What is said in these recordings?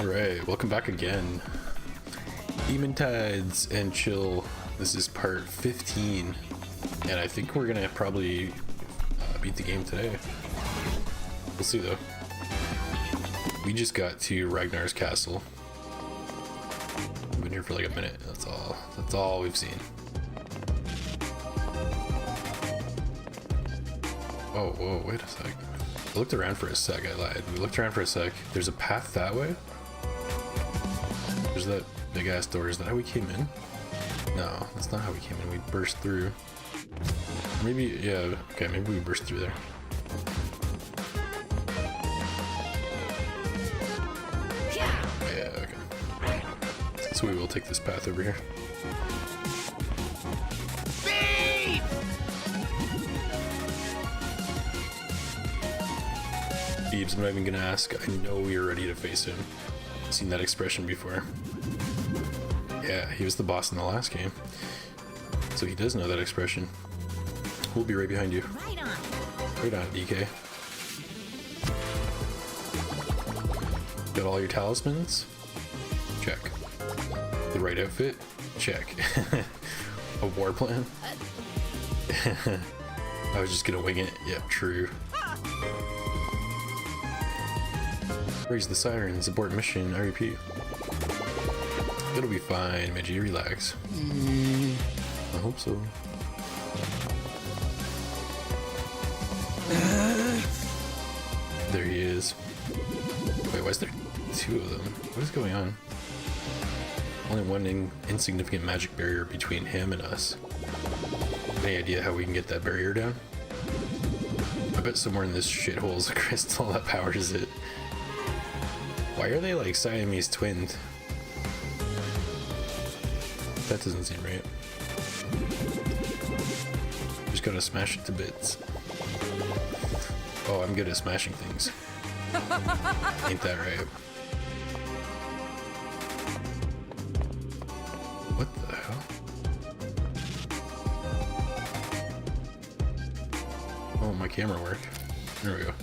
Alright, welcome back again. Demon Tides and Chill. This is part 15, and I think we're gonna probably beat the game today. We'll see though. We just got to Ragnar's castle. We've been here for like a minute. That's all we've seen. Oh, whoa, wait a sec. I looked around for a sec, I lied. We looked around for a sec. There's a path that way? There's that big ass door. Is that how we came in? No, that's not how we came in. We burst through. Maybe, yeah, okay, maybe we burst through there. Yeah, okay. So we will take this path over here. Beebs, I'm not even gonna ask. I know you're ready to face him. I've seen that expression before. Yeah, he was the boss in the last game. So he does know that expression. We'll be right behind you. Right on. Right on, DK. Got all your talismans? Check. The right outfit? Check. A war plan? I was just gonna wing it. Yep, true. Raise the sirens, abort mission, I repeat. It'll be fine, Midgie, relax. I hope so. There he is. Wait, why is there two of them? What is going on? Only one insignificant magic barrier between him and us. Any idea how we can get that barrier down? I bet somewhere in this shithole is a crystal that powers it. Why are they like Siamese twinned? That doesn't seem right. Just gotta smash it to bits. Oh, I'm good at smashing things. Ain't that right? What the hell? Oh, my camera worked. There we go.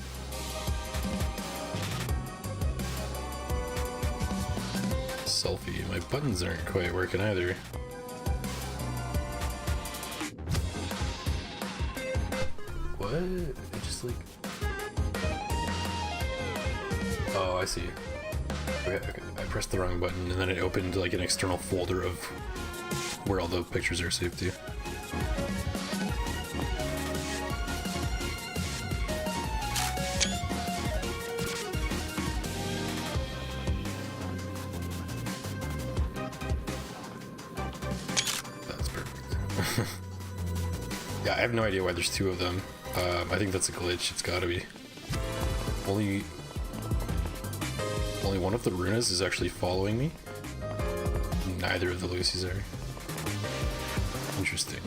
Selfie. My buttons aren't quite working either. What? It just like... Oh, I see. Okay. I pressed the wrong button and then it opened like an external folder of where all the pictures are saved to. Yeah, I have no idea why there's two of them. I think that's a glitch. It's gotta be. Only one of the Runas is actually following me. Neither of the Lucys are. Interesting.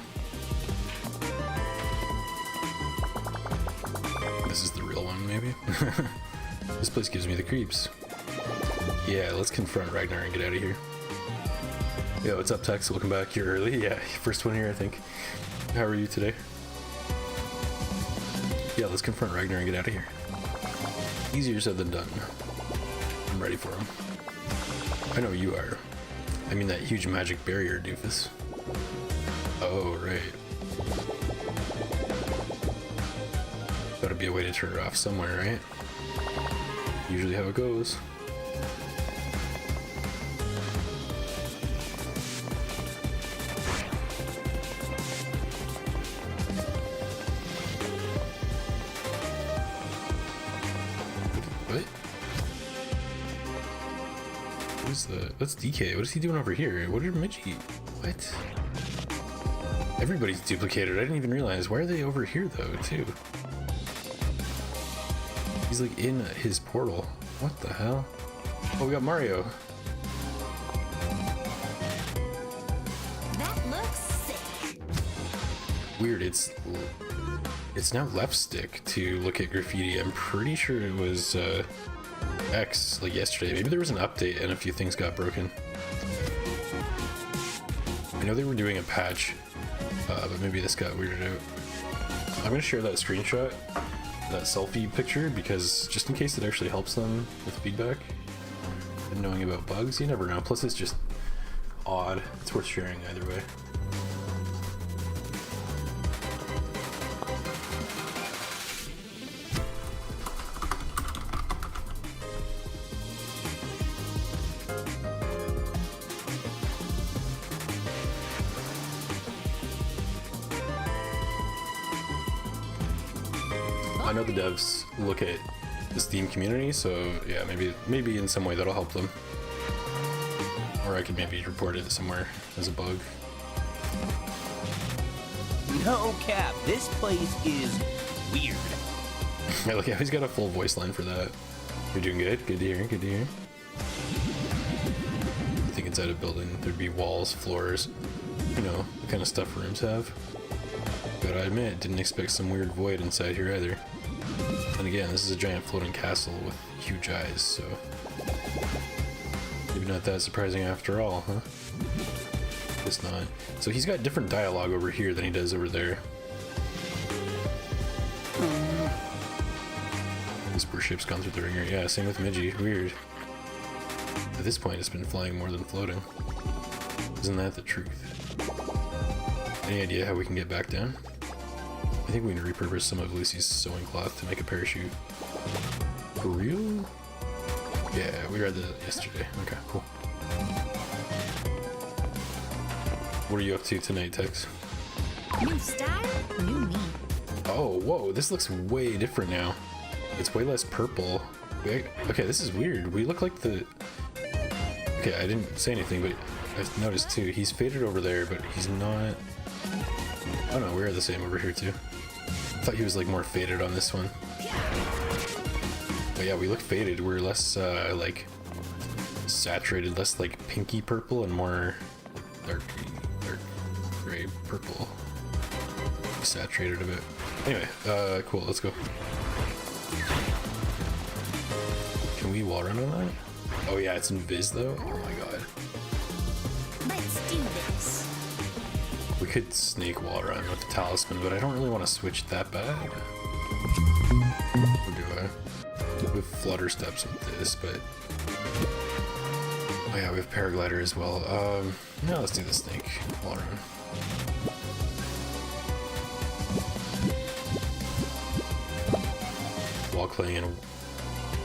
This is the real one, maybe? This place gives me the creeps. Yeah, let's confront Ragnar and get out of here. Yo, what's up, Tex? Welcome back. You're early. Yeah, first one here, I think. How are you today? Yeah, let's confront Ragnar and get out of here. Easier said than done. I'm ready for him. I know you are. I mean that huge magic barrier, doofus. Oh, right. Gotta be a way to turn it off somewhere, right? Usually how it goes. That's DK. What is he doing over here? What are Midgie? What? Everybody's duplicated. I didn't even realize. Why are they over here though, too? He's like in his portal. What the hell? Oh, we got Mario. That looks sick. Weird. It's now left stick to look at graffiti. I'm pretty sure it was X like yesterday. Maybe there was an update and a few things got broken. I know they were doing a patch, but maybe this got weirded out. I'm gonna share that screenshot, that selfie picture, because just in case it actually helps them with feedback. and knowing about bugs. You never know. Plus, it's just odd. It's worth sharing either way. I know the devs look at the Steam community, so yeah, maybe in some way that'll help them. Or I could maybe report it somewhere as a bug. No cap, this place is weird. I like how he's got a full voice line for that. You're doing good. Good to hear. Good to hear. I think inside a building there'd be walls, floors, you know, the kind of stuff rooms have. But I admit, didn't expect some weird void inside here either. And again, this is a giant floating castle with huge eyes, so maybe not that surprising after all, huh? Guess not. So he's got different dialogue over here than he does over there. Whisper ship's gone through the ringer. Yeah, same with Midgie. Weird. At this point, it's been flying more than floating. Isn't that the truth? Any idea how we can get back down? I think we can repurpose some of Lucy's sewing cloth to make a parachute. For real? Yeah, we read that yesterday. Okay, cool. What are you up to tonight, Tex? New style, new me. Oh, whoa, this looks way different now. It's way less purple. Okay, this is weird. We look like the... Okay, I didn't say anything, but I noticed too. He's faded over there, but he's not... Oh no, we're the same over here too. I thought he was like more faded on this one. But yeah, we look faded. We're less like saturated, less like pinky purple and more dark gray purple. Saturated a bit. Anyway, cool, let's go. Can we wall run on that? Oh yeah, it's invis though. Oh my god. Let's do this. We could snake wall run with the talisman, but I don't really want to switch that bad. Or do I? We have flutter steps with this, but... Oh yeah, we have paraglider as well. Yeah, let's do the snake wall run. Wall cling and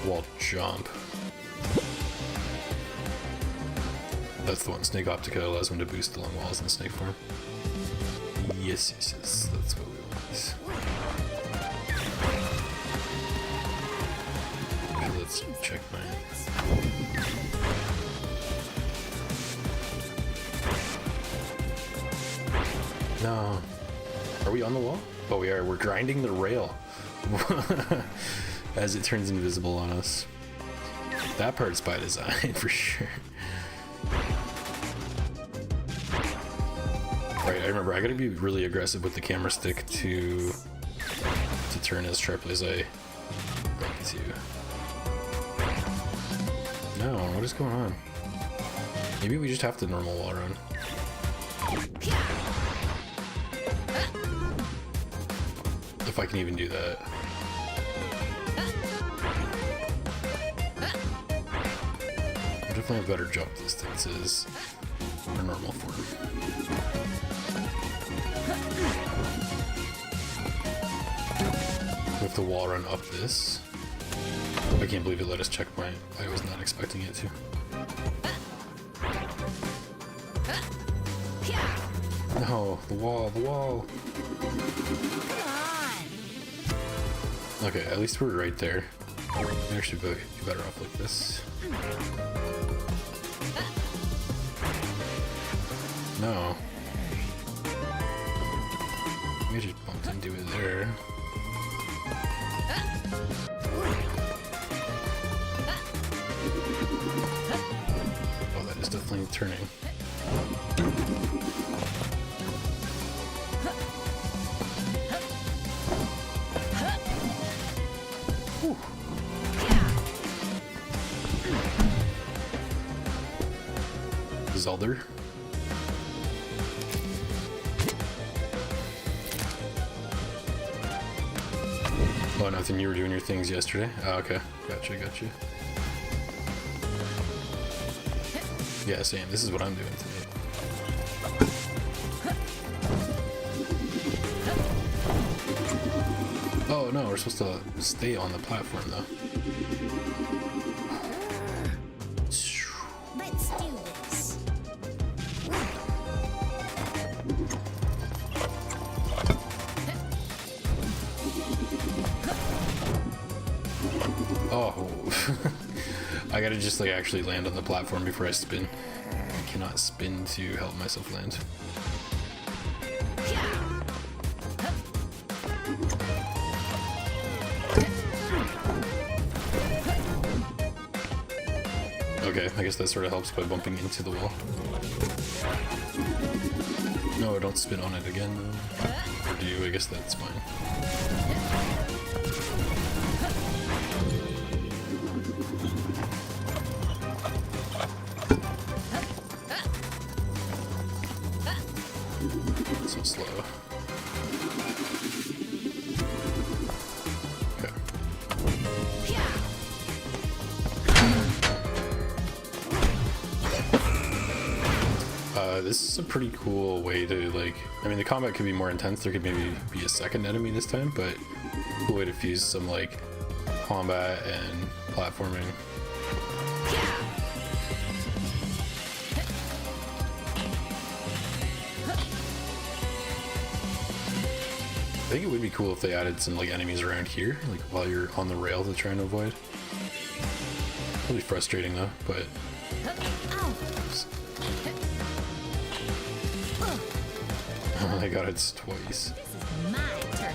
wall jump. That's the one. Snake Optica allows him to boost along walls in snake form. Yes, that's what we want. Okay, let's check mine. No. Are we on the wall? Oh, we are. We're grinding the rail. As it turns invisible on us. That part's by design, for sure. Right, I remember I gotta be really aggressive with the camera stick to turn as sharply as I like to. No, what is going on? Maybe we just have to normal wall run. If I can even do that. I definitely have better jump distances for normal form. We have to wall run up this. I can't believe it let us checkpoint. I was not expecting it to. No, the wall, the wall. Okay, at least we're right there. We actually be better off like this. No. We just bumped into it there. Oh, that is definitely turning. Whew. Zelda. Oh, nothing. You were doing your things yesterday. Oh, okay. Gotcha. Yeah, same. This is what I'm doing today. Oh no, we're supposed to stay on the platform though. Let's do this. Oh, I gotta just like actually land on the platform before I spin. I cannot spin to help myself land. Okay, I guess that sort of helps by bumping into the wall. No, don't spin on it again though. Or do you? I guess that's fine. So slow. Okay. This is a pretty cool way to like, I mean the combat could be more intense, there could maybe be a second enemy this time, but cool way to fuse some like combat and platforming. I think it would be cool if they added some like enemies around here, like while you're on the rail to try and avoid. Really frustrating though, but oh my god, it's twice. This is my turn.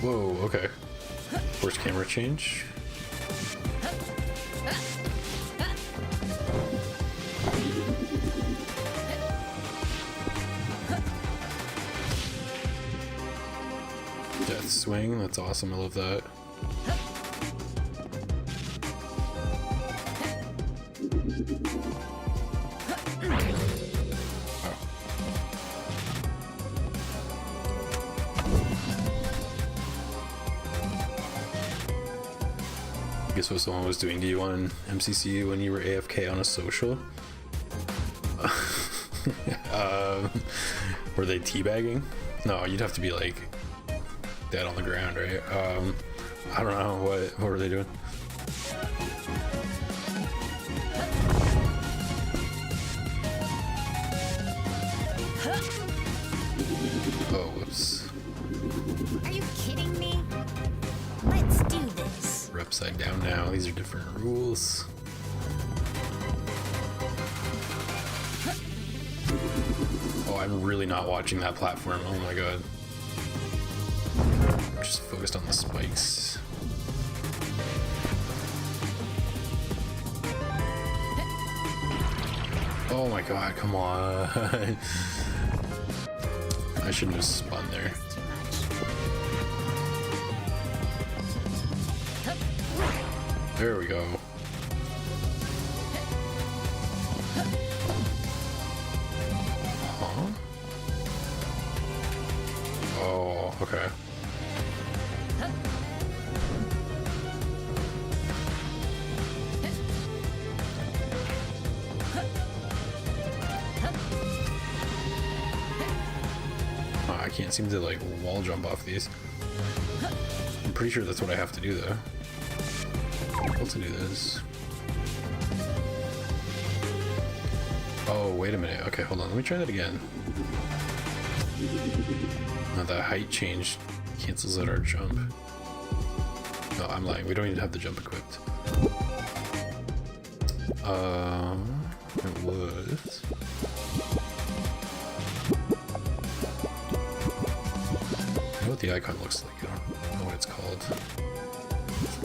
Whoa, okay. Force camera change. Death swing, that's awesome, I love that. Guess what someone was doing to you on MCC when you were AFK on a social? Were they teabagging? No, you'd have to be like dead on the ground, right? I don't know, what were they doing? Oh, whoops. Are you kidding me? Let's do this. We're upside down now. These are different rules. Oh, I'm really not watching that platform. Oh my god. I'm just focused on the spikes. Oh my god, come on. I shouldn't have spun there. Too much. There we go. Huh? Oh, okay. Oh, I can't seem to like wall jump off these. I'm pretty sure that's what I have to do though. Able to do this. Oh, wait a minute. Okay, hold on. Let me try that again. No, the height change cancels out our jump. No, I'm lying. We don't even have the jump equipped. It was. I know what the icon looks like. I don't know what it's called.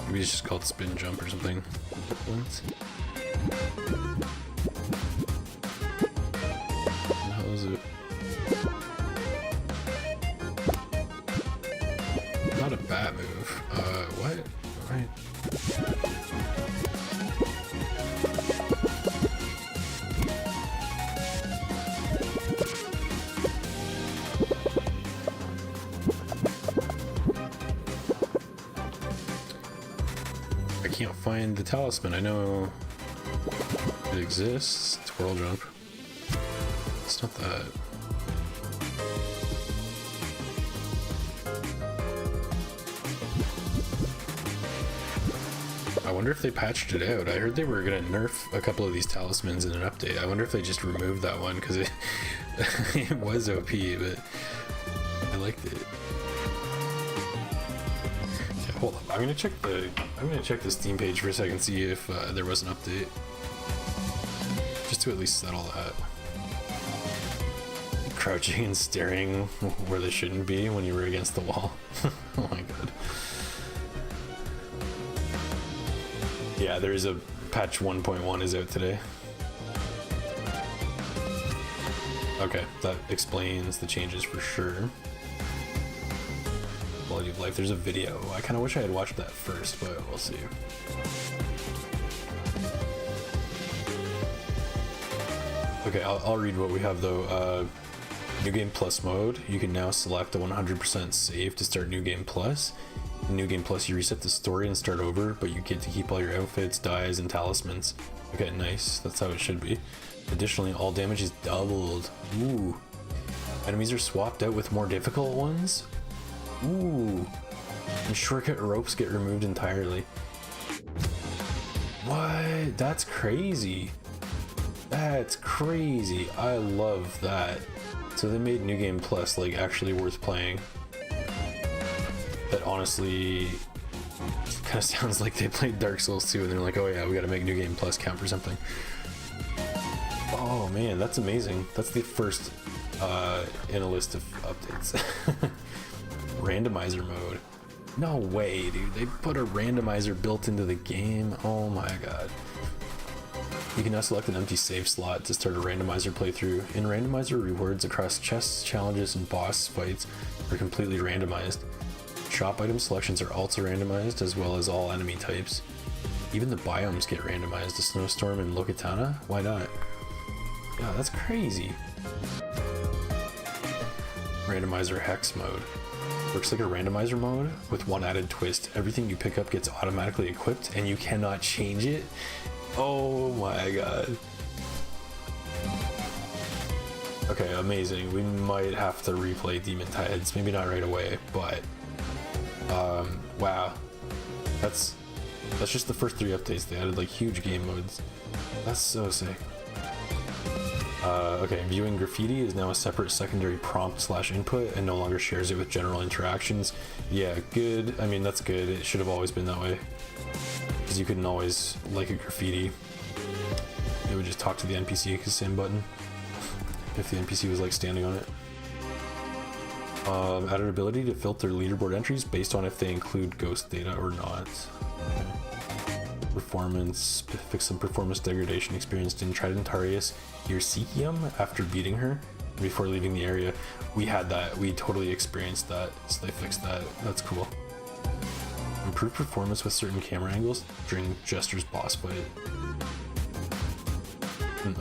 Maybe it's just called spin jump or something. What? How is it? Not a bad move. What? Right. find the talisman. I know it exists. Twirl jump. It's not that. I wonder if they patched it out. I heard they were gonna nerf a couple of these talismans in an update. I wonder if they just removed that one because it it was OP, but I liked it. Yeah, hold up. I'm gonna check the Steam page for a second, see if there was an update, just to at least settle that. Crouching and staring where they shouldn't be when you were against the wall. Oh my god. Yeah, there is a patch 1.1 is out today. Okay, that explains the changes for sure. Quality of life, there's a video. I kind of wish I had watched that first, but we'll see. Okay, I'll read what we have though. New Game Plus mode, you can now select a 100% save to start New Game Plus. In New Game Plus, you reset the story and start over, but you get to keep all your outfits, dyes, and talismans. Okay, nice. That's how it should be. Additionally, all damage is doubled. Ooh. Enemies are swapped out with more difficult ones. Ooh. And shortcut ropes get removed entirely. What? That's crazy. That's crazy. I love that. So they made New Game Plus like actually worth playing. That honestly kind of sounds like they played Dark Souls 2 and they're like, oh yeah, we gotta make New Game Plus count for something. Oh man, that's amazing. That's the first in a list of updates. Randomizer mode. No way, dude. They put a randomizer built into the game. Oh my god. You can now select an empty save slot to start a randomizer playthrough. In randomizer, rewards across chests, challenges, and boss fights are completely randomized. Shop item selections are also randomized, as well as all enemy types. Even the biomes get randomized. A snowstorm in Lokitana? Why not? Yeah, that's crazy. Randomizer hex mode. Works like a randomizer mode with one added twist. Everything you pick up gets automatically equipped and you cannot change it. Oh my god. Okay, amazing. We might have to replay Demon Tides. Maybe not right away, but wow. That's just the first 3 updates. They added like huge game modes. That's so sick. Okay, viewing graffiti is now a separate secondary prompt / input and no longer shares it with general interactions. Yeah, good. I mean, that's good. It should have always been that way. Because you couldn't always like a graffiti. It would just talk to the NPC with the same button. If the NPC was like standing on it. Added ability to filter leaderboard entries based on if they include ghost data or not. Performance, fix some performance degradation experienced in Tridentarius Ersicium after beating her before leaving the area. We had that, we totally experienced that, so they fixed that. That's cool. Improved performance with certain camera angles during Jester's boss fight.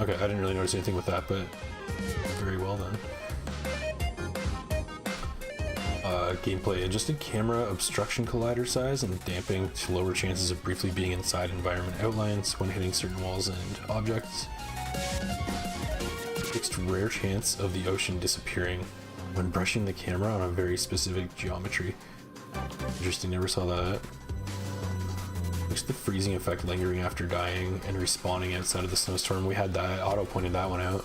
Okay, I didn't really notice anything with that, but very well then. Gameplay, adjusted camera obstruction collider size and damping to lower chances of briefly being inside environment outlines when hitting certain walls and objects. Fixed rare chance of the ocean disappearing when brushing the camera on a very specific geometry. Interesting, never saw that. Fixed the freezing effect lingering after dying and respawning outside of the snowstorm. We had that, Auto pointed that one out.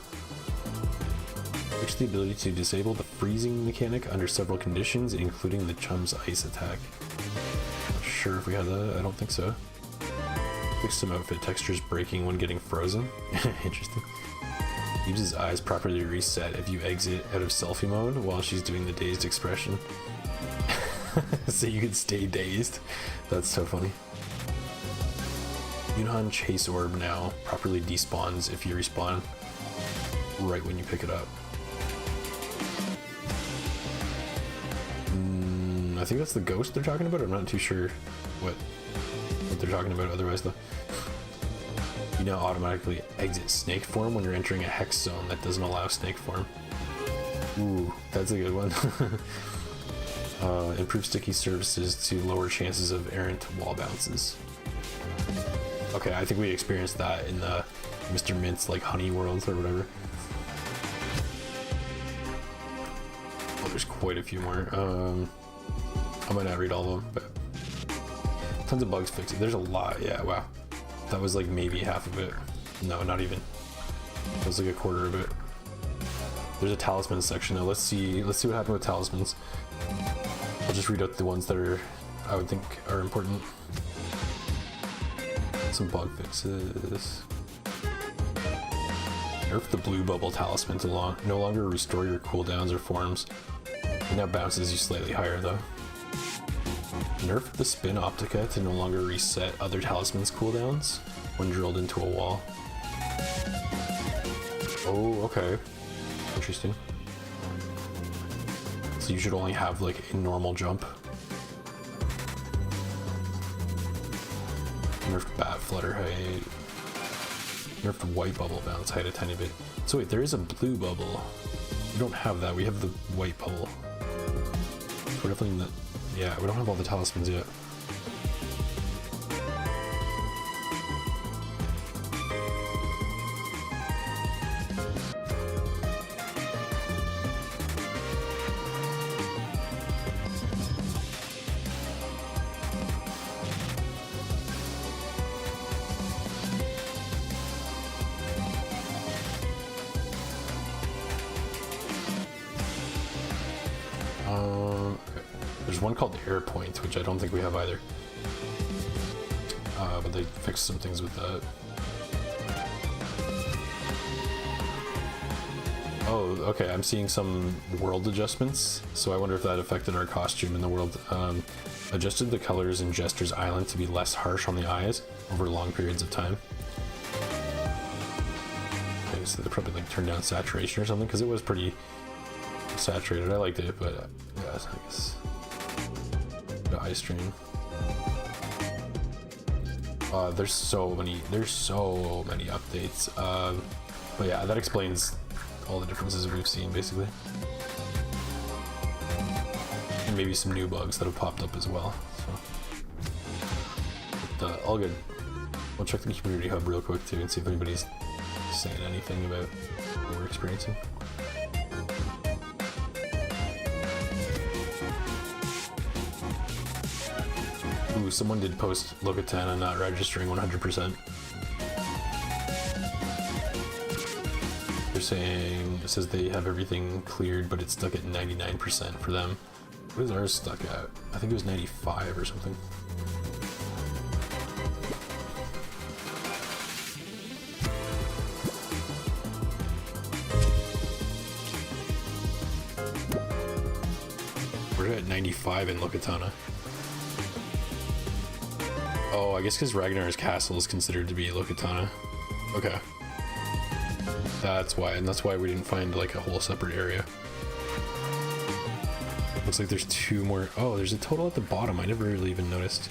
Fixed the ability to disable the freezing mechanic under several conditions, including the Chum's ice attack. Not sure if we had that, I don't think so. Fixed some outfit textures breaking when getting frozen. Interesting. Eve's eyes properly reset if you exit out of selfie mode while she's doing the dazed expression. So you can stay dazed. That's so funny. Yunhan Chase Orb now properly despawns if you respawn right when you pick it up. I think that's the ghost they're talking about. I'm not too sure what they're talking about otherwise though. You now automatically exit snake form when you're entering a hex zone that doesn't allow snake form. Ooh, that's a good one. Improve sticky surfaces to lower chances of errant wall bounces. Okay, I think we experienced that in the Mr. Mint's like honey world or whatever. Oh, there's quite a few more. I might not read all of them, but tons of bugs fixed. There's a lot. Yeah, wow. That was like maybe half of it. No, not even. That was like a quarter of it. There's a talisman section though. Let's see what happened with talismans. I'll just read out the ones that are, I would think, are important. Some bug fixes. Nerf the blue bubble talisman to no longer restore your cooldowns or forms. It now bounces you slightly higher though. Nerf the spin optica to no longer reset other talismans cooldowns when drilled into a wall. Oh, okay. Interesting. So you should only have like a normal jump. Nerfed bat flutter height. Nerfed white bubble bounce height a tiny bit. So wait, there is a blue bubble. We don't have that. We have the white bubble. We're definitely in the... Yeah, we don't have all the talismans yet. There's one called Air Point, which I don't think we have either. But they fixed some things with that. Oh, okay, I'm seeing some world adjustments, so I wonder if that affected our costume in the world. Adjusted the colors in Jester's Island to be less harsh on the eyes over long periods of time. Okay, so they probably like turned down saturation or something, because it was pretty saturated. I liked it, but yeah, I guess the eye strain. There's so many updates. But yeah, that explains all the differences we've seen basically, and maybe some new bugs that have popped up as well. So, but, all good. We'll check the community hub real quick too and see if anybody's saying anything about what we're experiencing. Ooh, someone did post Locatana not registering 100%. They're saying, it says they have everything cleared, but it's stuck at 99% for them. What is ours stuck at? I think it was 95 or something. We're at 95 in Locatana. Oh, I guess because Ragnar's castle is considered to be Locatana. Okay. That's why, and that's why we didn't find like a whole separate area. Looks like there's two more. Oh, there's a total at the bottom. I never really even noticed.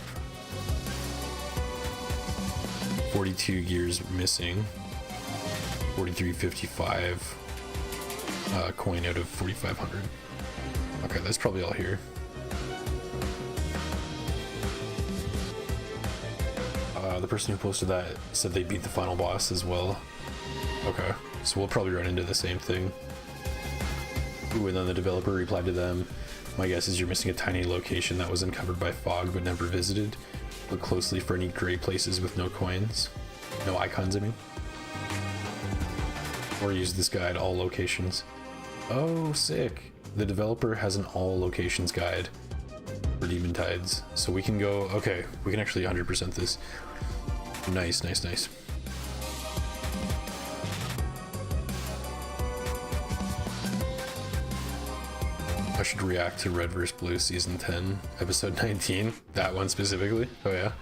42 gears missing. 4355 coin out of 4500. Okay, that's probably all here. The person who posted that said they beat the final boss as well. Okay, so we'll probably run into the same thing. Ooh, and then the developer replied to them, "My guess is you're missing a tiny location that was uncovered by fog but never visited. Look closely for any gray places with no coins. No icons, I mean. Or use this guide, all locations." Oh, sick. The developer has an all locations guide for Demon Tides. So we can go, okay, we can actually 100% this. Nice, nice, nice. I should react to Red vs. Blue Season 10, Episode 19. That one specifically. Oh yeah.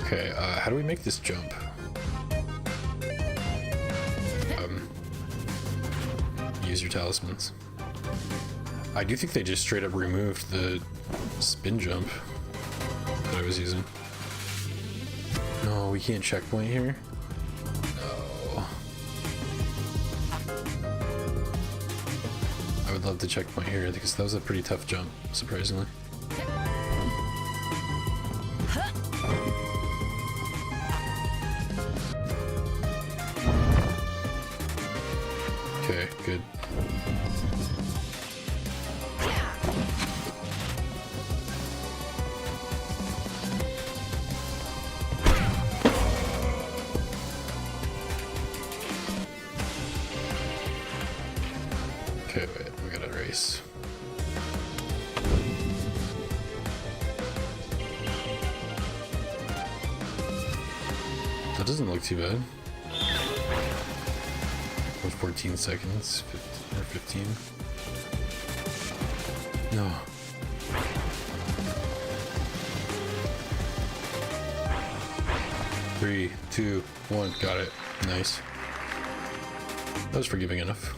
Okay, how do we make this jump? Use your talismans. I do think they just straight up removed the spin jump that I was using. No, we can't checkpoint here. No. I would I'd love to check my ear because that was a pretty tough jump, surprisingly. Okay, good. Okay, wait, we gotta race. That doesn't look too bad. 14 seconds, 15, or 15. No. Three, two, one, got it. Nice. That was forgiving enough.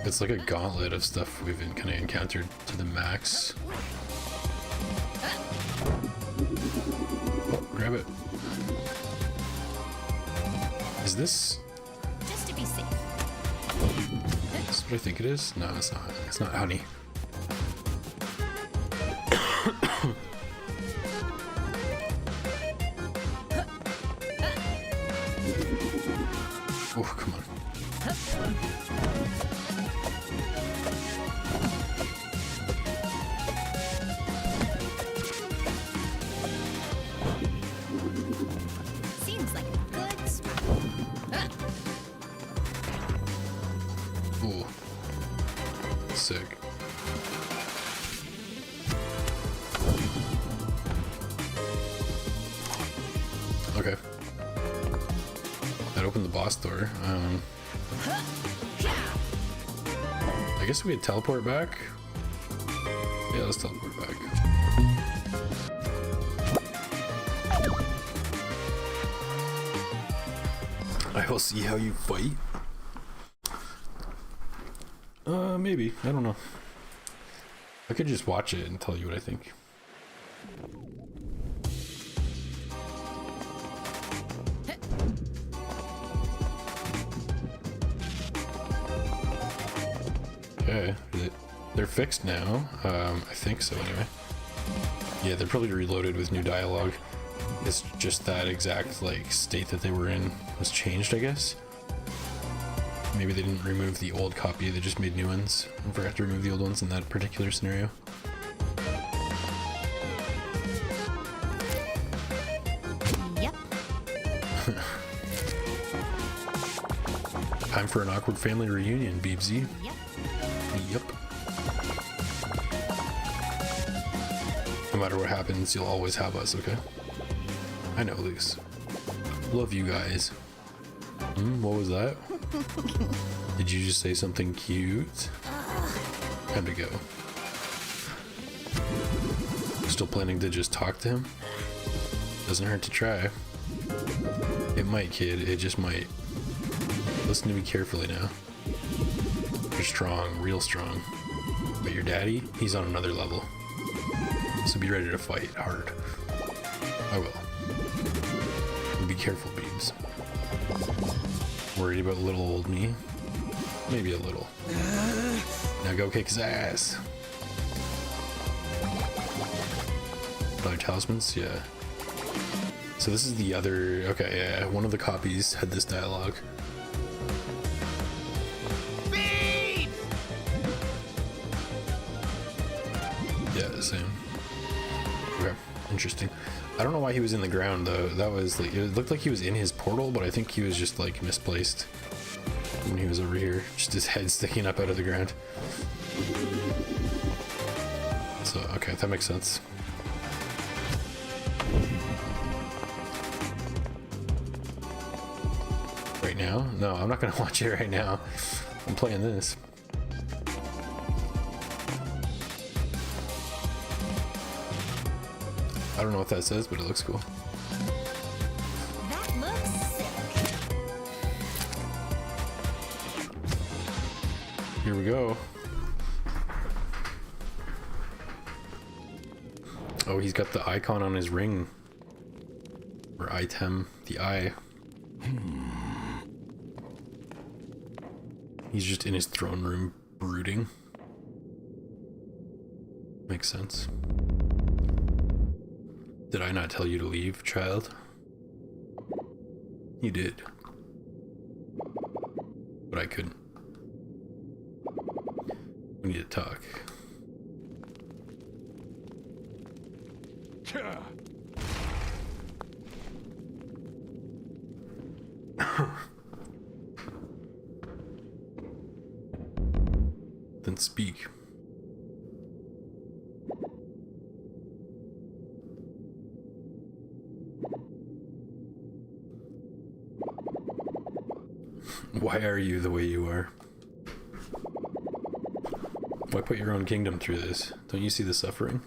It's like a gauntlet of stuff we've been kind of encountered to the max. Oh, grab it. Is this? Just to be safe. That's what I think it is? No, it's not. It's not honey. Oh, come on. Seems like a good spot. Ooh. Sick. Okay. That opened the boss door. I guess we could teleport back. Yeah, let's teleport back. I will see how you fight. Maybe. I don't know. I could just watch it and tell you what I think. Okay. They're fixed now. I think so anyway. Yeah, they're probably reloaded with new dialogue. It's just that exact like state that they were in was changed, I guess. Maybe they didn't remove the old copy, they just made new ones and forgot to remove the old ones in that particular scenario. Yep. Time for an awkward family reunion, Beebsy. Yep. Yep. No matter what happens, you'll always have us, okay? I know, Luce. Love you guys. What was that? Did you just say something cute? Time to go. Still planning to just talk to him? Doesn't hurt to try. It might, kid. It just might. Listen to me carefully now. You're strong, real strong. But your daddy, he's on another level. So be ready to fight hard. I will. And be careful, Beebs. Worried about little old me? Maybe a little. Now go kick his ass. Other talismans? Yeah. So this is the other... Okay, yeah. One of the copies had this dialogue. Yeah, the same. Okay, interesting. I don't know why he was in the ground though. That was like, it looked like he was in his portal, but I think he was just like misplaced when he was over here. Just his head sticking up out of the ground. So, okay, that makes sense. Right now? No, I'm not gonna watch it right now. I'm playing this. I don't know what that says, but it looks cool. That looks sick. Here we go. Oh, he's got the icon on his ring. Or item, the eye. He's just in his throne room brooding. Makes sense. Did I not tell you to leave, child? You did. But I couldn't. We need to talk. Then speak. Why are you the way you are? Why put your own kingdom through this? Don't you see the suffering?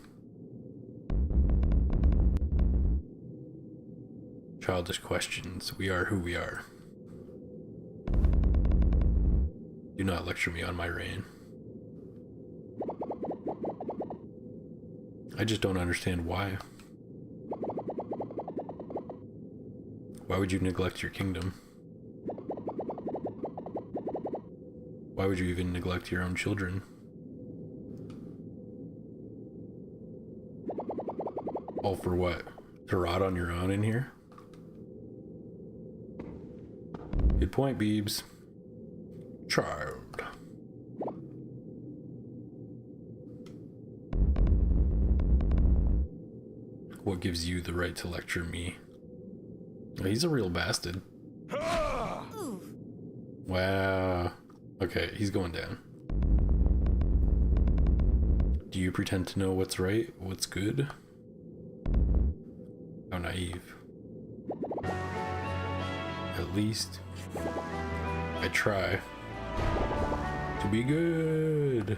Childish questions. We are who we are. Do not lecture me on my reign. I just don't understand why. Why would you neglect your kingdom? Why would you even neglect your own children? All for what? To rot on your own in here? Good point, Beebs. Child. What gives you the right to lecture me? Oh, he's a real bastard. Wow. Okay, he's going down. Do you pretend to know what's right, what's good? How naive. At least I try to be good.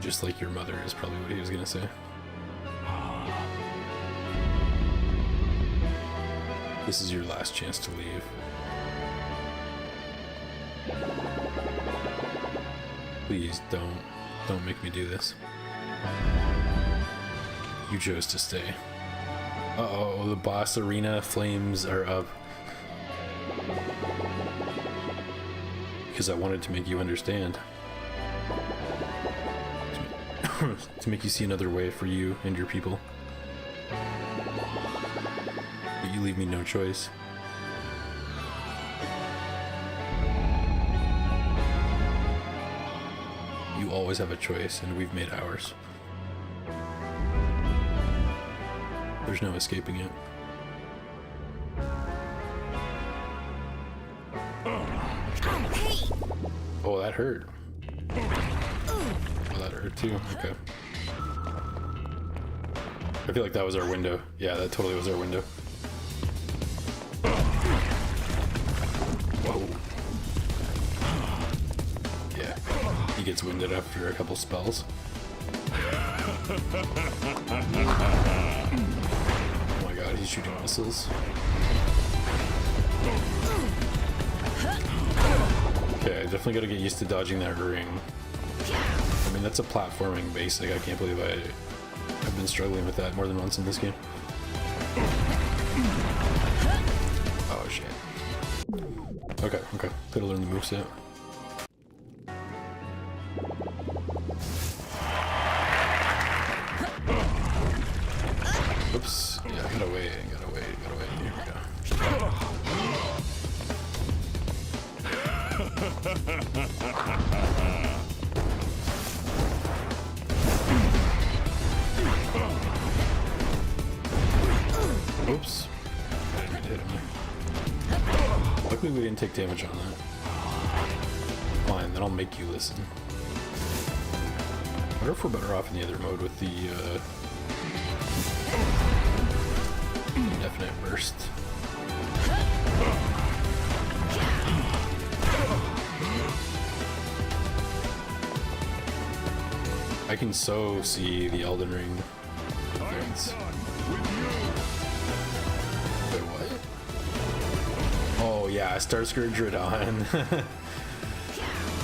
Just like your mother is probably what he was gonna say. This is your last chance to leave. Please don't make me do this. You chose to stay. Uh-oh, the boss arena flames are up. Because I wanted to make you understand. To make you see another way for you and your people. But you leave me no choice. You always have a choice, and we've made ours. There's no escaping it. Oh, that hurt. Oh, that hurt too. Okay. I feel like that was our window. Yeah, that totally was our window. Whoa. Yeah. He gets winded after a couple spells. Oh my god, he's shooting missiles. Okay, I definitely gotta get used to dodging that ring. I mean, that's a platforming basic. I can't believe I've been struggling with that more than once in this game. Oh shit. Okay. Gotta learn the moveset. Oops. Yeah, gotta wait. Here we go. Oops. I didn't mean to hit him there. Luckily we didn't take damage on that. Fine, then I'll make you listen. I wonder if we're better off in the other mode with the indefinite burst. I can so see the Elden Ring difference. Wait, what? Oh yeah, Starscourge Radahn.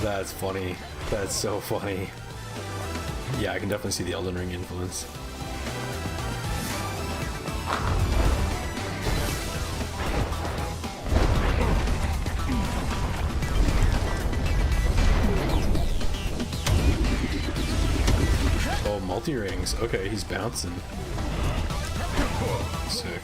That's funny. That's so funny. Yeah, I can definitely see the Elden Ring influence. things. Okay, he's bouncing. Sick.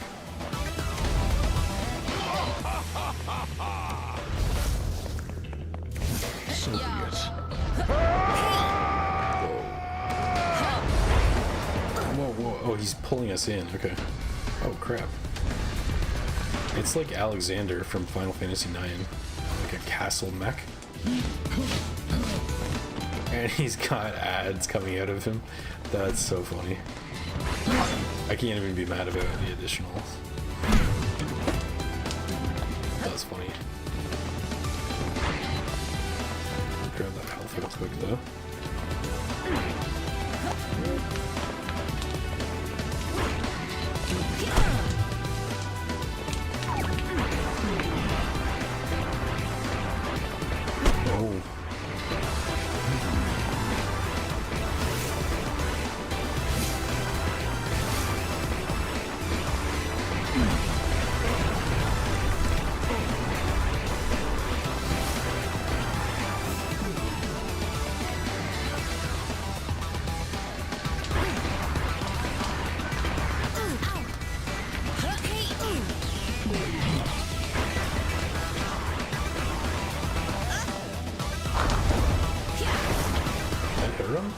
Whoa, whoa. Oh, he's pulling us in. Okay. Oh, crap. It's like Alexander from Final Fantasy IX. Like a castle mech. And he's got ads coming out of him. That's so funny. I can't even be mad about the additionals. That's funny. Grab that health real quick though. Oh.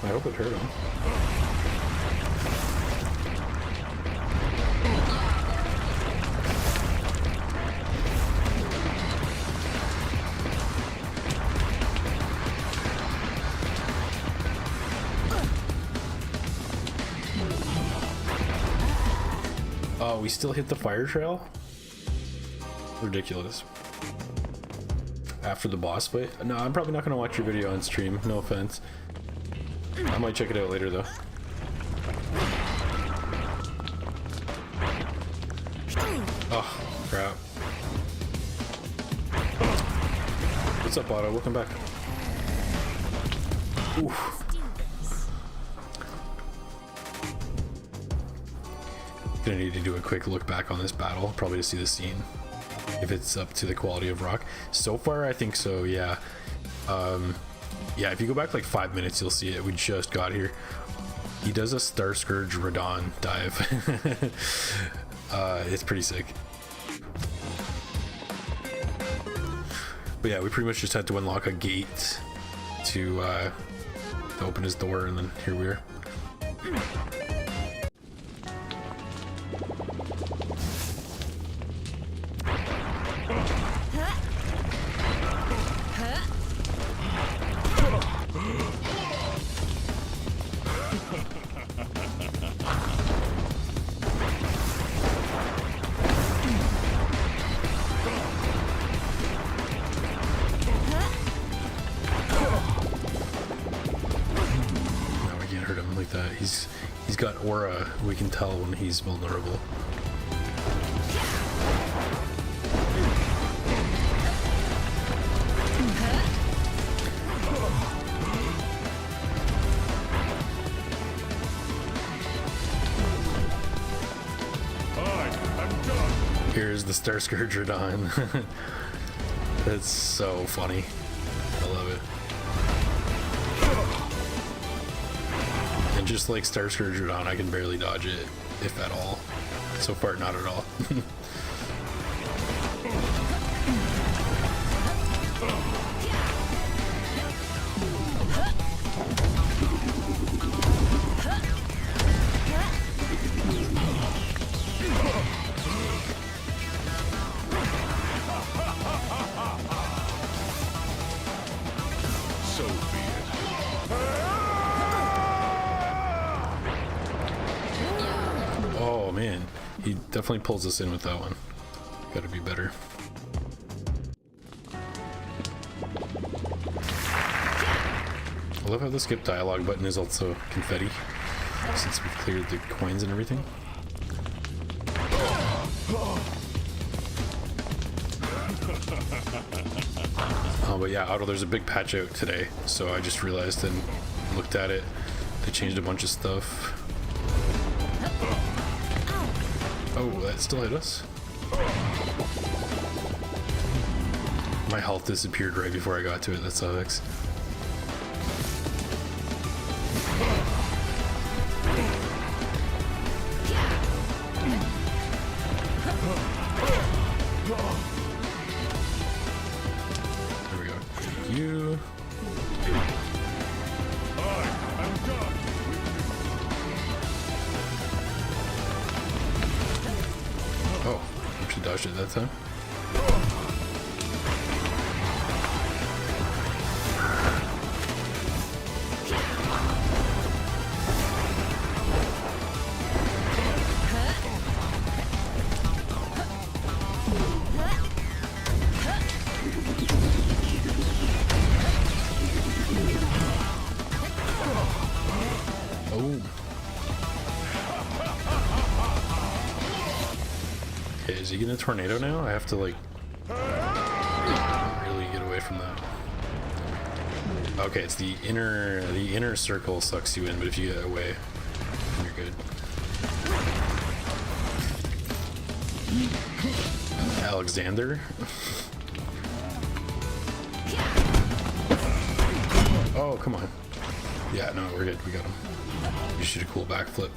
I hope it hurt him. Oh, we still hit the fire trail? Ridiculous. After the boss fight? No, I'm probably not going to watch your video on stream. No offense. I might check it out later though. Oh, crap. What's up, Otto? Welcome back. Oof. Gonna need to do a quick look back on this battle, probably to see the scene. If it's up to the quality of Rock. So far, I think so, yeah. Yeah, if you go back like 5 minutes, you'll see it. We just got here. He does a Star Scourge Radon dive. It's pretty sick. But yeah, we pretty much just had to unlock a gate to open his door, and then here we are. He's got aura. We can tell when he's vulnerable. Here's the Star Scourge Radon. That's so funny. I love it. And just like Star Scourge Radon, I can barely dodge it, if at all. So far, not at all. Oh man, he definitely pulls us in with that one. Gotta be better. I love how the skip dialogue button is also confetti, since we've cleared the coins and everything. But yeah, Otto, there's a big patch out today, so I just realized and looked at it. They changed a bunch of stuff. Oh, that still hit us? My health disappeared right before I got to it. That sucks. There we go. You. Oh, actually dodged it that time. Oh. Okay, is he getting a tornado now? I have to like really get away from that. Okay, it's the inner circle sucks you in, but if you get away, then you're good. Alexander? Oh, come on. Yeah, no, we're good. We got him. You shoot a cool backflip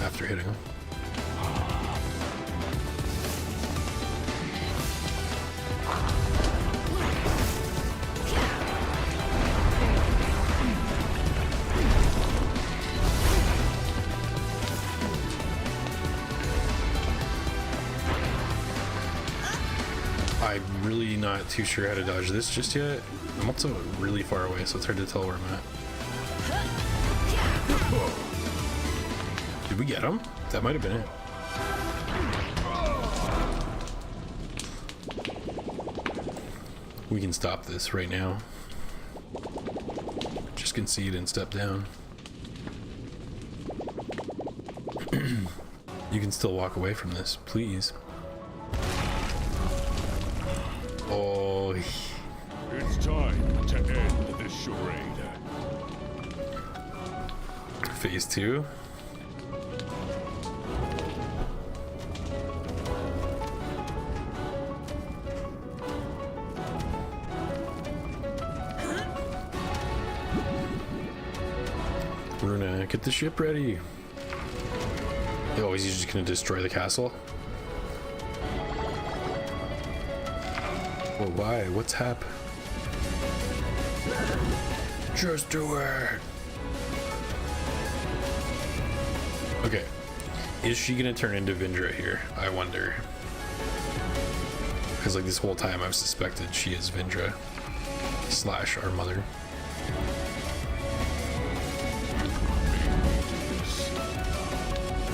after hitting him. I'm really not too sure how to dodge this just yet. I'm also really far away, so it's hard to tell where I'm at. Did we get him? That might have been it. We can stop this right now. Just concede and step down. You can still walk away from this, please. Oh. It's time to end this charade. Phase 2. We're gonna get the ship ready. Oh, is he just gonna destroy the castle? Well, why? What's hap? Just do it. Okay. Is she gonna turn into Vindra here? I wonder. Because like this whole time I've suspected she is Vindra / our mother.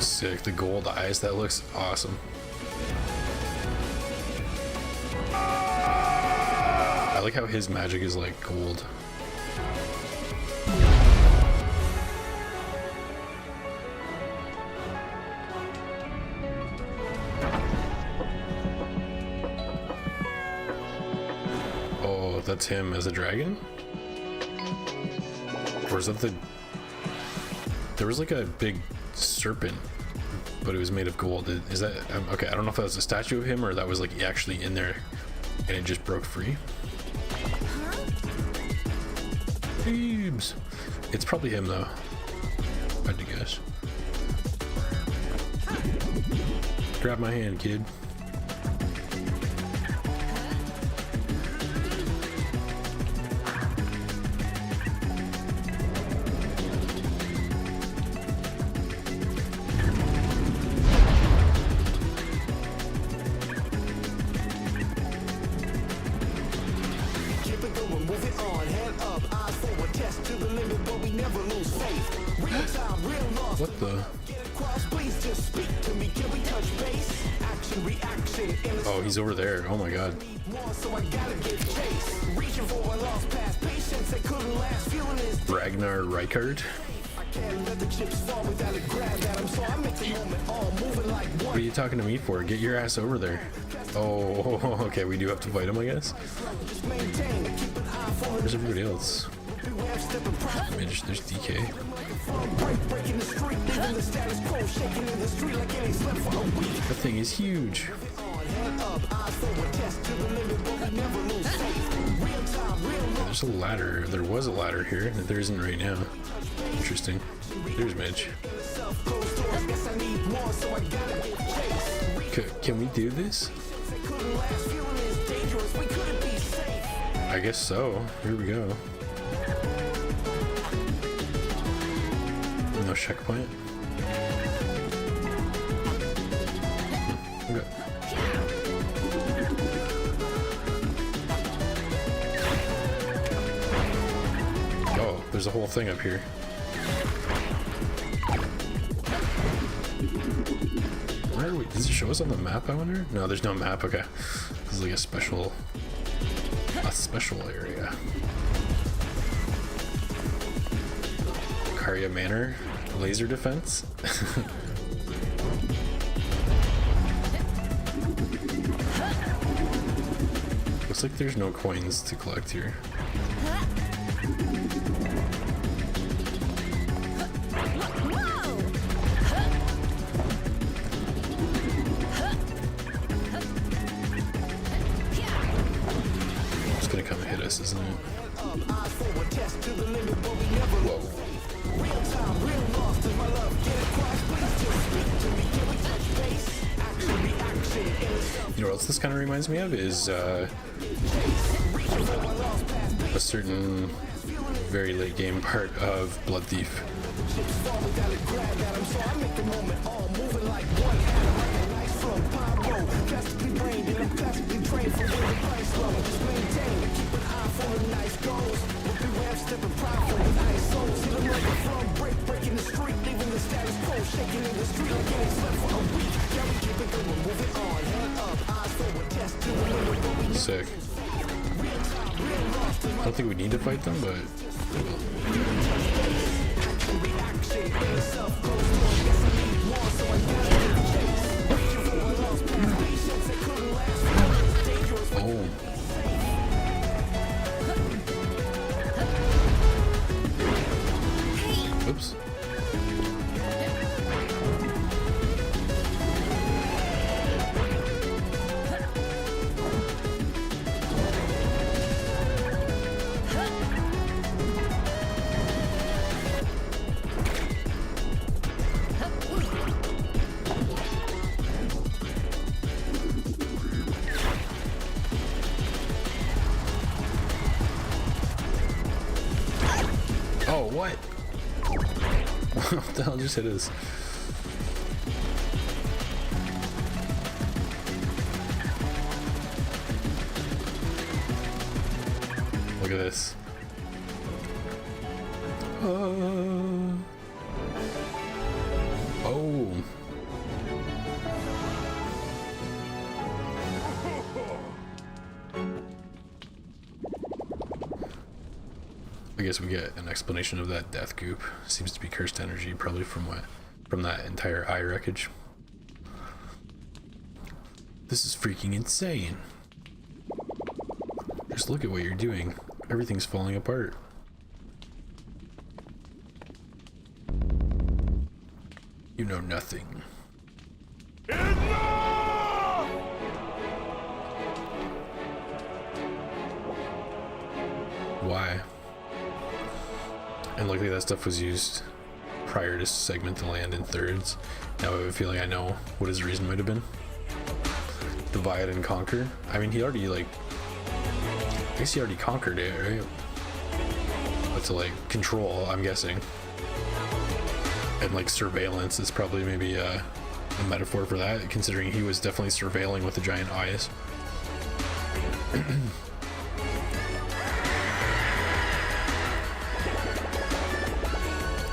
Sick. The gold eyes. That looks awesome. I like how his magic is like gold. Oh, that's him as a dragon? Or is that the... There was like a big serpent, but it was made of gold. Is that... okay, I don't know if that was a statue of him or that was like actually in there and it just broke free. Thebes. It's probably him though. Hard to guess. Grab my hand, kid. What the? Oh, he's over there. Oh my god. Ragnar Rykard? What are you talking to me for? Get your ass over there. Oh, okay, we do have to fight him, I guess. Where's everybody else? There's DK. That thing is huge. There's a ladder. There was a ladder here that there isn't right now. Interesting. There's Midge. Can we do this? I guess so. Here we go. No checkpoint. Okay. Oh, there's a whole thing up here. Where are we? Does it show us on the map, I wonder? No, there's no map. Okay. This is like a special area. Karya Manor laser defense. Looks like there's no coins to collect here. It's gonna come and hit us, isn't it? Whoa. You know what else this kind of reminds me of is a certain very late game part of Blood Thief. Sick. I don't think we need to fight them, but oh. Oops. Oh, what? What the hell just hit us? Look at this. Oh. I guess we get an explanation of that death goop. Seems to be cursed energy, probably from that entire eye wreckage. This is freaking insane. Just look at what you're doing. Everything's falling apart. You know nothing. Why? And luckily that stuff was used prior to segment the land in thirds. Now I have a feeling I know what his reason might have been. Divide and conquer. I mean, he already, like, I guess he already conquered it, right? But to, like, control, I'm guessing. And, like, surveillance is probably maybe a metaphor for that, considering he was definitely surveilling with the giant eyes.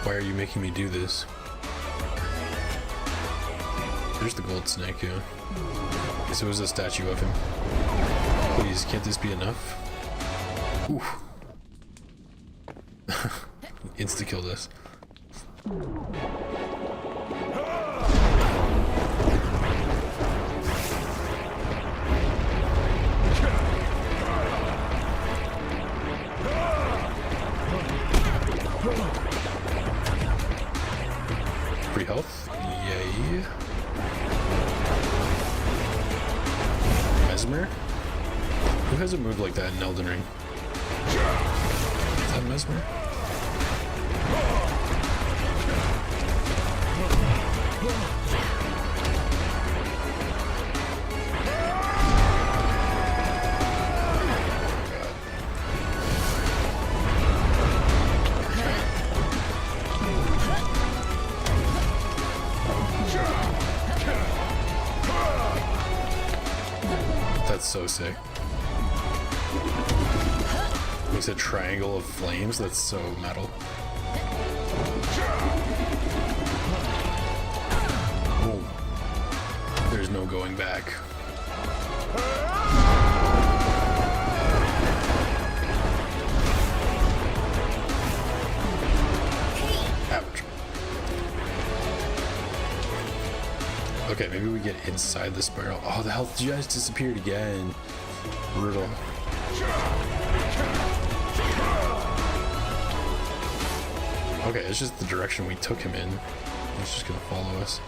Why are you making me do this? There's the gold snake, yeah. Guess it was a statue of him. Please, can't this be enough? Oof. Insta-killed us. Free health, yay. Mesmer? Who has a move like that in Elden Ring? Is that Mesmer? That's so sick. Makes a triangle of flames. That's so metal. Oh. There's no going back. Ouch. Okay, maybe we get inside the spiral. Oh, the health just disappeared again. Brutal. Okay, it's just the direction we took him in. He's just gonna follow us.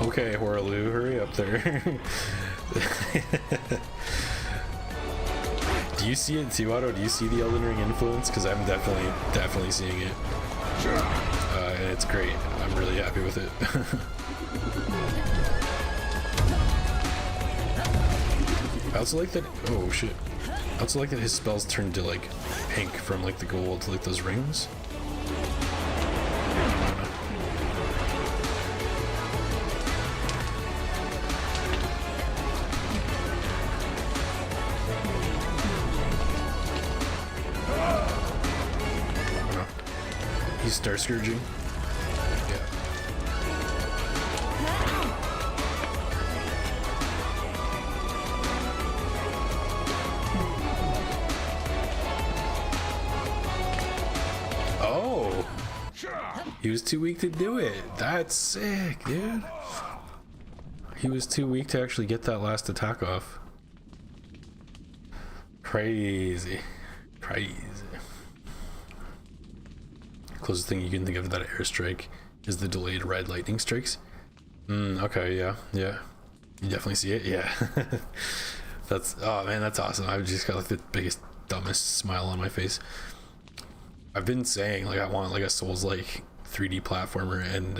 Okay, Hoaraloo, hurry up there. Do you see it too, Otto? Do you see the Elden Ring influence? Because I'm definitely seeing it. And it's great. I'm really happy with it. I also like that. Oh shit! I also like that his spells turn to like pink from like the gold to like those rings. He's Star Scourging. Yeah. Oh! He was too weak to do it. That's sick, dude. He was too weak to actually get that last attack off. Crazy. Crazy. Closest thing you can think of that airstrike is the delayed red lightning strikes. Okay, yeah. You definitely see it, yeah. Oh man, that's awesome. I've just got like the biggest, dumbest smile on my face. I've been saying like I want like a Souls-like 3D platformer, and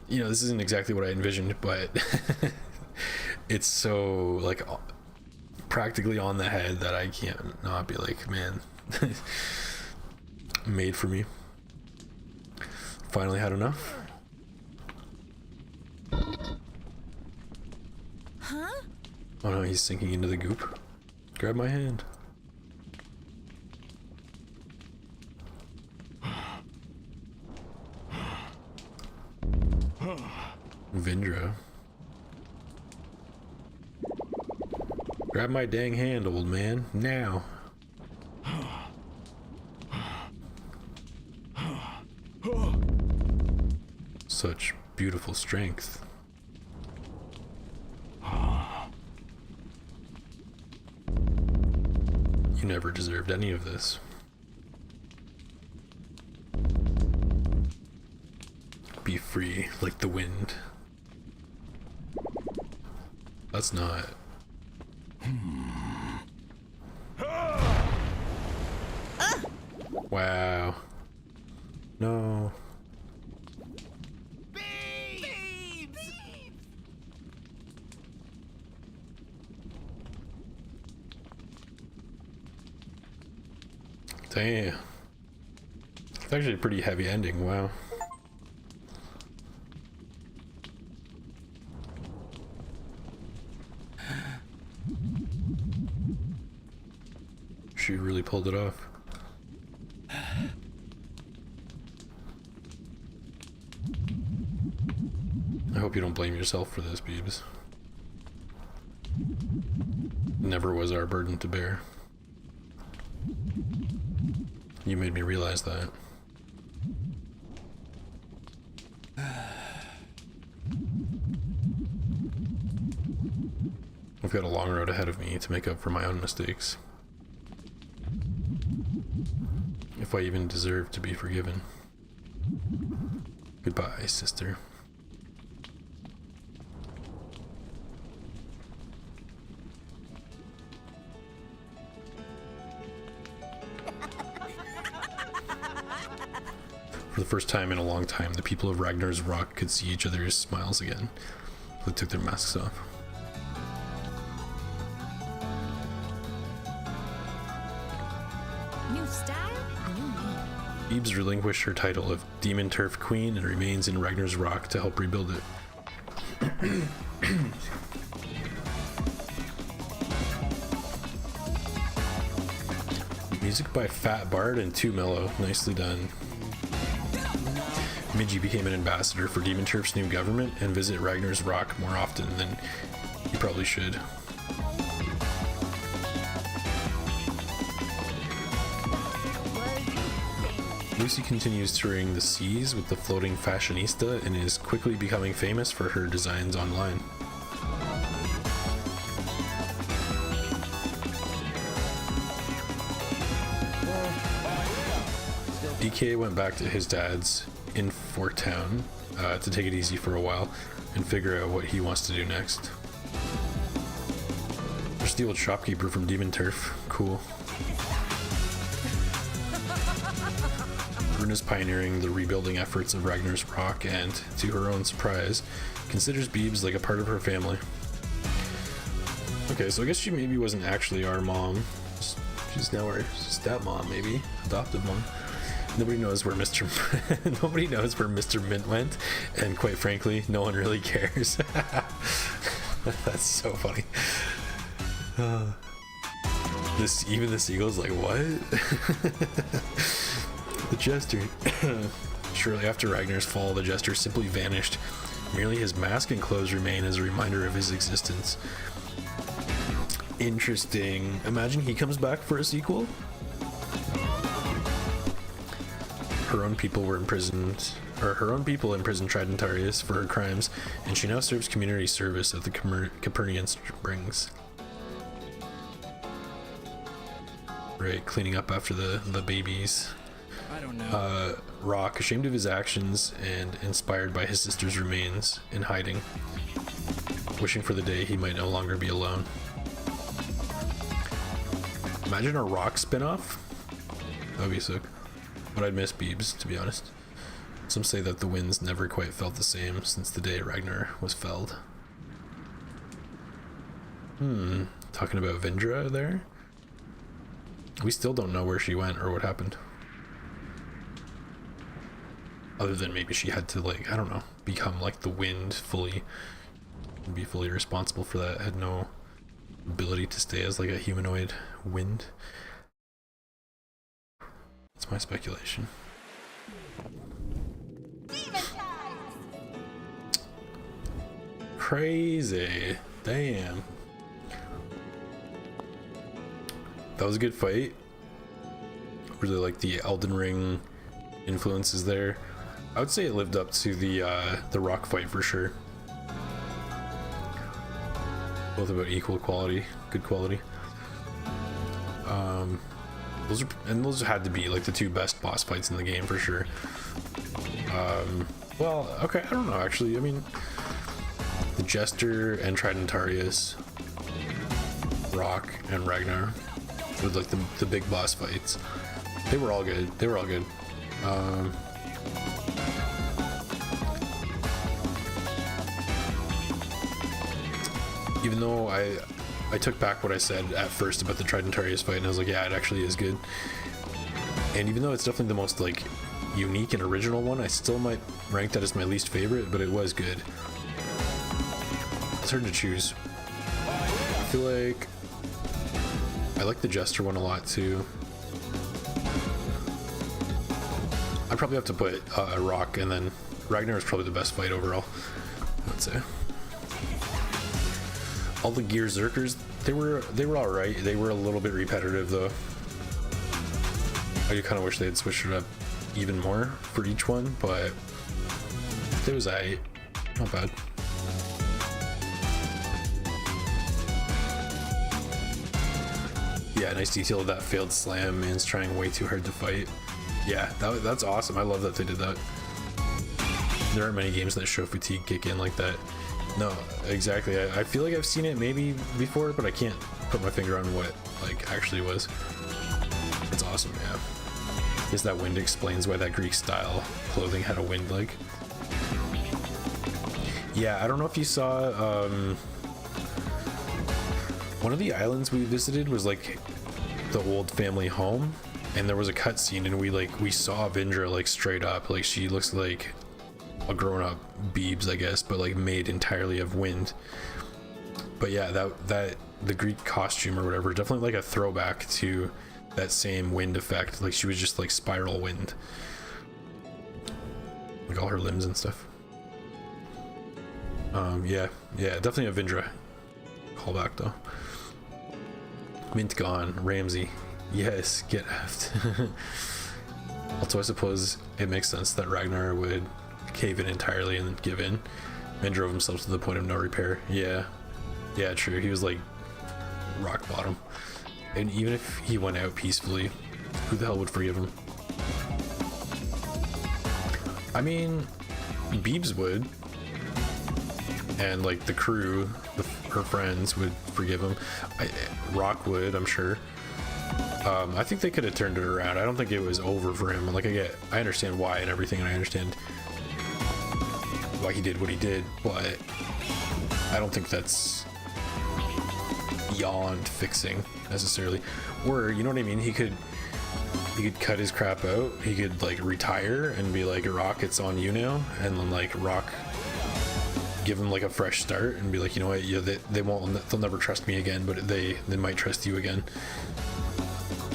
you know, this isn't exactly what I envisioned, but it's so like practically on the head that I can't not be like, man, made for me. Finally had enough. Huh? Oh no, he's sinking into the goop. Grab my hand. Vindra. Grab my dang hand, old man. Now. Such beautiful strength. You never deserved any of this. Be free like the wind. That's not. Wow. No. Damn. It's actually a pretty heavy ending, wow. She really pulled it off. I hope you don't blame yourself for this, Beebs. Never was our burden to bear. You made me realize that. I've got a long road ahead of me to make up for my own mistakes. If I even deserve to be forgiven. Goodbye, sister. For the first time in a long time, the people of Ragnar's Rock could see each other's smiles again. They took their masks off. New style, new me. Beebs relinquished her title of Demon Turf Queen and remains in Ragnar's Rock to help rebuild it. Music by Fat Bard and Too Mellow. Nicely done. Midgie became an ambassador for Demon Turf's new government and visit Ragnar's Rock more often than he probably should. Lucy continues touring the seas with the floating fashionista and is quickly becoming famous for her designs online. DK went back to his dad's in Fort Town to take it easy for a while and figure out what he wants to do next. There's the old shopkeeper from Demon Turf. Cool. Bruna's pioneering the rebuilding efforts of Ragnar's Rock and, to her own surprise, considers Beebs like a part of her family. Okay, so I guess she maybe wasn't actually our mom. She's now our stepmom, maybe. Adopted mom. Nobody knows where Mr. Nobody knows where Mr. Mint went, and quite frankly, no one really cares. That's so funny. Even the seagull's like, what? The Jester. Shortly after Ragnar's fall, the Jester simply vanished. Merely his mask and clothes remain as a reminder of his existence. Interesting. Imagine he comes back for a sequel? Her own people imprisoned Tridentarius for her crimes, and she now serves community service at the Capernian Springs. Right, cleaning up after the babies. I don't know. Rock, ashamed of his actions and inspired by his sister's remains, in hiding, wishing for the day he might no longer be alone. Imagine a Rock spin-off? That'd be sick. But I'd miss Beebs, to be honest. Some say that the winds never quite felt the same since the day Ragnar was felled. Talking about Vindra there? We still don't know where she went or what happened. Other than maybe she had to, like, I don't know, become like the wind fully, and be fully responsible for that. Had no ability to stay as like a humanoid wind. That's my speculation. Crazy. Damn. That was a good fight. Really like the Elden Ring influences there. I would say it lived up to the Rock fight for sure. Both about equal quality, good quality. Those had to be like the two best boss fights in the game for sure. Well, okay, I don't know actually. I mean, the Jester and Tridentarius, Rock and Ragnar were like the big boss fights. They were all good. They were all good. Even though I took back what I said at first about the Tridentarius fight, and I was like, yeah, it actually is good. And even though it's definitely the most like unique and original one, I still might rank that as my least favorite, but it was good. It's hard to choose. I feel like I like the Jester one a lot too. I'd probably have to put Rock, and then Ragnar is probably the best fight overall, I'd say. All the Gear Zerkers, they were all right. They were a little bit repetitive though. I kind of wish they had switched it up even more for each one, but it was aight. Not bad. Yeah, nice detail of that failed slam. Man's trying way too hard to fight. Yeah, that's awesome. I love that they did that. There aren't many games that show fatigue kick in like that. No, exactly. I feel like I've seen it maybe before, but I can't put my finger on what like actually was. It's awesome, yeah. I guess that wind explains why that Greek style clothing had a wind leg. Yeah, I don't know if you saw one of the islands we visited was like the old family home, and there was a cutscene, and we saw Vindra like straight up, like she looks like a grown-up Beebs, I guess, but like made entirely of wind. But yeah, that the Greek costume or whatever, definitely like a throwback to that same wind effect. Like she was just like spiral wind, like all her limbs and stuff. Yeah, definitely a Vindra callback though. Mint gone, Ramsey. Yes, get effed. Also, I suppose it makes sense that Ragnar would cave in entirely and give in and drove himself to the point of no repair. Yeah, true. He was like rock bottom. And even if he went out peacefully, who the hell would forgive him? I mean, Beebs would. And like the crew, her friends would forgive him. Rock would, I'm sure. I think they could have turned it around. I don't think it was over for him. Like I understand why and everything, and I understand why he did what he did, but I don't think that's beyond fixing necessarily. Or you know what I mean? He could cut his crap out. He could like retire and be like, Rock, it's on you now, and then like Rock give him like a fresh start and be like, you know what, yeah, they'll never trust me again, but they might trust you again,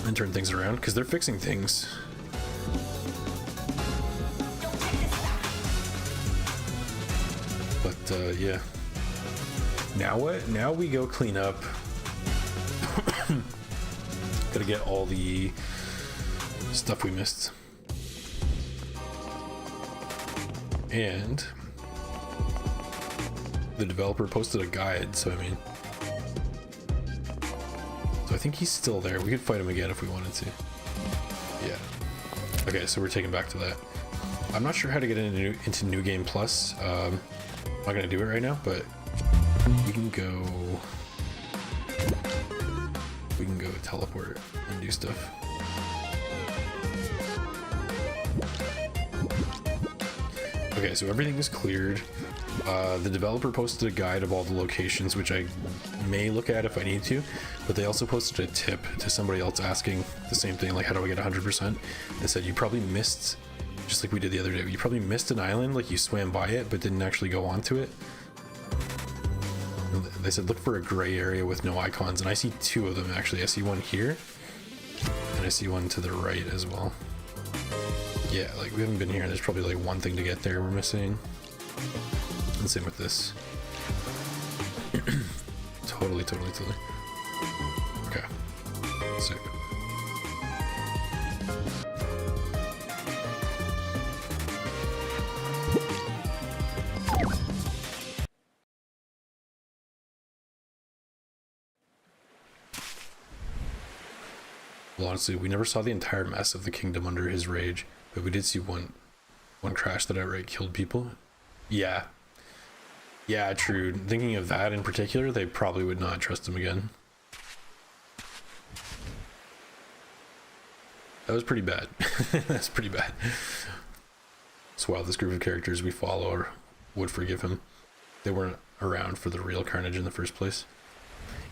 and turn things around, because they're fixing things. But yeah, now what? Now we go clean up. Gotta get all the stuff we missed, and the developer posted a guide, so I mean, so I think he's still there. We could fight him again if we wanted to. Yeah. Okay, so we're taken back to that. I'm not sure how to get into New Game Plus. I'm not gonna do it right now, but we can go teleport and do stuff. Okay, so everything is cleared. The developer posted a guide of all the locations, which I may look at if I need to, but they also posted a tip to somebody else asking the same thing, like how do I get 100%? They said you probably missed, just like we did the other day, you probably missed an island, like you swam by it but didn't actually go onto it. They said look for a gray area with no icons, and I see two of them actually. I see one here and I see one to the right as well. Yeah, like we haven't been here, there's probably like one thing to get there we're missing. And same with this. Totally. Okay. Sick. Well, honestly, we never saw the entire mess of the kingdom under his rage, but we did see one crash that outright killed people. Yeah, true. Thinking of that in particular, they probably would not trust him again. That was pretty bad. That's pretty bad. So while this group of characters we follow would forgive him, they weren't around for the real carnage in the first place.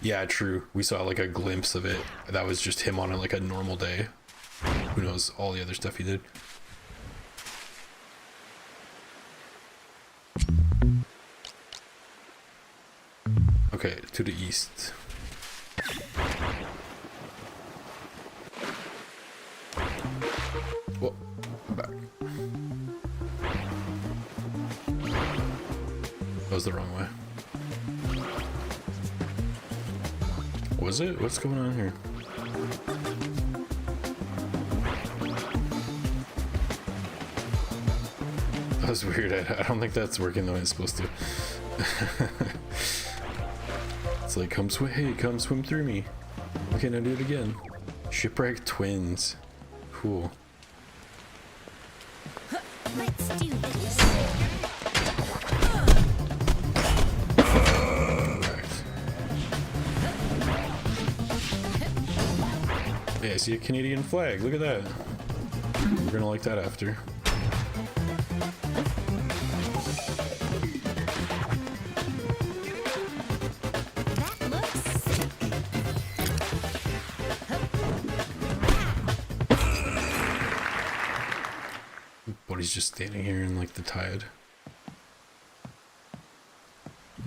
Yeah, true. We saw like a glimpse of it. That was just him on like a normal day. Who knows all the other stuff he did. Okay, to the east. Whoa, I'm back. That was the wrong way. Was it? What's going on here? That was weird. I don't think that's working the way it's supposed to. It's like, come swim through me. Okay, now do it again. Shipwreck twins. Cool. Let's do this. Right. Yeah, I see a Canadian flag. Look at that. We're gonna like that after. That looks sick. Buddy's just standing here in like the tide.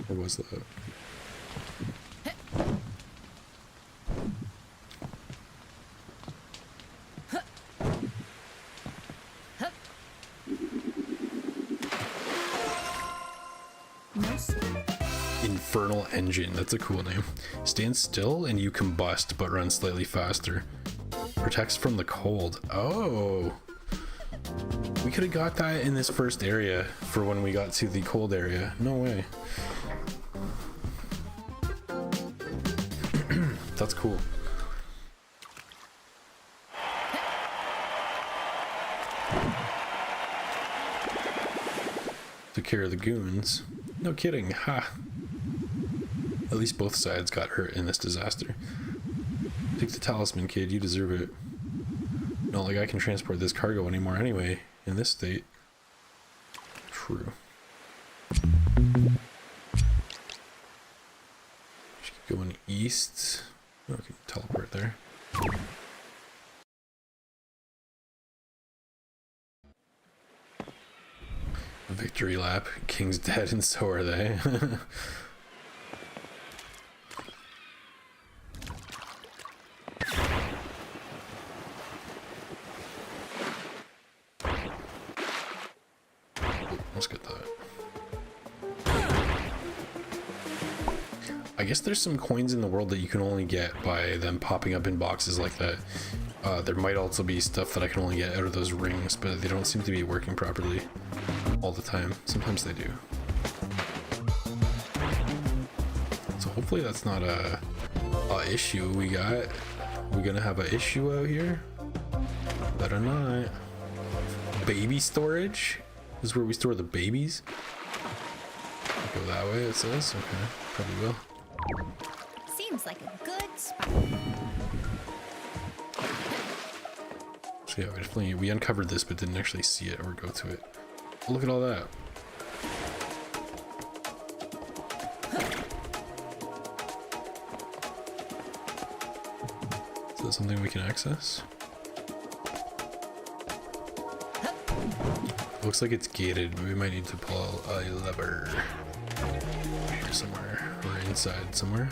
Or was that? No, sir. Infernal Engine, that's a cool name. Stand still and you combust but run slightly faster. Protects from the cold. Oh, we could have got that in this first area for when we got to the cold area. No way. That's cool. Took care of the goons. No kidding, ha. At least both sides got hurt in this disaster. Take the talisman, kid, you deserve it. Not like I can transport this cargo anymore anyway, in this state. True. Just keep going east. Oh, I can teleport there. Victory lap. King's dead and so are they. Let's get that. I guess there's some coins in the world that you can only get by them popping up in boxes like that. There might also be stuff that I can only get out of those rings, but they don't seem to be working properly all the time. Sometimes they do. So hopefully that's not a issue we got. We're gonna have an issue out here. Better not. Baby storage is where we store the babies. Go that way, it says. Okay, probably will. Seems like a good spot. So yeah, we uncovered this but didn't actually see it or go to it. Look at all that. Is that something we can access? Looks like it's gated. We might need to pull a lever here somewhere or inside somewhere.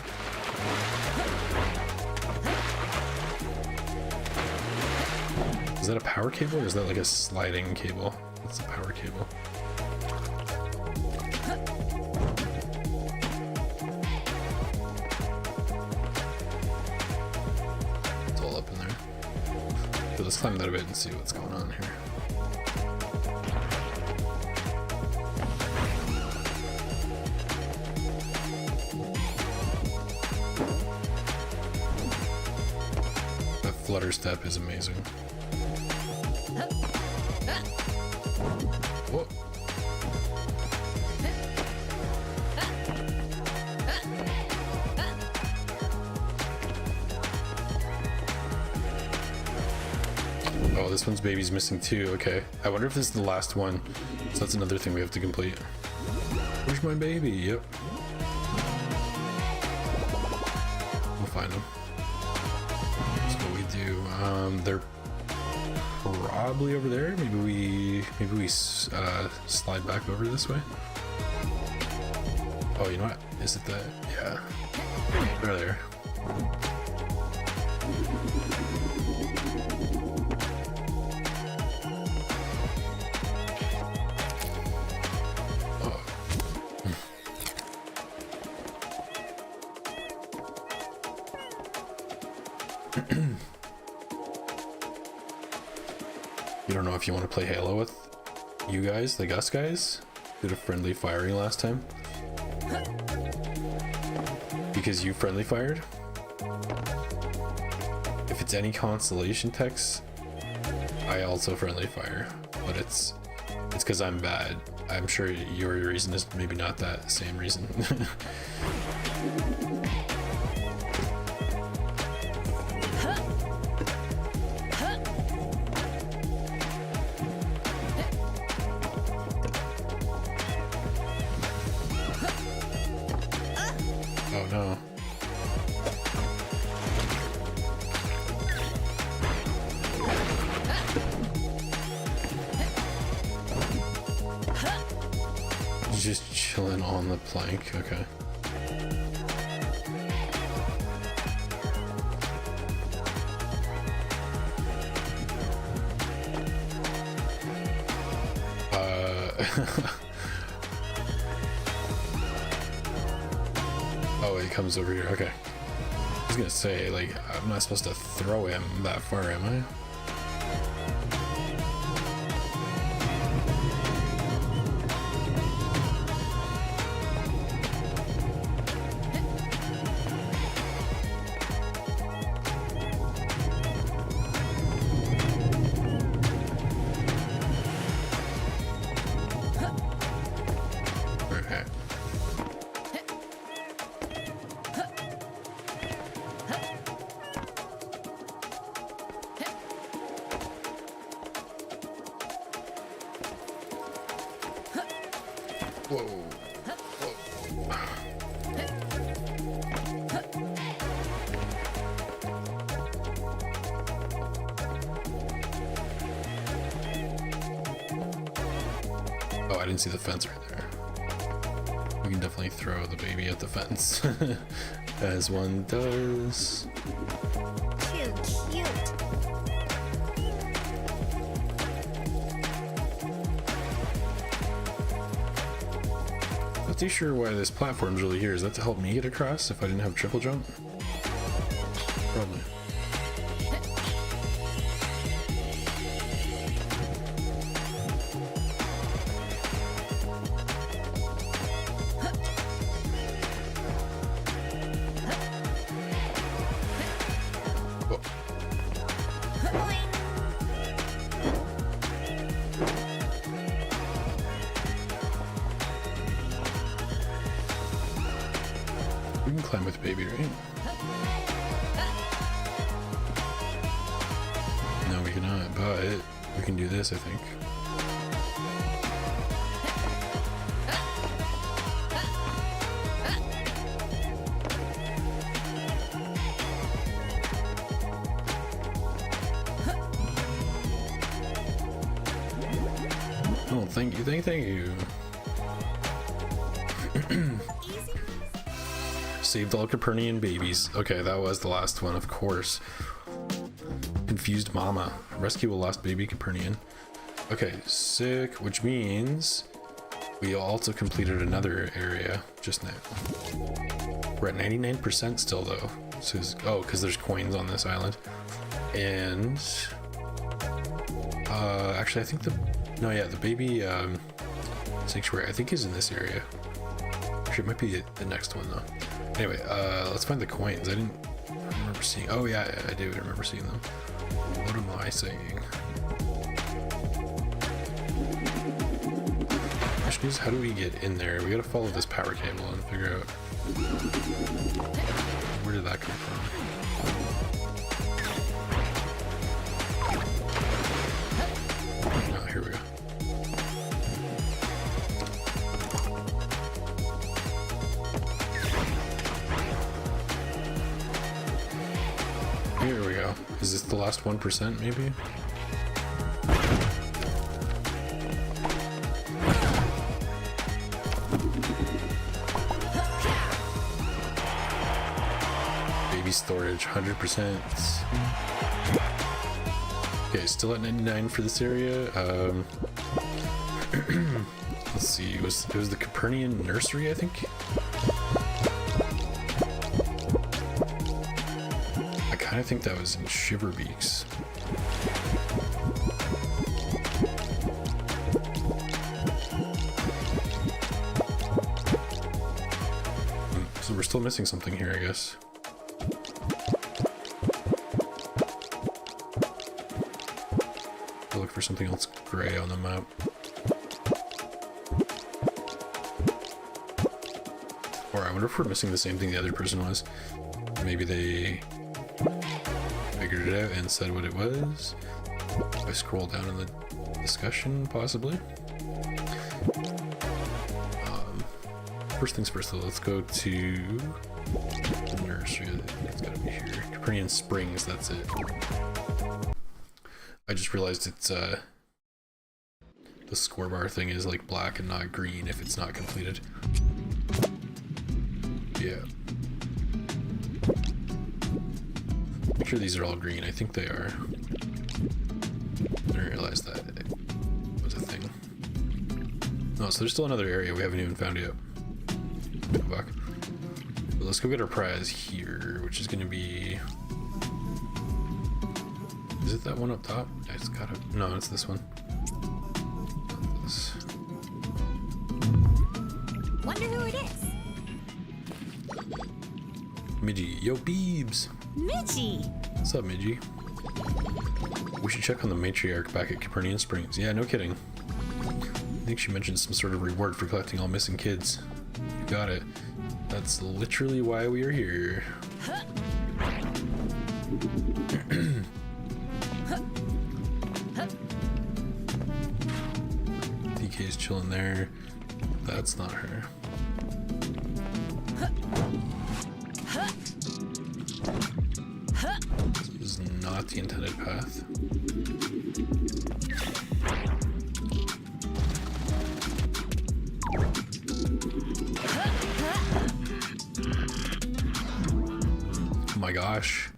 Is that a power cable or is that like a sliding cable? That's a power cable. It's all up in there. So let's climb that a bit and see what's going on here. That flutter step is amazing. Whoa. Oh, this one's baby's missing too. Okay. I wonder if this is the last one. So that's another thing we have to complete. Where's my baby? Yep. We'll find him. That's what we do. They're probably over there. Maybe we slide back over this way. Oh, you know what? Is it that? Yeah. They're there. Oh. You don't know if you want to play Halo with you guys, like us guys? Did a friendly firing last time? Because you friendly fired? If it's any constellation text, I also friendly fire. But it's because I'm bad. I'm sure your reason is maybe not that same reason. Oh no. He's just chilling on the plank. Okay. Oh, he comes over here. Okay. I was gonna say, like, I'm not supposed to throw him that far, am I? Okay. Whoa. Whoa. Oh, I didn't see the fence right there. We can definitely throw the baby at the fence, as one does. Too cute. Not too sure why this platform's really here. Is that to help me get across if I didn't have triple jump? Probably. Whoa. Boing. We can climb with baby, right? No, we cannot, but we can do this, I think. Oh, thank you, thank you. Easy. Saved all Copernican babies. Okay, that was the last one, of course. Confused mama. Rescue a lost baby Copernican. Okay, sick, which means we also completed another area just now. We're at 99% still though. So oh, because there's coins on this island. And actually I think the baby sanctuary I think is in this area. Actually it might be the next one though. Anyway, let's find the coins. I didn't remember seeing. Oh yeah, I do remember seeing them. What am I saying? Question is, how do we get in there? We gotta follow this power cable and figure out where did that come from. Oh, here we go. Here we go. Is this the last 1% maybe? Baby storage, 100%. Okay, still at 99 for this area. Let's see, it was the Copernican nursery, I think. I think that was in Shiverbeaks. So we're still missing something here, I guess. I'll look for something else gray on the map. Or I wonder if we're missing the same thing the other person was. Maybe they figured it out and said what it was. If I scroll down in the discussion, possibly. First things first, though, let's go to the nursery. It's gotta be here. Copernican Springs, that's it. I just realized it's the the score bar thing is like black and not green if it's not completed. Yeah. Make sure these are all green. I think they are. I didn't realize that it was a thing. Oh, so there's still another area we haven't even found yet. Go back. But let's go get our prize here, which is going to be... Is it that one up top? It's gotta... No, it's this one. Not this. Wonder who it is. Midgie. Yo, Beebs! Midgie! What's up, Midgie? We should check on the matriarch back at Capernian Springs. Yeah, no kidding. I think she mentioned some sort of reward for collecting all missing kids. You got it. That's literally why we are here. DK's chilling there. That's not her. This is not the intended path. Oh my gosh.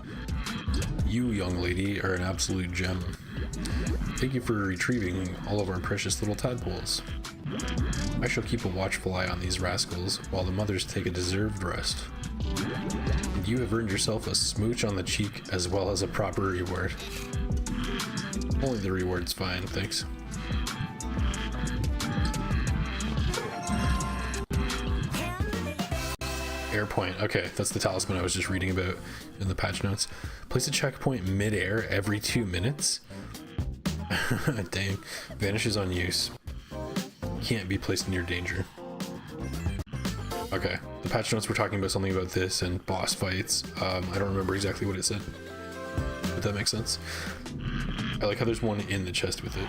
You, young lady, are an absolute gem. Thank you for retrieving all of our precious little tadpoles. I shall keep a watchful eye on these rascals while the mothers take a deserved rest. And you have earned yourself a smooch on the cheek as well as a proper reward. Only the reward's fine, thanks. Airpoint. Okay, that's the talisman I was just reading about in the patch notes. Place a checkpoint mid-air every 2 minutes. Dang. Vanishes on use. Can't be placed near danger. Okay, the patch notes were talking about something about this and boss fights. I don't remember exactly what it said, but that makes sense. I like how there's one in the chest with it.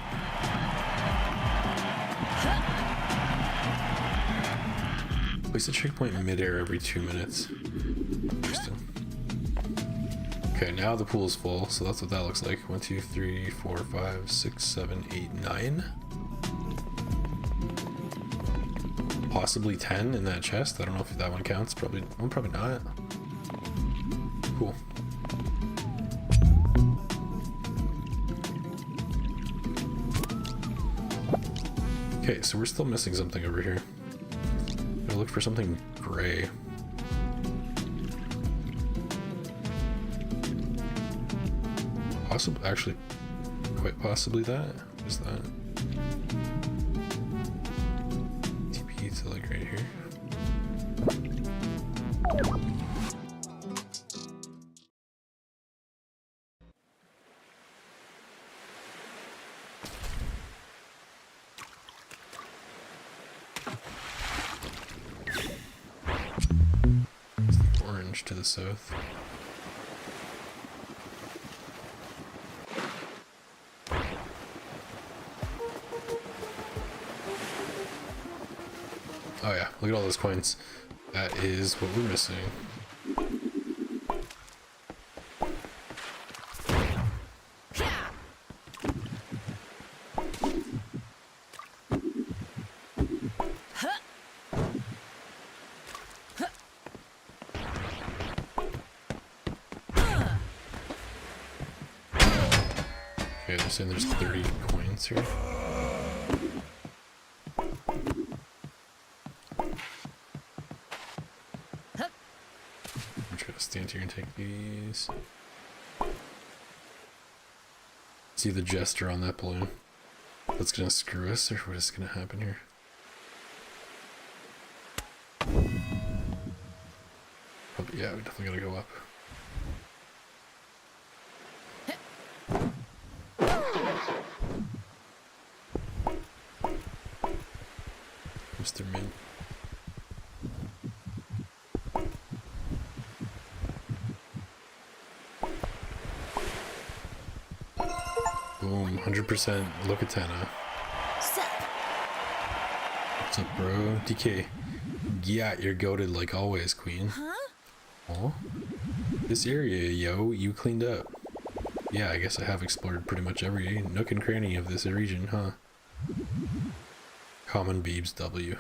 Place a checkpoint mid-air every 2 minutes. Interesting. Okay, now the pool is full, so that's what that looks like. 1, 2, 3, 4, 5, 6, 7, 8, 9. Possibly 10 in that chest. I don't know if that one counts. Probably, well, probably not. Cool. Okay, so we're still missing something over here. Gotta look for something gray. Possibly, actually, quite possibly that. What is that? TP to like right here. It's the orange to the south. Oh yeah, look at all those coins. That is what we're missing. Okay, they're saying there's 30 coins here. Stand here and take these. See the jester on that balloon. That's gonna screw us, or what is gonna happen here? Probably, yeah, we definitely gotta go up. Mr. Mint. Boom, 100% Locatana. Sup? What's up, bro? DK. Yeah, you're goated like always, queen. Huh? Oh? This area, yo, you cleaned up. Yeah, I guess I have explored pretty much every nook and cranny of this region, huh? Common Beebs W.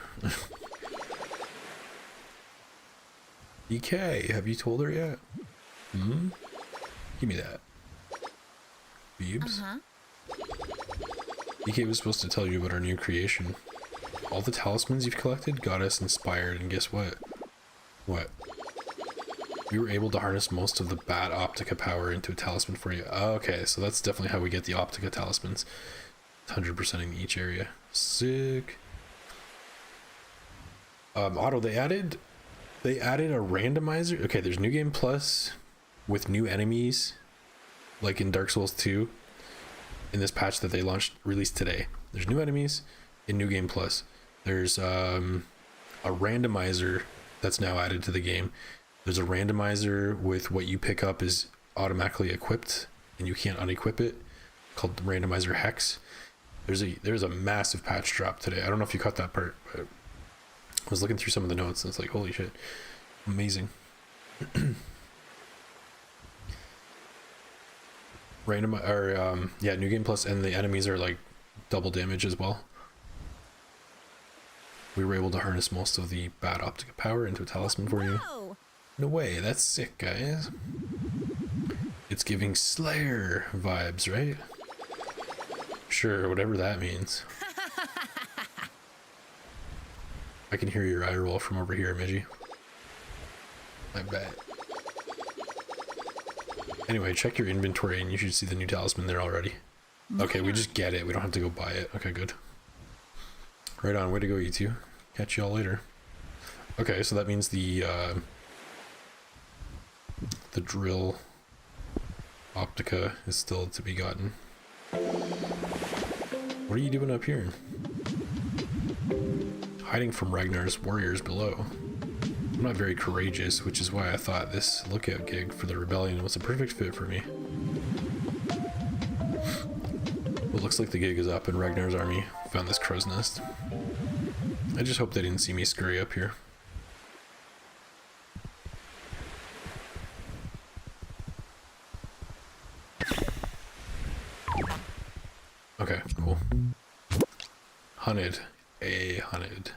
DK, have you told her yet? Hmm? Give me that. Beebs? DK was supposed to tell you about our new creation. All the talismans you've collected got us inspired, and guess what? What? We were able to harness most of the Bat Optica power into a talisman for you. Oh, okay, so that's definitely how we get the Optica talismans. 100% in each area. Sick. Otto, they added a randomizer. Okay, there's New Game Plus with new enemies, like in Dark Souls 2, in this patch that they released today. There's new enemies in New Game Plus. There's a randomizer that's now added to the game. There's a randomizer with what you pick up is automatically equipped and you can't unequip it, called the randomizer hex. There's a massive patch drop today. I don't know if you caught that part, but I was looking through some of the notes and it's like, holy shit, amazing. New Game Plus, and the enemies are like double damage as well. We were able to harness most of the Bat Optica power into a talisman for you. Whoa. No way, that's sick, guys. It's giving Slayer vibes, right? Sure, whatever that means. I can hear your eye roll from over here, Midgie. I bet. Anyway, check your inventory and you should see the new talisman there already. Okay, we just get it. We don't have to go buy it. Okay, good. Right on. Way to go, you two. Catch you all later. Okay, so that means the drill Optica is still to be gotten. What are you doing up here? Hiding from Ragnar's warriors below. I'm not very courageous, which is why I thought this lookout gig for the rebellion was a perfect fit for me. Well, looks like the gig is up and Ragnar's army found this crow's nest. I just hope they didn't see me scurry up here. Okay, cool. Hunted. Hunted.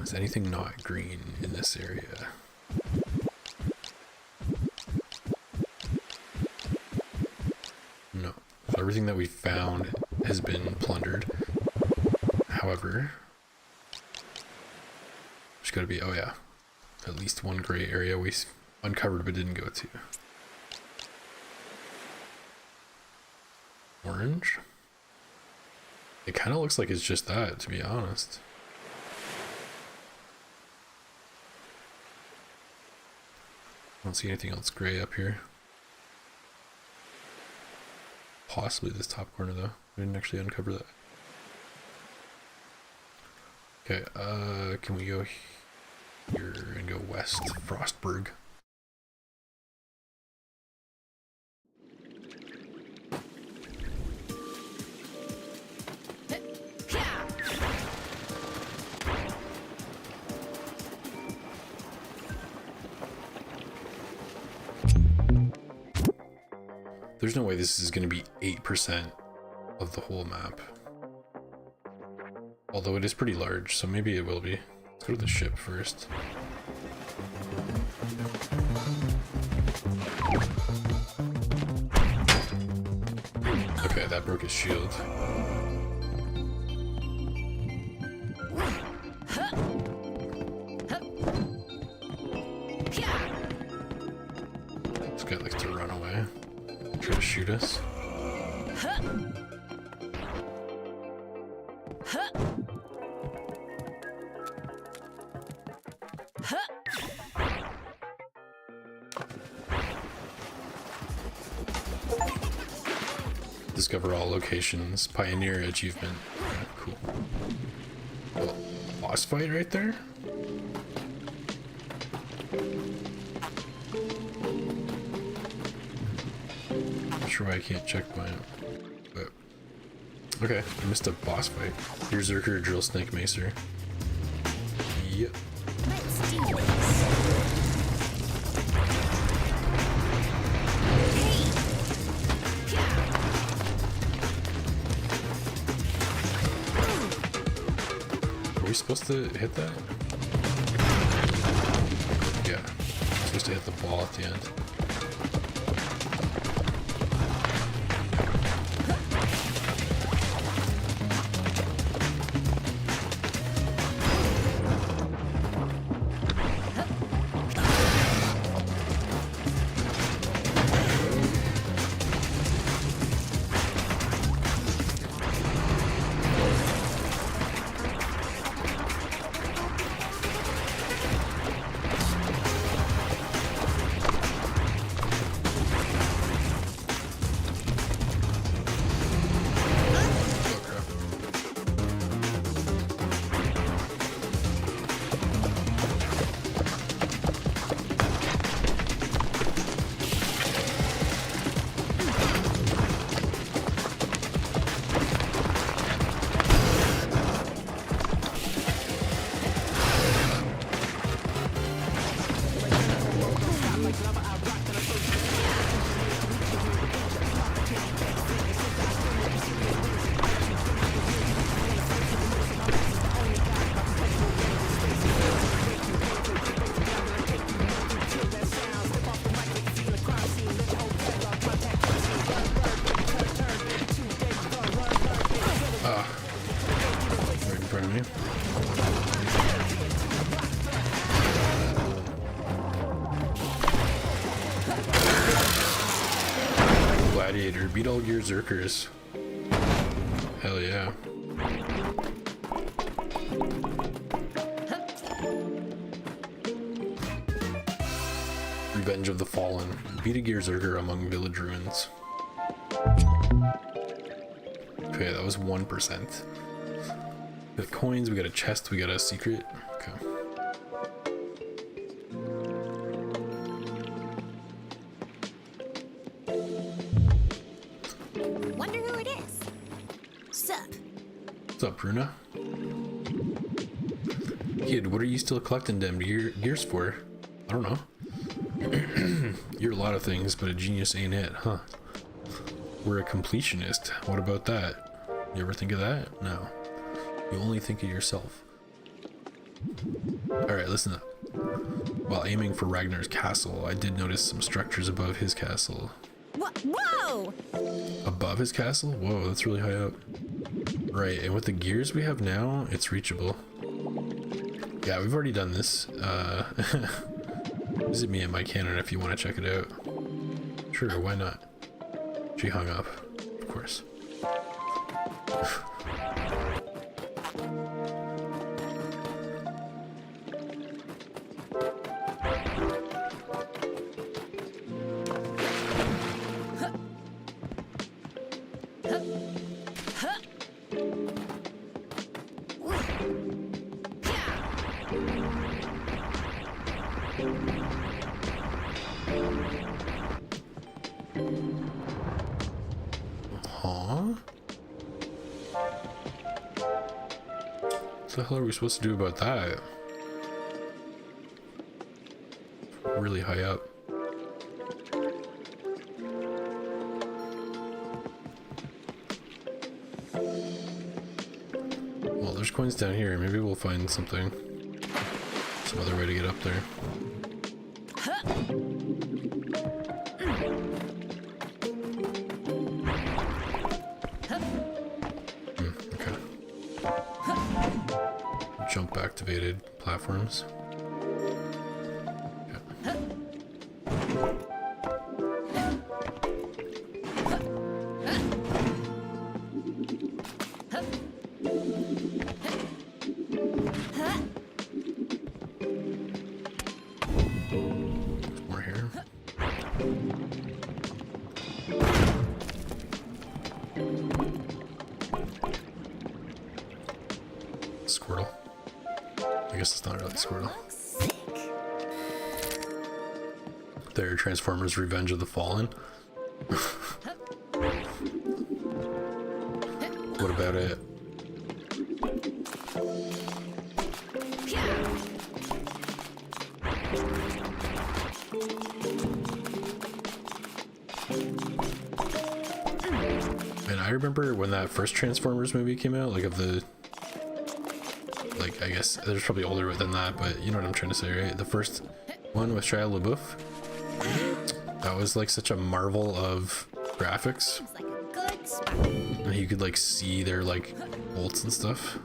Is anything not green in this area? No. So everything that we found has been plundered. However, there's gotta be, oh yeah, at least one gray area we uncovered but didn't go to. Orange? It kind of looks like it's just that, to be honest. I don't see anything else gray up here. Possibly this top corner though. We didn't actually uncover that. Okay, can we go here and go west? Frostburg. There's no way this is going to be 8% of the whole map. Although it is pretty large, so maybe it will be. Let's go to the ship first. Okay, that broke his shield. This guy likes to run away. Try to shoot us. Discover all locations. Pioneer achievement. Yeah, cool. Oh, boss fight right there? Not sure why I can't checkpoint, but okay, I missed a boss fight. Berserker Drill Snake Macer. Yep. Let's do this. Hey! supposed to hit that? Yeah. Supposed to hit the ball at the end. Right in front of me. Gladiator, beat all your Zerkers. Hell yeah. Revenge of the Fallen. Beat a Gear Zerker among village ruins. Okay, that was 1%. We got coins, we got a chest, we got a secret. Okay. Wonder who it is. Sup? What's up, Runa? Kid, what are you still collecting them gears for? I don't know. You're a lot of things, but a genius ain't it, huh? We're a completionist. What about that? You ever think of that? No. You only think of yourself. Alright, listen up. While aiming for Ragnar's castle, I did notice some structures above his castle. Whoa! Above his castle? Whoa, that's really high up. Right, and with the gears we have now, it's reachable. Yeah, we've already done this. Visit me at my cannon if you want to check it out. Sure, why not? She hung up, of course. What the hell are we supposed to do about that? Really high up. Well, there's coins down here. Maybe we'll find something. Some other way to get up there. Jump activated platforms. Okay. More here. Squirtle. I guess it's not really Squirtle. There, Transformers Revenge of the Fallen. What about it? And I remember when that first Transformers movie came out, like of the like, I guess there's probably older than that, but you know what I'm trying to say, right? The first one with Shia LaBeouf, that was like such a marvel of graphics. Seems like a good spot. And you could like see their like bolts and stuff.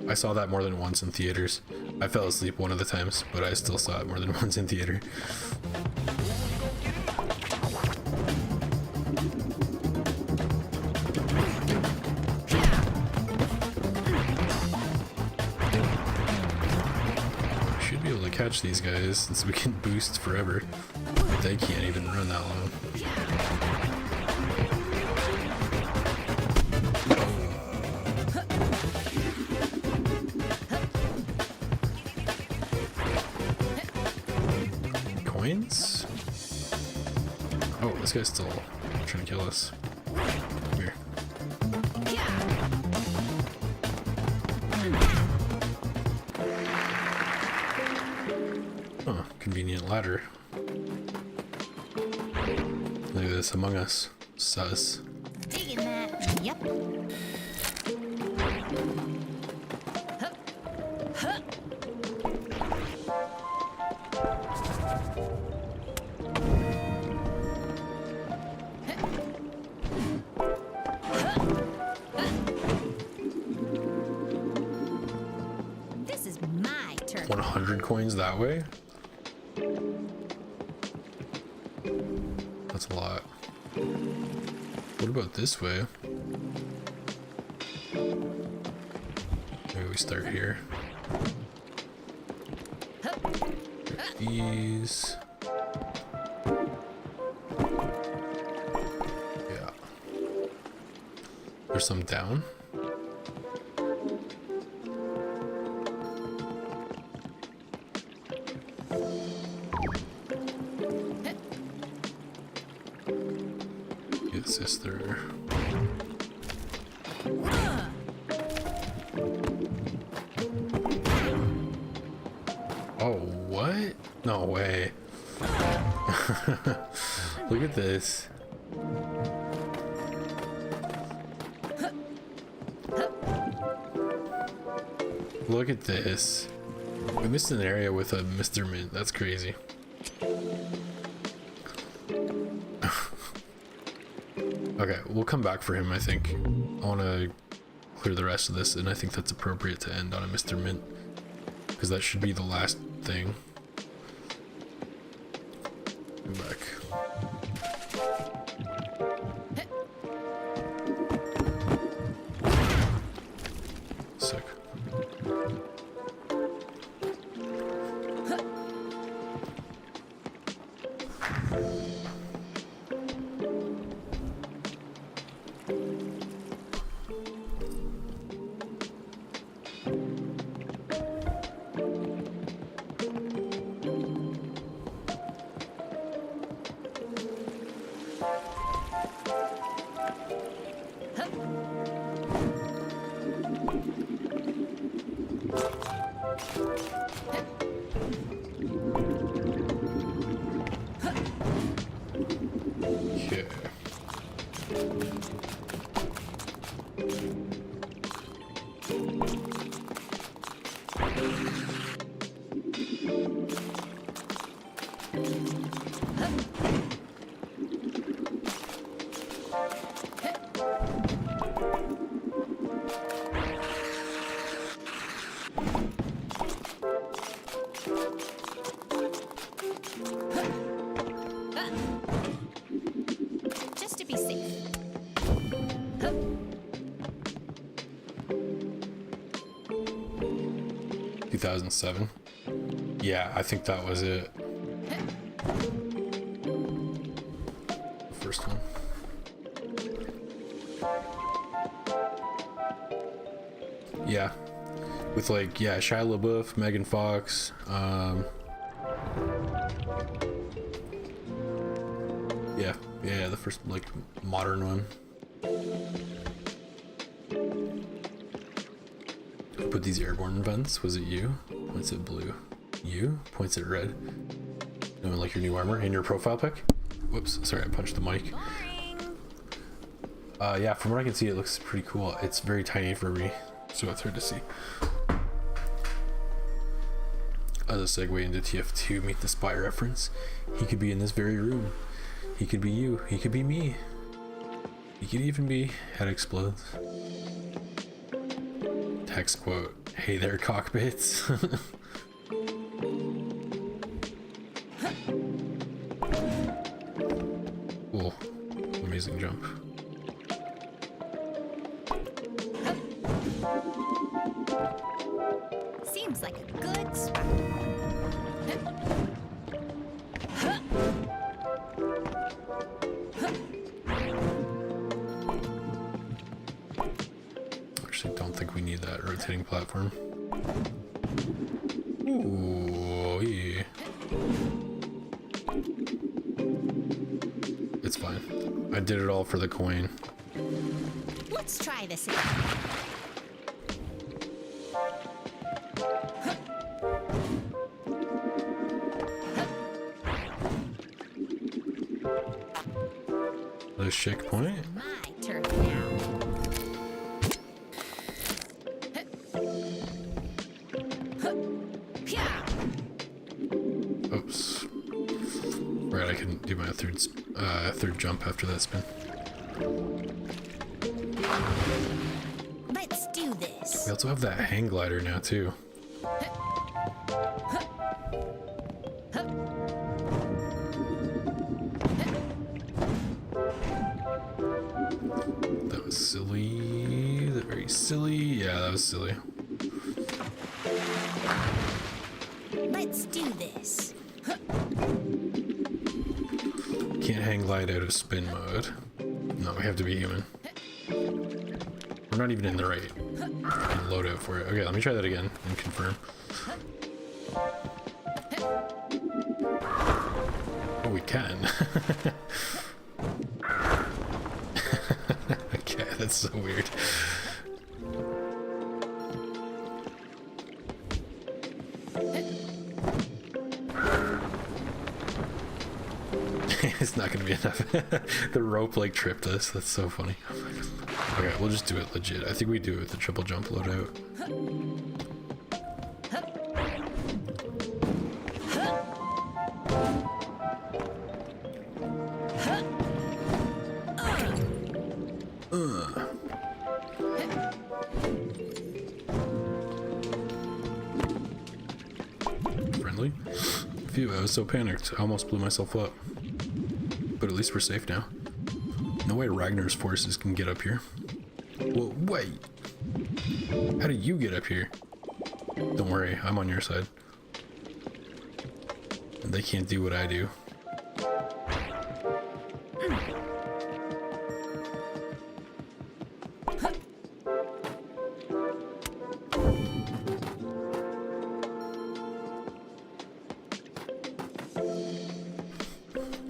I saw that more than once in theaters. I fell asleep one of the times, but I still saw it more than once in theater. Should be able to catch these guys since we can boost forever. But they can't even run that long. Coins? Oh, this guy's still trying to kill us. Come here. Oh, convenient ladder. Look at this, Among Us. Sus. Digging that. Yep. This is my turn. 100 coins that way? That's a lot. What about this way? Maybe we start here. These. Yeah. There's some down. Get sister. Oh, what? No way. Look at this. Look at this. We missed an area with a Mr. Mint. That's crazy. Okay, we'll come back for him, I think. I want to clear the rest of this, and I think that's appropriate to end on a Mr. Mint. Because that should be the last thing. Go back. Sick. Okay. Just to be safe. 2007. Yeah, I think that was it. First one. Yeah. With like, yeah, Shia LaBeouf, Megan Fox, yeah, the first like modern one. Who put these airborne vents? Was it you? Points at blue. You? Points at red. No, like your new armor in your profile pic? Whoops, sorry, I punched the mic. Boring. Yeah, from what I can see, it looks pretty cool. It's very tiny for me, so it's hard to see. As a segue into TF2 Meet the Spy reference, he could be in this very room. He could be you. He could be me. He could even be Head Explodes. Text quote, "Hey there, cockpits." Cool. Amazing jump. Seems like a good spot. Actually, don't think we need that rotating platform. Ooh, yeah. It's fine. I did it all for the coin. Let's try this again. The checkpoint. My turn now. Oops. Right, I can do my third jump after that spin. Let's do this. We also have that hang glider now too. That was silly. That very silly. Yeah, that was silly. Let's do this. Can't hang glide out of spin mode. No, we have to be human. We're not even in the right loadout for it. Okay, let me try that again and confirm. Oh, we can. Okay, that's so weird. It's not gonna be enough. The rope like tripped us. That's so funny. Okay, we'll just do it legit. I think we do it with the triple jump loadout. Friendly? Phew, I was so panicked. I almost blew myself up. But at least we're safe now. No way Ragnar's forces can get up here. Whoa, wait! How did you get up here? Don't worry, I'm on your side. They can't do what I do.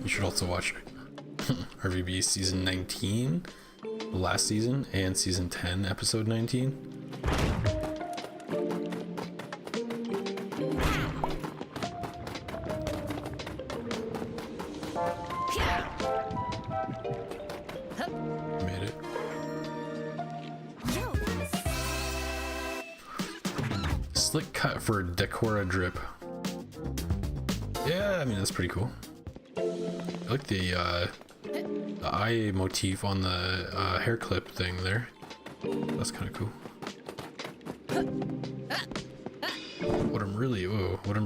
You should also watch RVB season 19, the last season, and season 10, episode 19. Made it. Yo, that was Slick cut for Decora drip. Yeah, I mean, that's pretty cool. I like the eye motif on the hair clip thing there. That's kind of cool. What I'm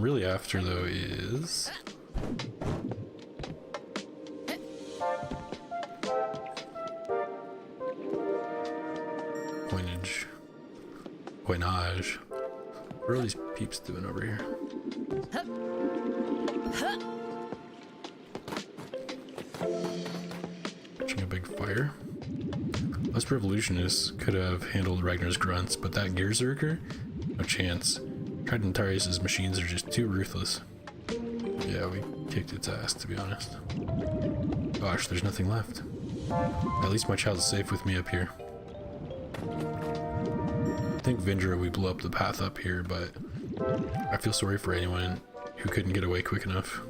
really after though is coinage. What are these peeps doing over here? Watching a big fire. Us revolutionists could have handled Ragnar's grunts, but that Gearzerker? No chance. Tridentarius' machines are just too ruthless. Yeah, we kicked its ass, to be honest. Gosh, there's nothing left. At least my child's safe with me up here. I think Vindra we blew up the path up here, but I feel sorry for anyone who couldn't get away quick enough.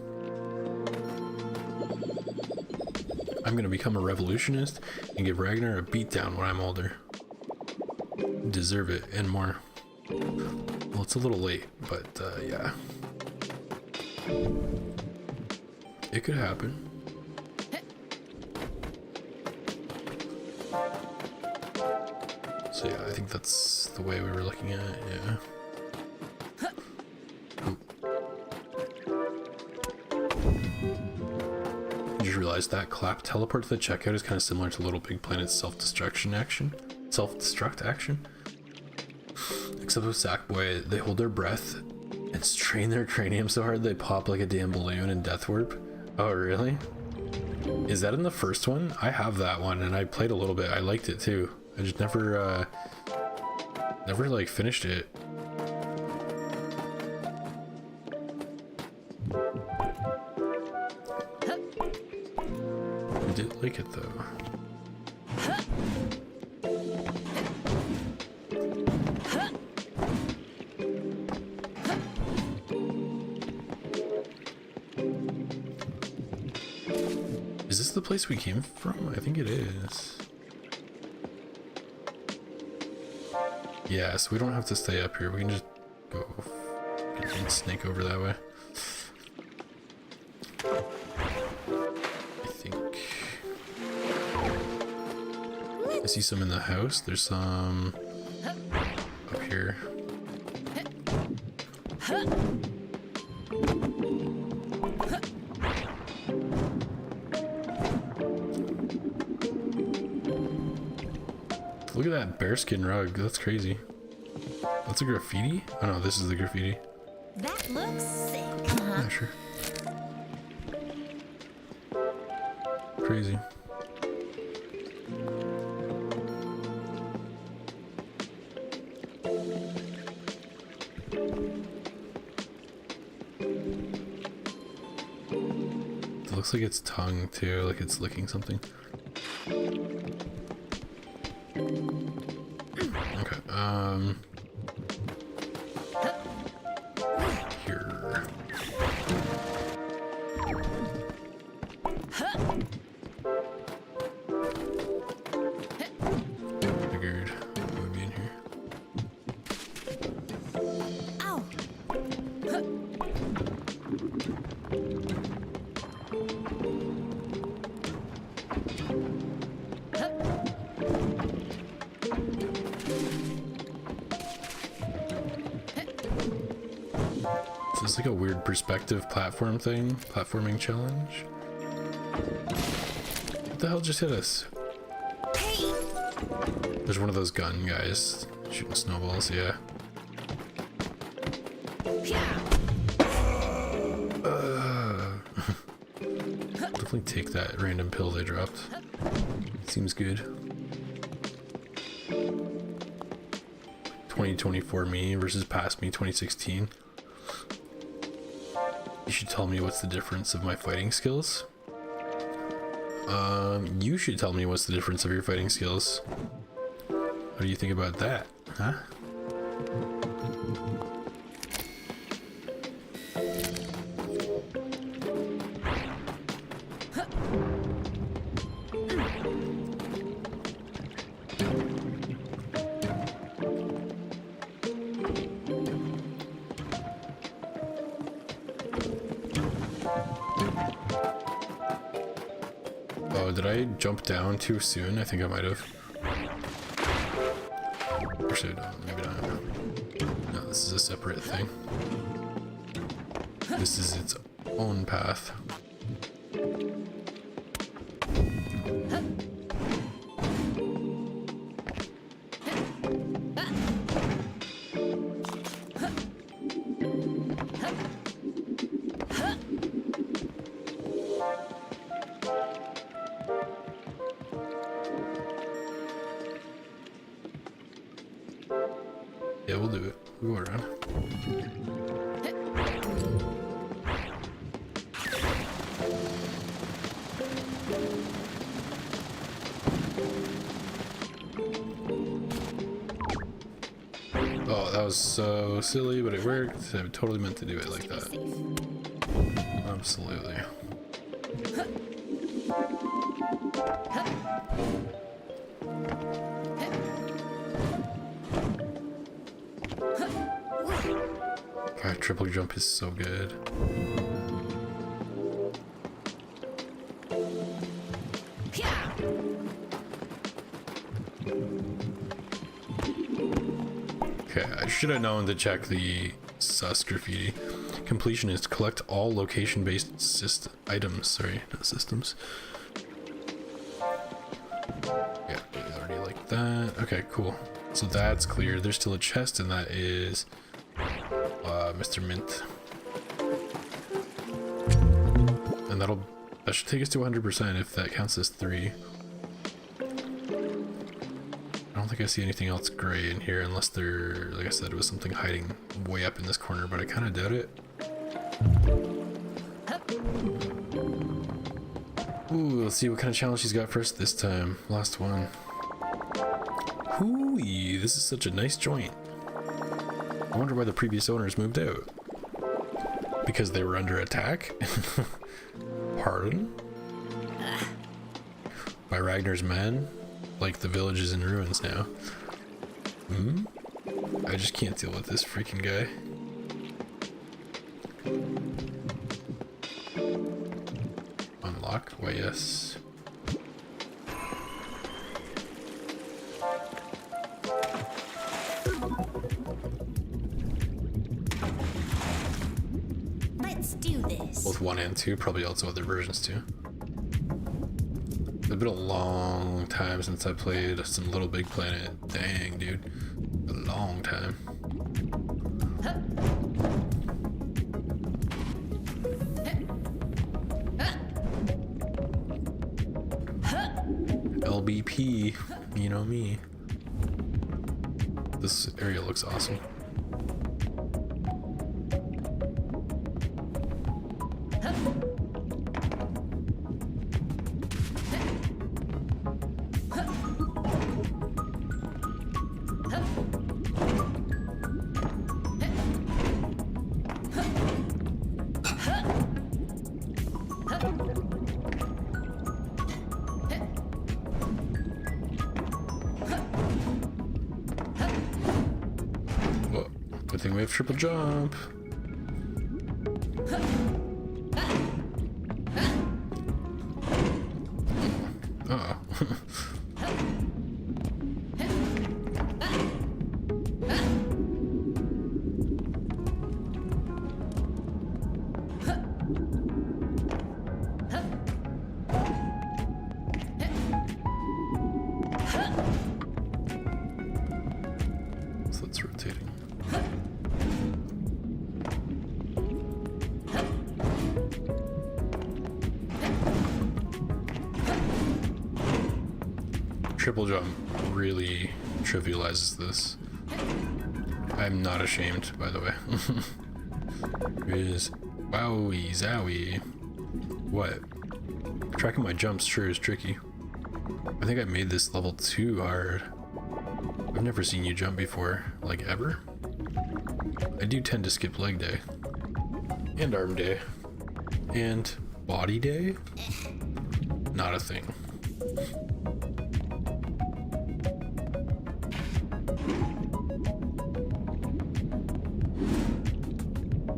I'm gonna become a revolutionist and give Ragnar a beatdown when I'm older. Deserve it and more. Well, it's a little late, but yeah. It could happen. So yeah, I think that's the way we were looking at it, yeah. I just realized that clap teleport to the checkout is kind of similar to Little Big Planet's self-destruct action. Except with Sackboy, they hold their breath and strain their cranium so hard they pop like a damn balloon in Death Warp. Oh, really? Is that in the first one? I have that one and I played a little bit. I liked it too. I just never like finished it. I did like it though. Is this the place we came from? I think it is. Yeah, so we don't have to stay up here. We can just go and snake over that way. I think. I see some in the house. There's some up here. Look at that bearskin rug. That's crazy. That's a graffiti? Oh no, this is the graffiti. That looks sick. Yeah, sure. Crazy. It looks like its tongue too, like it's licking something. Okay, here. Figured it would be in here. Ow. So it's like a weird perspective platforming challenge. What the hell just hit us? Hey. There's one of those gun guys shooting snowballs, yeah. Definitely take that random pill they dropped. Seems good. 2024 me versus past me 2016. You should tell me what's the difference of my fighting skills. You should tell me what's the difference of your fighting skills. What do you think about that, huh? Oh, did I jump down too soon? I think I might have. Actually, no, maybe not. No, this is a separate thing. This is its own path. Yeah, we'll do it. We'll go around. Oh, that was so silly, but it worked. I totally meant to do it like that. Absolutely. God, triple jump is so good. Okay, I should have known to check the sus graffiti. Completion is to collect all location-based items. Sorry, not systems. Yeah, we already like that. Okay, cool. So that's clear. There's still a chest, and that is Mr. Mint. And that should take us to 100% if that counts as 3. I don't think I see anything else gray in here unless there, like I said, it was something hiding way up in this corner, but I kind of doubt it. Ooh, let's see what kind of challenge she's got first this time. Last one. Hooey, this is such a nice joint. I wonder why the previous owners moved out. Because they were under attack? Pardon? By Ragnar's men? Like the village is in ruins now. I just can't deal with this freaking guy. Unlock? Why, yes. Let's do this. Both 1 and 2, probably also other versions too. It's been a long time since I played some Little Big Planet. Dang, dude. A long time. LBP, you know me. This area looks awesome. Whoa, good thing we have triple jump. Oh. So it's rotating. Triple jump really trivializes this. I'm not ashamed, by the way. Is wowie zowie. What? Tracking my jumps sure is tricky. I think I made this level too hard. I've never seen you jump before, like ever. I do tend to skip leg day. And arm day. And body day? Not a thing.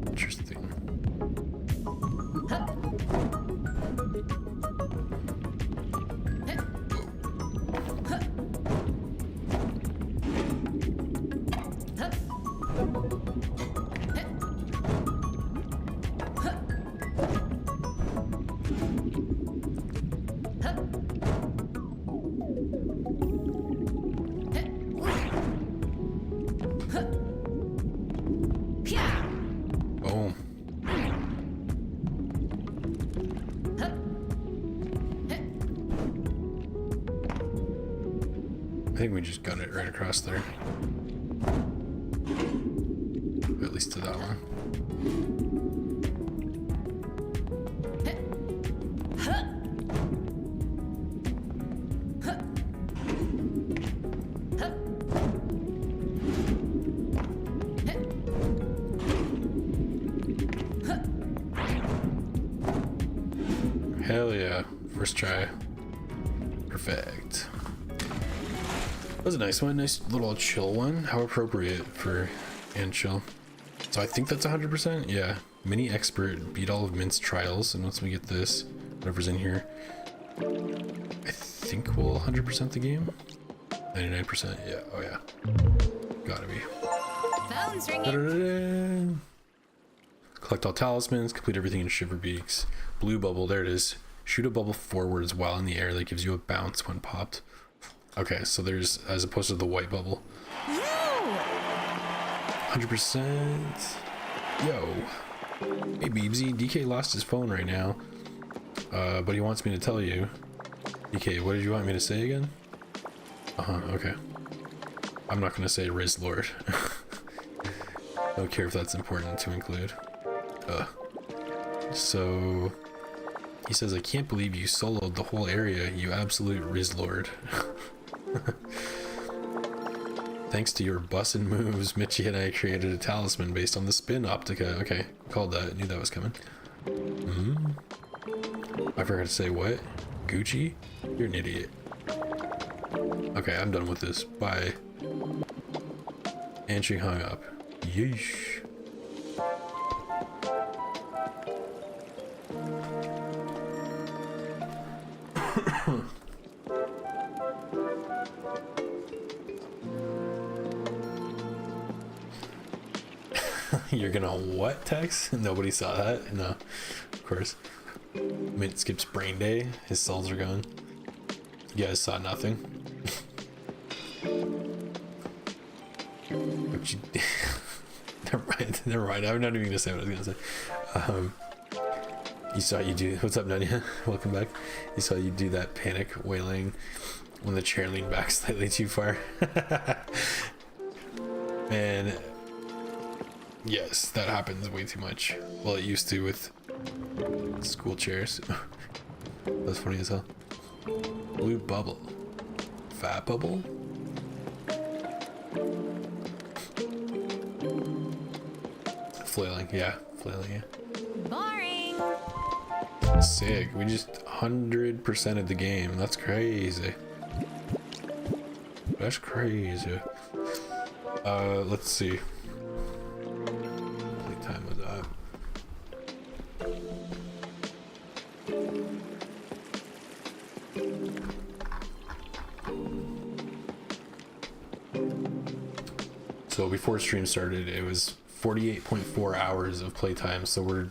Interesting. Boom. I think we just got it right across there. At least to that one. Hell yeah. First try. Perfect. That was a nice one. Nice little chill one. How appropriate for and chill. So I think that's 100%. Yeah. Mini expert. Beat all of Mint's trials. And once we get this, whatever's in here, I think we'll 100% the game. 99%. Yeah. Oh yeah. Gotta be. Phone's ringing. Da-da-da-da. Collect all talismans. Complete everything in Shiver Beaks. Blue bubble. There it is. Shoot a bubble forwards while in the air. That gives you a bounce when popped. Okay, so there's, as opposed to the white bubble. 100%. Yo. Hey, Beebsy. DK lost his phone right now. But he wants me to tell you. DK, what did you want me to say again? Okay. I'm not going to say Riz Lord. I don't care if that's important to include. So... He says, I can't believe you soloed the whole area, you absolute Riz Lord. Thanks to your bussin' moves, Mitchie and I created a talisman based on the spin Optica. Okay, called that. Knew that was coming. I forgot to say what? Gucci? You're an idiot. Okay, I'm done with this. Bye. And she hung up. Yeesh. You're gonna what, Tex? Nobody saw that? No, of course. Mint skips brain day. His cells are gone. You guys saw nothing. But you... never mind. I'm not even gonna say what I was gonna say. You saw you do... What's up, Nanya? Welcome back. You saw you do that panic wailing when the chair leaned back slightly too far. Man... Yes, that happens way too much. Well, it used to with school chairs. That's funny as hell. Blue bubble. Fat bubble? Flailing, yeah. Flailing, yeah. Boring. Sick. We just 100%ed the game. That's crazy. That's crazy. Let's see. Time was up. So before stream started, it was 48.4 hours of playtime. So we're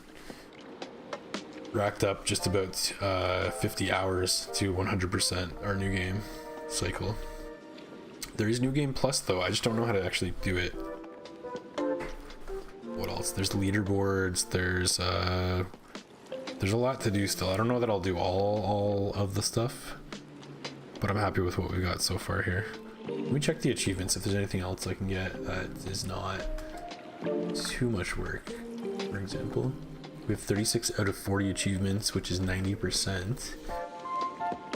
racked up just about 50 hours to 100% our new game cycle. There is New Game Plus though. I just don't know how to actually do it. What else? There's leaderboards. There's a lot to do still. I don't know that I'll do all of the stuff, but I'm happy with what we got so far here. Let me check the achievements if there's anything else I can get that is not too much work. For example, we have 36 out of 40 achievements, which is 90%,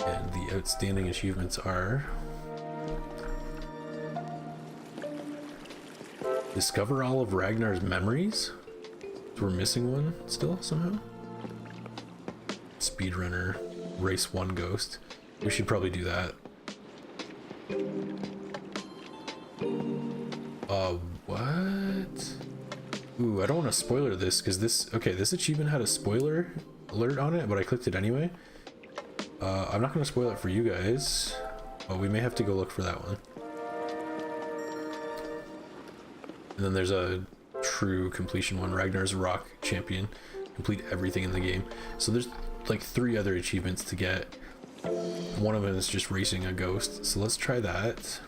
and the outstanding achievements are discover all of Ragnar's memories. So we're missing one still somehow. Speedrunner, race 1 ghost. We should probably do that. What? Ooh, I don't want to spoiler this because this achievement had a spoiler alert on it, but I clicked it anyway. I'm not going to spoil it for you guys, but we may have to go look for that one. And then there's a true completion one, Ragnar's Rock Champion. Complete everything in the game. So there's like 3 other achievements to get. One of them is just racing a ghost. So let's try that.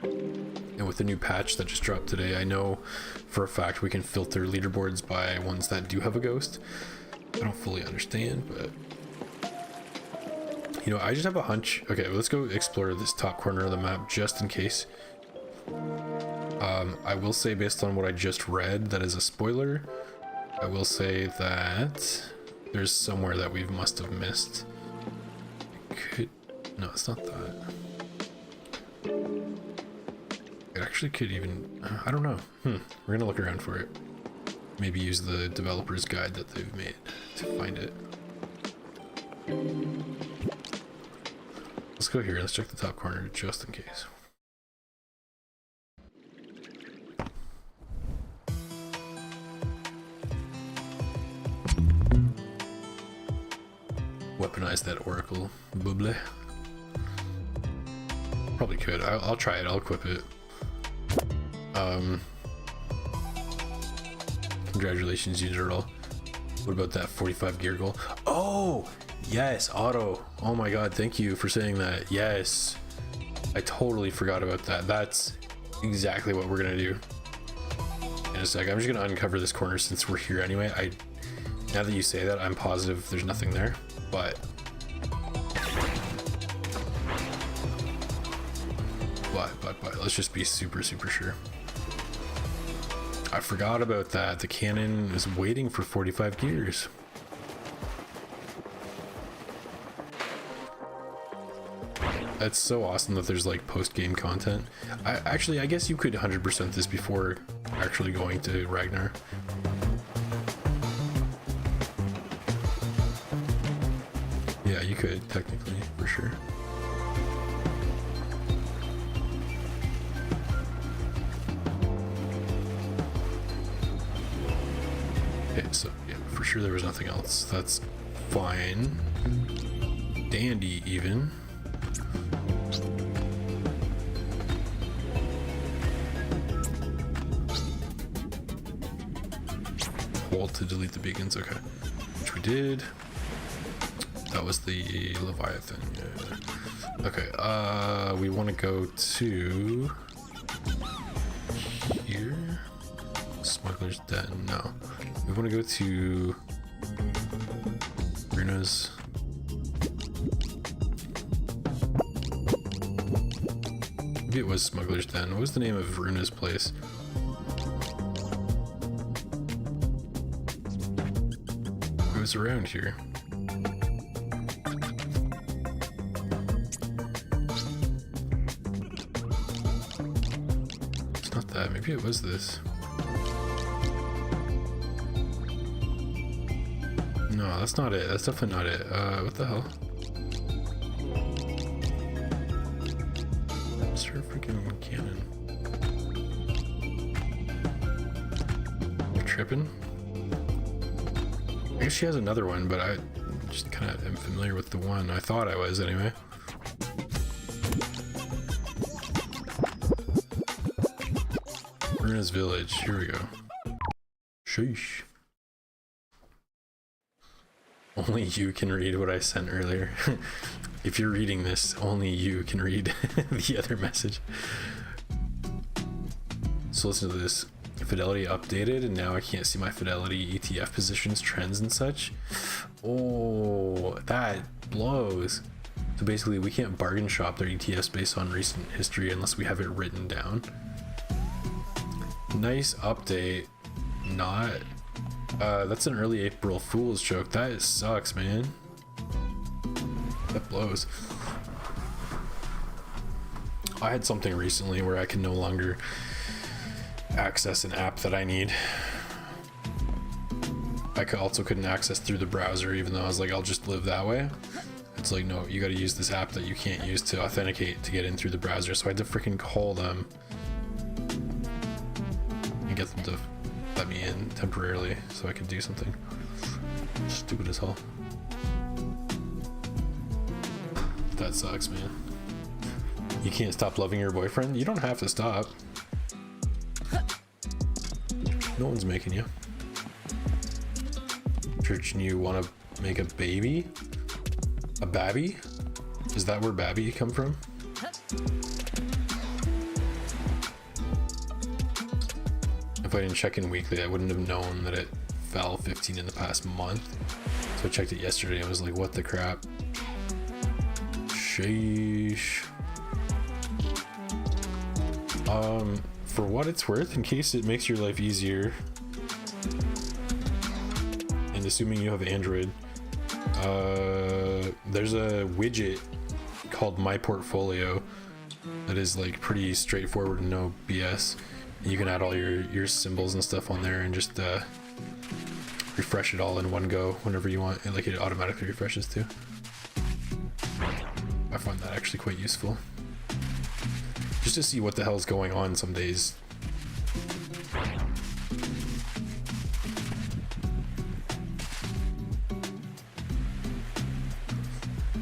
And with the new patch that just dropped today, I know for a fact we can filter leaderboards by ones that do have a ghost. I don't fully understand, but you know, I just have a hunch. Okay, let's go explore this top corner of the map just in case. I will say, based on what I just read, that is a spoiler. I will say that there's somewhere that we must have missed. It could... No, it's not that. It actually could even... I don't know. We're gonna look around for it. Maybe use the developer's guide that they've made to find it. Let's go here. Let's check the top corner just in case. Weaponize that Oracle bubble. Probably could. I'll try it. I'll equip it. Congratulations, Userall. What about that 45 gear goal? Oh, yes, Otto. Oh my god, thank you for saying that. Yes. I totally forgot about that. That's exactly what we're gonna do. In a sec, I'm just gonna uncover this corner since we're here anyway. Now that you say that, I'm positive there's nothing there, but let's just be super sure. I forgot about that. The cannon is waiting for 45 gears. That's so awesome that there's like post-game content. I guess you could 100% this before actually going to Ragnar. Yeah, you could technically, for sure. Okay, so yeah, for sure there was nothing else. That's fine. Dandy even. Hold to delete the beacons, okay. Which we did. That was the Leviathan, yeah. Okay, we want to go to here. Smuggler's Den, no. We want to go to Runa's. Maybe it was Smuggler's Den. What was the name of Runa's place? It was around here. It's not that. Maybe it was this. No, that's not it. That's definitely not it. What the hell? Mr. Freaking Cannon. You're tripping? I guess she has another one, but I just kind of am familiar with the one. I thought I was anyway. Runa's Village. Here we go. Sheesh. Only you can read what I sent earlier. If you're reading this, only you can read the other message. So listen to this. Fidelity updated, and now I can't see my Fidelity ETF positions, trends, and such. Oh, that blows. So basically, we can't bargain shop their ETFs based on recent history unless we have it written down. Nice update. Not. That's an early April Fool's joke. That sucks, man. That blows. I had something recently where I can no longer access an app that I need. I also couldn't access through the browser, even though I was like, I'll just live that way. It's like, no, you got to use this app that you can't use to authenticate to get in through the browser. So I had to freaking call them and get them to let me in temporarily so I could do something. Stupid as hell. That sucks, man. You can't stop loving your boyfriend? You don't have to stop. No one's making you. Church, and you want to make a baby? A babby? Is that where babby come from? If I didn't check in weekly, I wouldn't have known that it fell 15 in the past month. So I checked it yesterday and was like, what the crap? Sheesh. For what it's worth, in case it makes your life easier, and assuming you have Android, there's a widget called My Portfolio that is like pretty straightforward and no BS. You can add all your symbols and stuff on there and just refresh it all in one go whenever you want. Like it automatically refreshes too. I find that actually quite useful. Just to see what the hell's going on some days.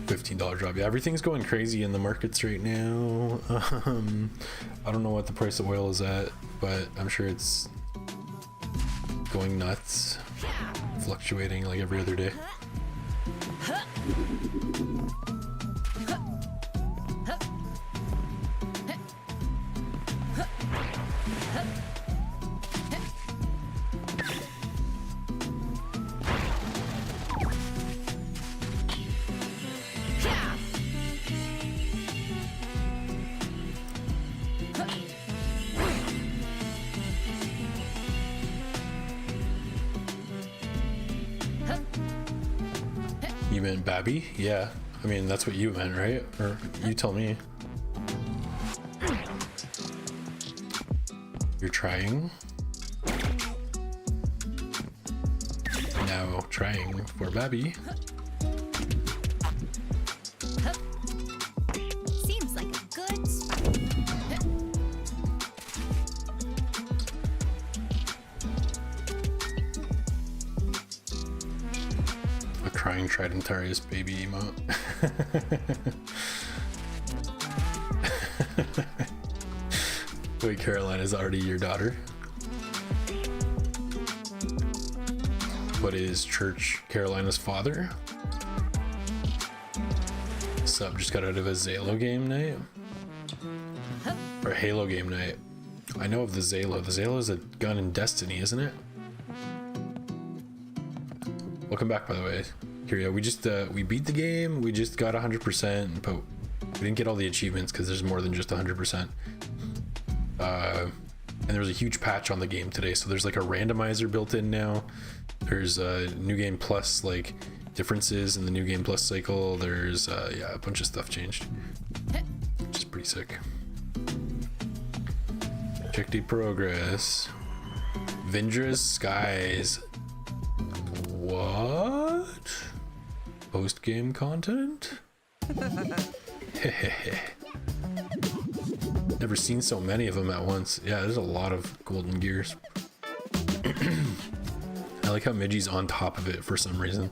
$15 drop. Yeah, everything's going crazy in the markets right now. I don't know what the price of oil is at, but I'm sure it's going nuts, fluctuating like every other day. You meant Babby? Yeah. I mean, that's what you meant, right? Or you tell me. You're trying. Now trying for Babby. Seems like a good spot. A crying Tridentarius baby emote. Wait, Caroline is already your daughter? What is Church Carolina's father? Sup, just got out of a Zalo game night? Or Halo game night. I know of the Zalo. The Zalo is a gun in Destiny, isn't it? Welcome back, by the way. Here, yeah, we just we beat the game. We just got 100%, but we didn't get all the achievements because there's more than just 100%. And there was a huge patch on the game today, so there's like a randomizer built in now. There's New Game Plus like differences in the New Game Plus cycle. There's yeah, a bunch of stuff changed, which is pretty sick. Check the progress. Vindra's Skies. What? Post-game content? Never seen so many of them at once. Yeah, there's a lot of golden gears. I like how Midgie's on top of it for some reason.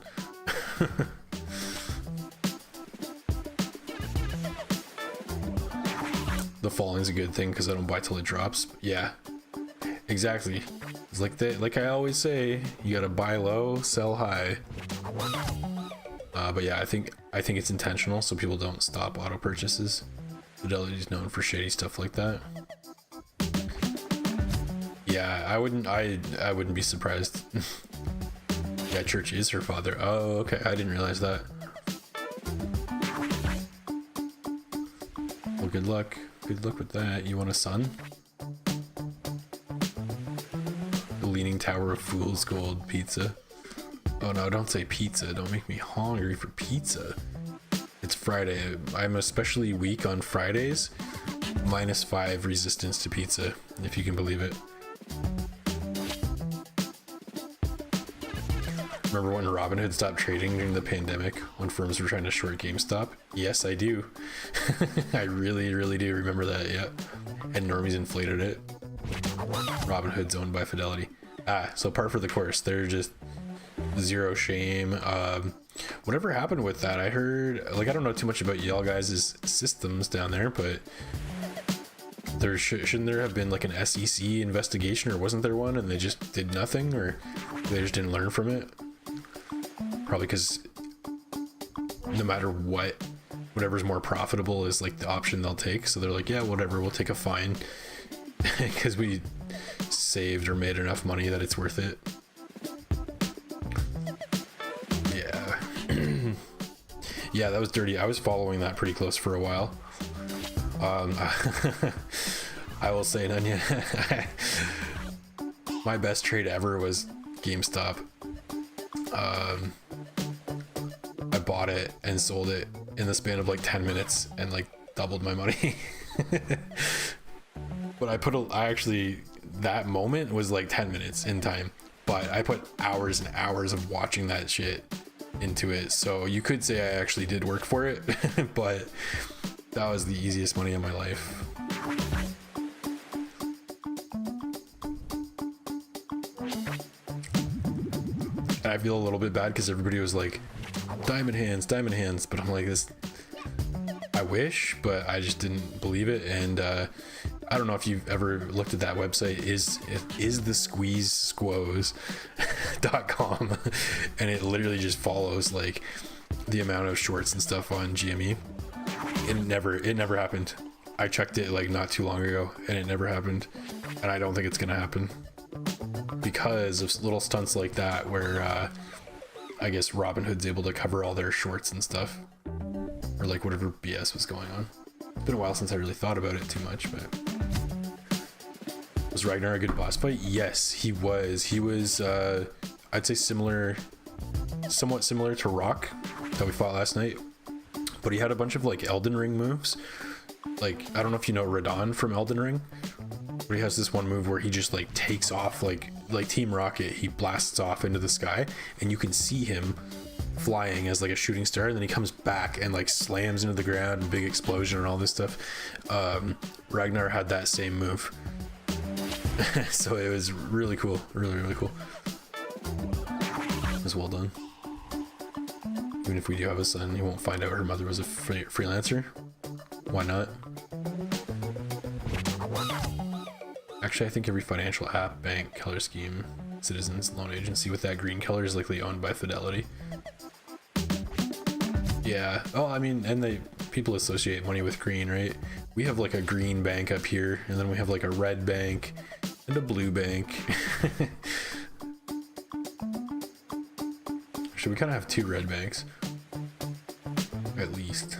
The falling's a good thing because I don't buy till it drops. Yeah, exactly. It's like I always say, you gotta buy low, sell high. But yeah, I think it's intentional so people don't stop auto purchases. Fidelity's known for shady stuff like that. Yeah, I wouldn't be surprised. Yeah, Church is her father. Oh, okay, I didn't realize that. Well, good luck. Good luck with that. You want a son? The Leaning Tower of Fool's Gold pizza. Oh no, don't say pizza. Don't make me hungry for pizza. It's Friday. I'm especially weak on Fridays. -5 resistance to pizza, if you can believe it. Remember when Robinhood stopped trading during the pandemic when firms were trying to short GameStop? Yes, I do. I really, really do remember that, yeah. And normies inflated it. Robinhood's owned by Fidelity. So par for the course. They're just zero shame. Whatever happened with that? I heard, like, I don't know too much about y'all guys' systems down there, but there shouldn't there have been like an SEC investigation, or wasn't there one and they just did nothing, or they just didn't learn from it? Probably because no matter what, whatever's more profitable is like the option they'll take. So they're like, yeah, whatever, we'll take a fine because we saved or made enough money that it's worth it. Yeah. Yeah, that was dirty. I was following that pretty close for a while. I will say, Nanya, my best trade ever was GameStop. I bought it and sold it in the span of like 10 minutes and like doubled my money. But I actually, that moment was like 10 minutes in time, but I put hours and hours of watching that shit into it. So you could say I actually did work for it, but that was the easiest money of my life. And I feel a little bit bad because everybody was like, diamond hands, but I'm like, this, I wish, but I just didn't believe it. And I don't know if you've ever looked at that website, is the squeezesquoes.com, and it literally just follows like the amount of shorts and stuff on GME. It never happened. I checked it like not too long ago, and it never happened, and I don't think it's gonna happen because of little stunts like that where I guess Robinhood's able to cover all their shorts and stuff, or like whatever BS was going on. It's been a while since I really thought about it too much, but was Ragnar a good boss fight? Yes, he was. He was I'd say somewhat similar to Rock that we fought last night, but he had a bunch of like Elden Ring moves. Like, I don't know if you know Radon from Elden Ring, but he has this one move where he just like takes off like Team Rocket. He blasts off into the sky and you can see him flying as like a shooting star, and then he comes back and like slams into the ground and big explosion and all this stuff. Ragnar had that same move. So it was really cool, really cool. It was well done. Even if we do have a son, he won't find out her mother was a freelancer. Why not? Actually, I think every financial app, bank, color scheme, citizens, loan agency with that green color is likely owned by Fidelity. Yeah. Oh, I mean, and people associate money with green, right? We have like a green bank up here, and then we have like a red bank and a blue bank. Should we kind of have two red banks? At least.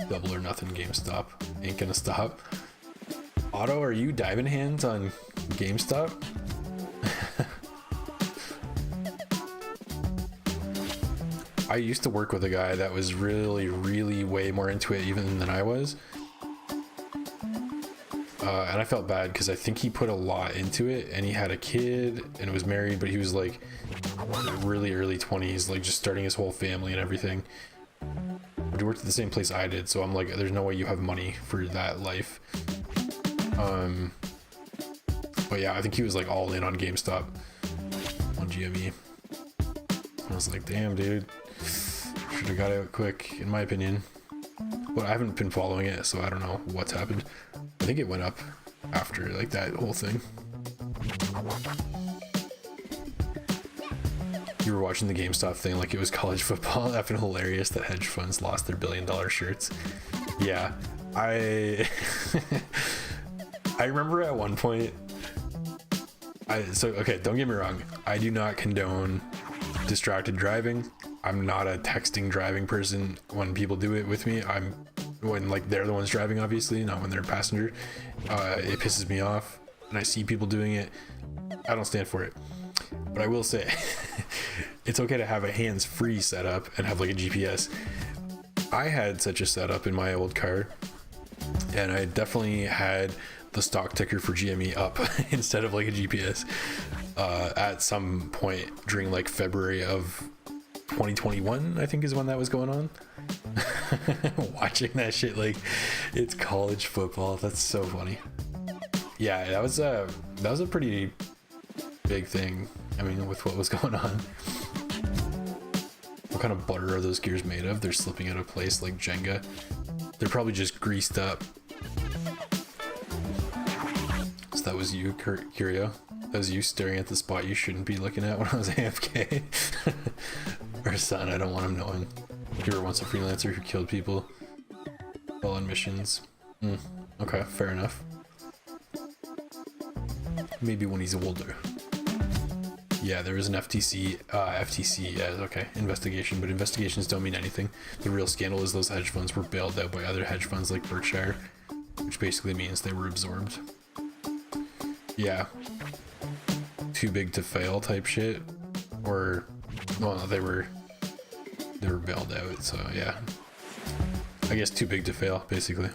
Double or nothing GameStop. Ain't gonna stop. Otto, are you diving hands on GameStop? I used to work with a guy that was really way more into it even than I was. And I felt bad because I think he put a lot into it, and he had a kid and was married, but he was like really early 20s, like just starting his whole family and everything. But he worked at the same place I did, so I'm like, there's no way you have money for that life. But yeah, I think he was like all in on GameStop on GME. I was like, damn, dude, should have got out quick, in my opinion. But I haven't been following it, so I don't know what's happened. I think it went up after like that whole thing. You were watching the GameStop thing like it was college football. Effing hilarious that hedge funds lost their $1 billion shirts. Yeah, I remember at one point. Okay, don't get me wrong. I do not condone distracted driving. I'm not a texting driving person. When people do it with me, when like they're the ones driving, obviously, not when they're a passenger. It pisses me off, and I see people doing it. I don't stand for it. But I will say, it's okay to have a hands-free setup and have like a GPS. I had such a setup in my old car, and I definitely had the stock ticker for GME up instead of like a GPS at some point during like February of 2021, I think is when that was going on. Watching that shit like it's college football. That's so funny. Yeah, that was a pretty big thing. I mean, with what was going on. What kind of butter are those gears made of? They're slipping out of place like Jenga. They're probably just greased up. So that was you, Curio. That was you staring at the spot you shouldn't be looking at when I was AFK. Or son, I don't want him knowing. You were once a freelancer who killed people while on missions. Okay, fair enough. Maybe when he's older. Yeah, there was an FTC, okay, investigation, but investigations don't mean anything. The real scandal is those hedge funds were bailed out by other hedge funds like Berkshire, which basically means they were absorbed. Yeah. Too big to fail type shit. Or, well, they were bailed out, so yeah. I guess too big to fail, basically.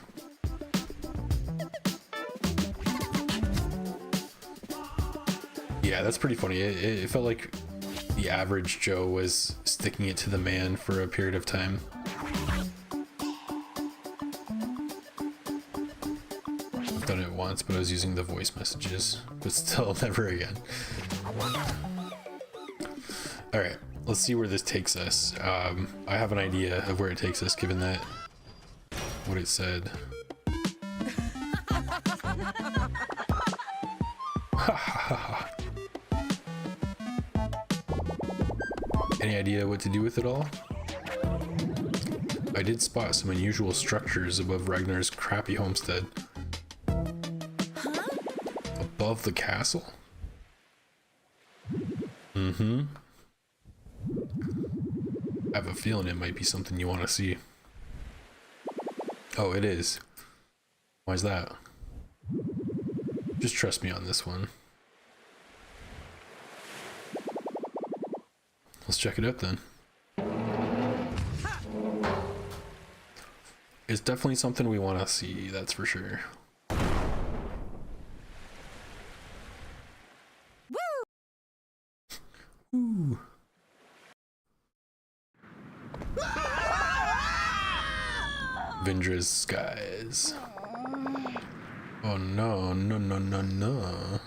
Yeah, that's pretty funny. It felt like the average Joe was sticking it to the man for a period of time. I've done it once, but I was using the voice messages, but still never again. All right, let's see where this takes us. I have an idea of where it takes us, given that what it said. Any idea what to do with it all? I did spot some unusual structures above Ragnar's crappy homestead. Above the castle? Mm-hmm. I have a feeling it might be something you want to see. Oh, it is. Why's that? Just trust me on this one. Let's check it out then. It's definitely something we want to see, that's for sure. Woo! Vindra's skies. Oh no, no, no, no, no.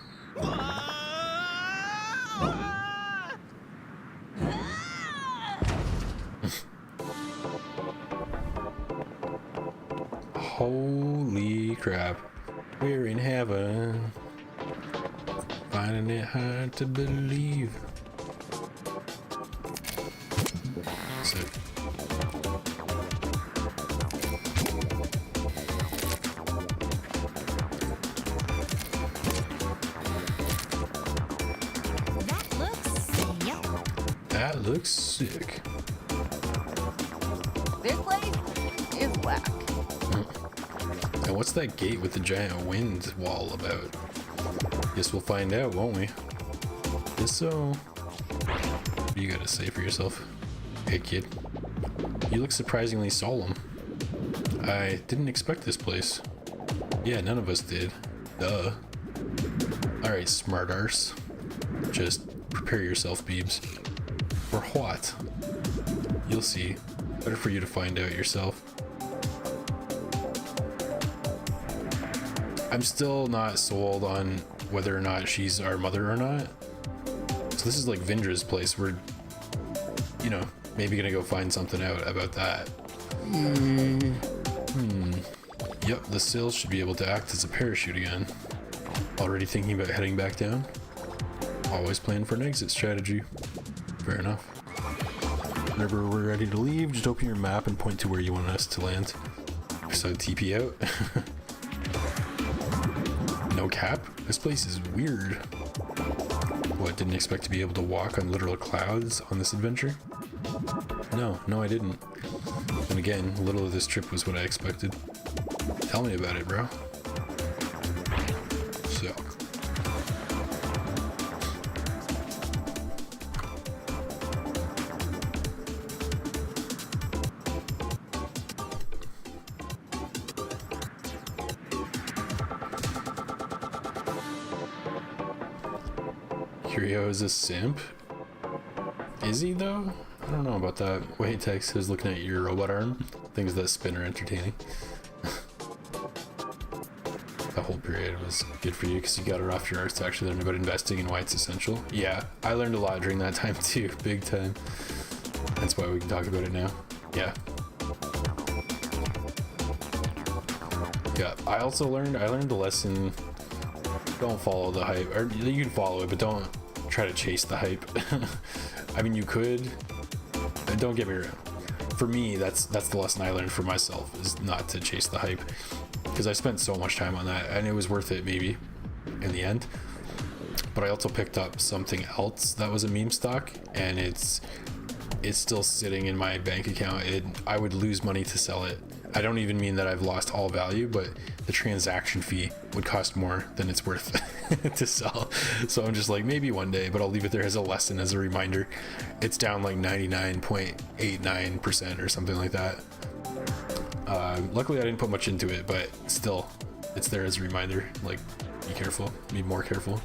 Holy crap. We're in heaven. Finding it hard to believe. Sick. That looks sick. This place is whack. And what's that gate with the giant wind wall about? Guess we'll find out, won't we? Guess so. What do you gotta say for yourself? Hey kid. You look surprisingly solemn. I didn't expect this place. Yeah, none of us did. Duh. Alright, smart arse. Just prepare yourself, Beebs. For what? You'll see. Better for you to find out yourself. I'm still not sold on whether or not she's our mother or not. So this is like Vindra's place. We're, you know, maybe gonna go find something out about that. Yep, the sails should be able to act as a parachute again. Already thinking about heading back down? Always plan for an exit strategy. Fair enough. Whenever we're ready to leave, just open your map and point to where you want us to land. So TP out. No cap? This place is weird. What, didn't expect to be able to walk on literal clouds on this adventure? No, I didn't. And again, little of this trip was what I expected. Tell me about it, bro. So. Curio is a simp? Is he though? I don't know about that. Wait, Tex is looking at your robot arm. Things that spin are entertaining. That whole period was good for you because you got it off your arts to actually learn about investing and why it's essential. Yeah, I learned a lot during that time too, big time. That's why we can talk about it now. Yeah. Yeah, I learned the lesson. Don't follow the hype, or you can follow it, but don't try to chase the hype. I mean, you could. Don't get me wrong. For me, that's the lesson I learned for myself, is not to chase the hype, because I spent so much time on that, and it was worth it maybe in the end. But I also picked up something else that was a meme stock, and it's still sitting in my bank account. I would lose money to sell it. I don't even mean that I've lost all value, but the transaction fee would cost more than it's worth to sell. So I'm just like, maybe one day, but I'll leave it there as a lesson, as a reminder. It's down like 99.89% or something like that. Luckily I didn't put much into it, but still, it's there as a reminder. Like, be careful, be more careful.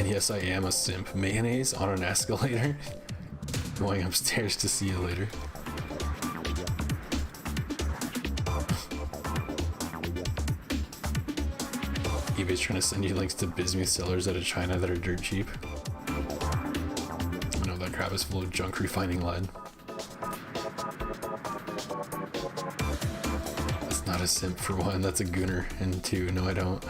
Yes, I am a simp. Mayonnaise on an escalator? Going upstairs to see you later. eBay's trying to send you links to Bismuth sellers out of China that are dirt cheap. You know, that crap is full of junk refining lead. That's not a simp for one, that's a gooner. And two, no I don't.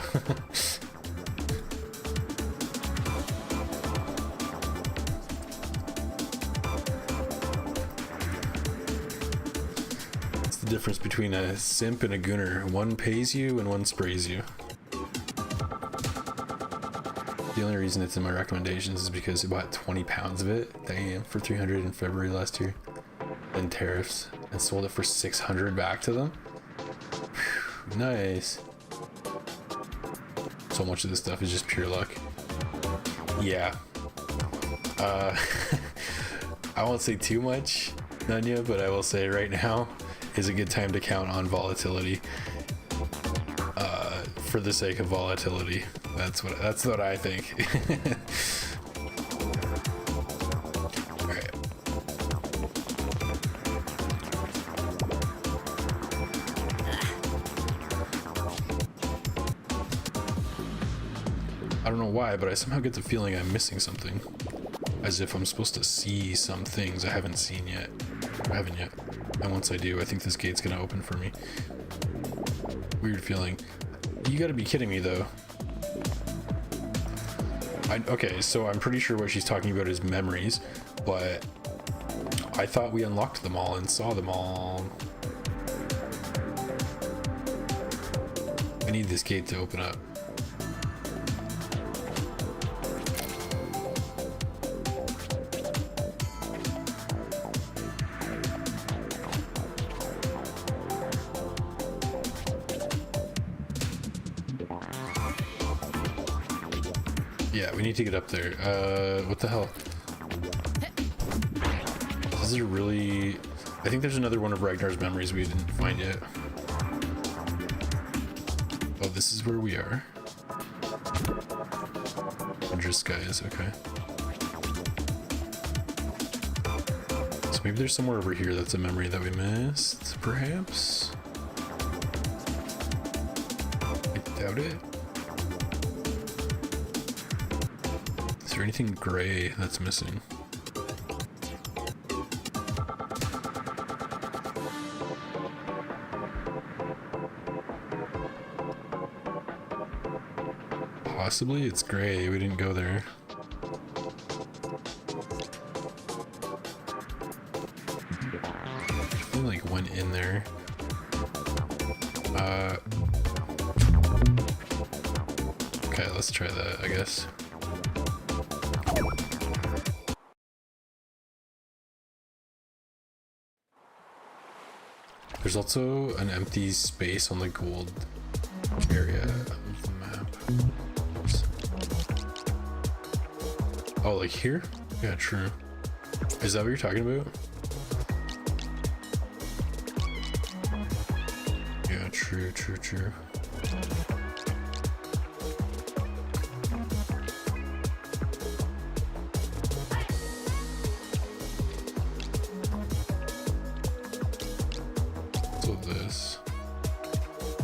It's the difference between a simp and a gooner. One pays you and one sprays you. The only reason it's in my recommendations is because I bought 20 pounds of it, damn, for $300 in February last year, then tariffs, and sold it for $600 back to them. Whew, nice. So much of this stuff is just pure luck. Yeah. I won't say too much, Nunya, but I will say right now is a good time to count on volatility. For the sake of volatility. That's what I think. All right. I don't know why, but I somehow get the feeling I'm missing something. As if I'm supposed to see some things I haven't seen yet. I haven't yet. And once I do, I think this gate's gonna open for me. Weird feeling. You gotta be kidding me though. Okay, so I'm pretty sure what she's talking about is memories, but I thought we unlocked them all and saw them all. I need this gate to open up. Yeah, we need to get up there. What the hell? This is really... I think there's another one of Ragnar's memories we didn't find yet. Oh, this is where we are. Wondrous Skies, okay. So maybe there's somewhere over here that's a memory that we missed, perhaps? I doubt it. Is there anything gray that's missing? Possibly it's gray, we didn't go there. I like went in there. Okay, let's try that, I guess. There's also an empty space on the gold area of the map. Oops. Oh, like here? Yeah, true. Is that what you're talking about? Yeah, true, true, true. This.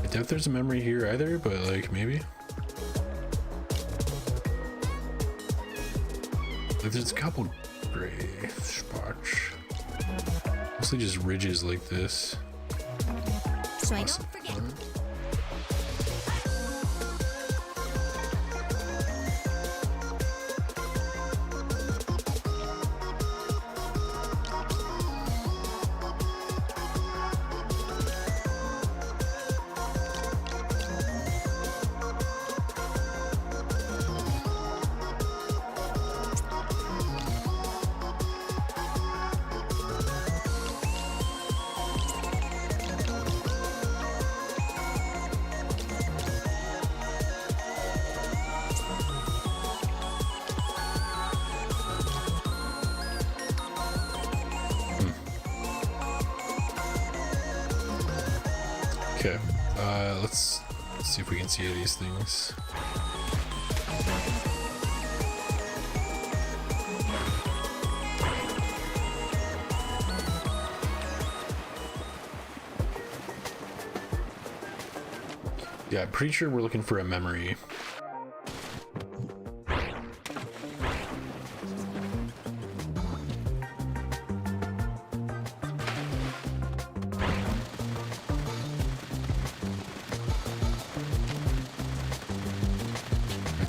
I doubt there's a memory here either, but like maybe. Like there's a couple gray spots. Mostly just ridges like this. So I don't forget. Okay, let's see if we can see any of these things. Yeah, I'm pretty sure we're looking for a memory. I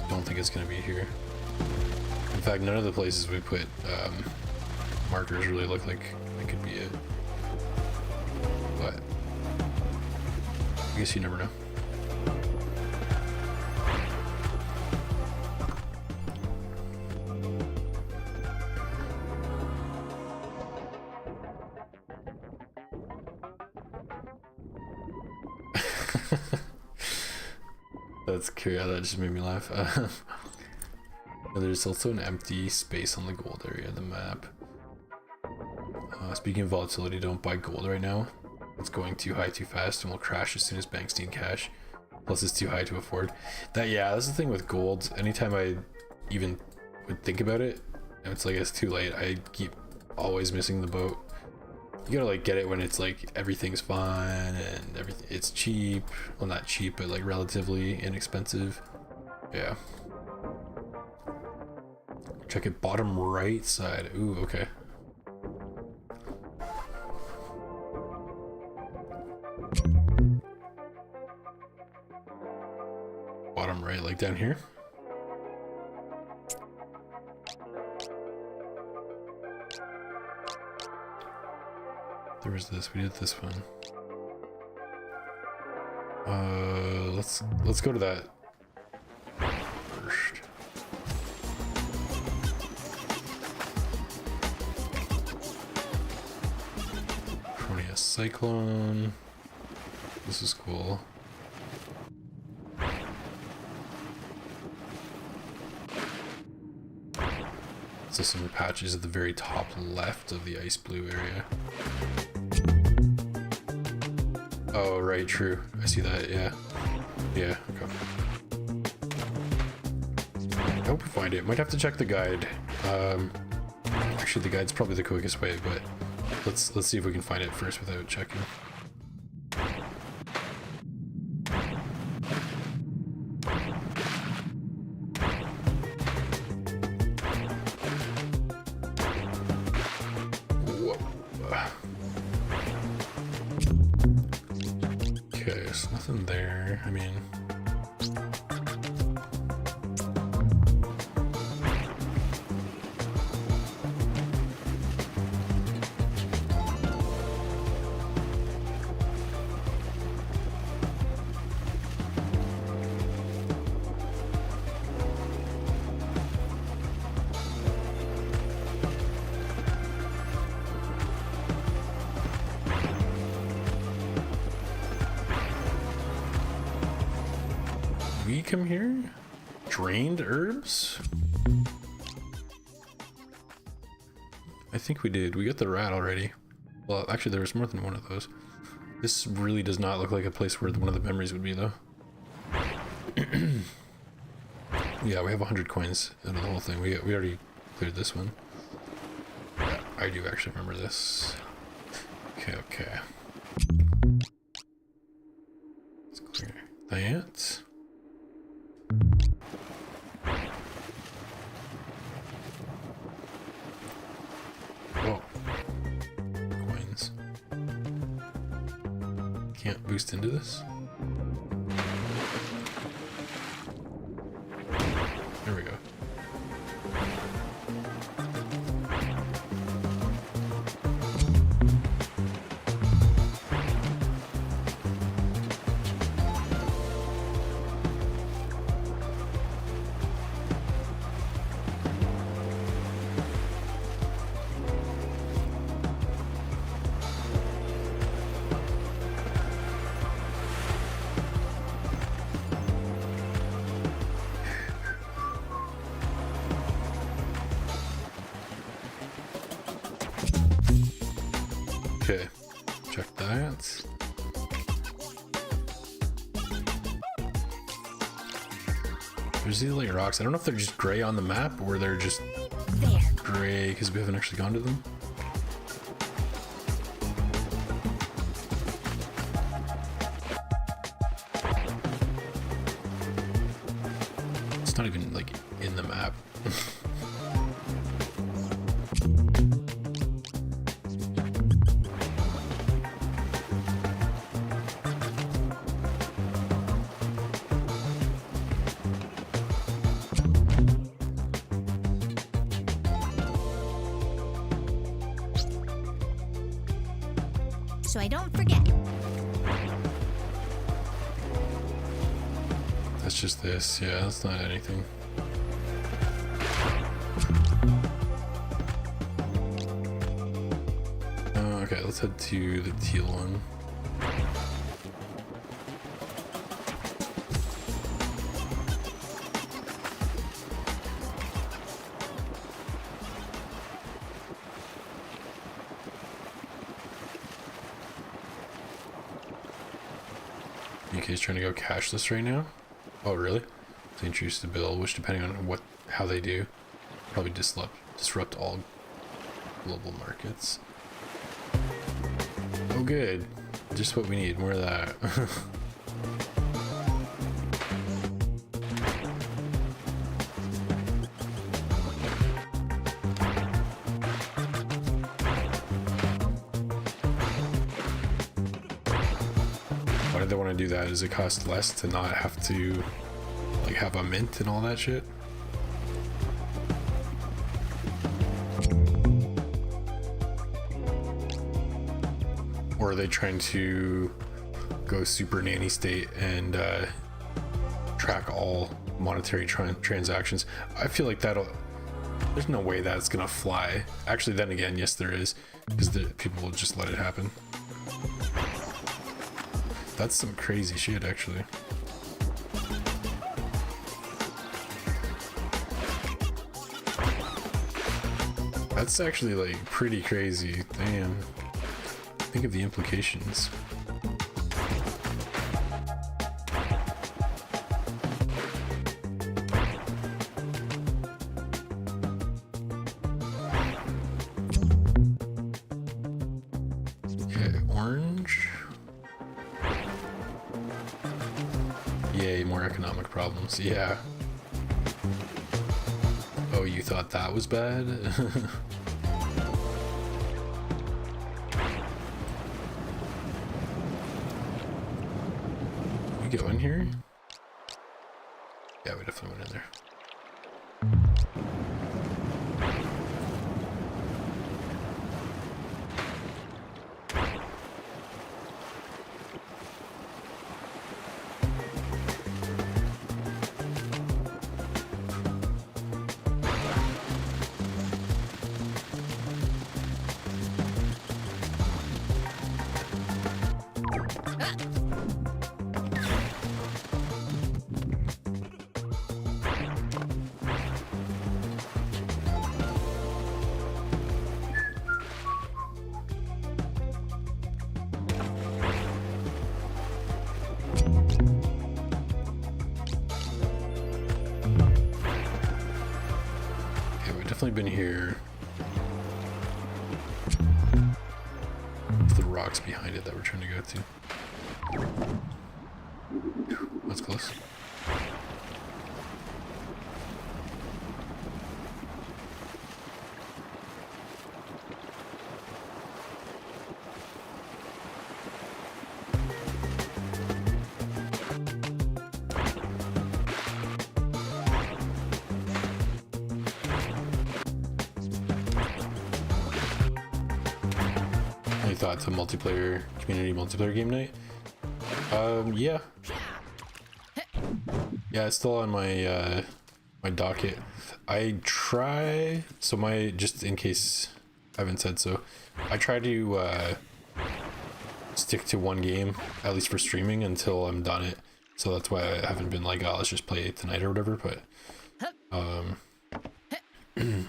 don't think it's gonna be here. In fact, none of the places we put markers really look like it could be it. But I guess you never know. That's cool. Yeah, that just made me laugh. There's also an empty space on the gold area of the map. Speaking of volatility, don't buy gold right now. It's going too high too fast and will crash as soon as banks need cash. Plus it's too high to afford. Yeah, that's the thing with gold. Anytime I even would think about it, it's like it's too late. I keep always missing the boat. You gotta like get it when it's like everything's fine and everything, it's cheap. Well, not cheap, but like relatively inexpensive. Yeah. Check it, bottom right side. Ooh, okay. Bottom right, like down here. There was this. We did this one. Let's go to that first. Proteus Cyclone. This is cool. So some patches at the very top left of the ice blue area. Oh, right, true. I see that, yeah. Yeah, okay. I hope we find it. Might have to check the guide. Actually, the guide's probably the quickest way, but let's see if we can find it first without checking. Okay, there's nothing there. I mean, we come here? Drained herbs? I think we did. We got the rat already. Well, actually, there was more than one of those. This really does not look like a place where one of the memories would be, though. Yeah, we have 100 coins out of the whole thing. We already cleared this one. Yeah, I do actually remember this. Okay, okay. Let's clear that. Whoa. Coins. Can't boost into this? There we go. Okay, check that. There's these like rocks. I don't know if they're just gray on the map or they're just There. gray because we haven't actually gone to them. It's not even like in the map. So I don't forget. That's just this. Yeah, that's not anything. Okay, let's head to the teal one. UK's trying to go cashless right now. Oh, really? They introduced a bill, which, depending on how they do, probably disrupt all global markets. Oh, good. Just what we need. More of that. Why do they want to do that? Does it cost less to not have to like have a mint and all that shit? Or are they trying to go super nanny state and track all monetary transactions? I feel like there's no way that's gonna fly. Actually, then again, yes there is, because people will just let it happen. That's some crazy shit, actually. That's actually like pretty crazy. Damn. Think of the implications. Okay, orange. Yay, more economic problems. Yeah. Oh, you thought that was bad? We go in here? Yeah, we definitely went in there. Definitely been here. It's the rocks behind it that we're trying to go to. That's close. Thought it's a community multiplayer game night. Yeah, it's still on my my docket. Just in case I haven't said so, I try to stick to one game at least for streaming until I'm done it. So that's why I haven't been like, oh, let's just play it tonight or whatever. But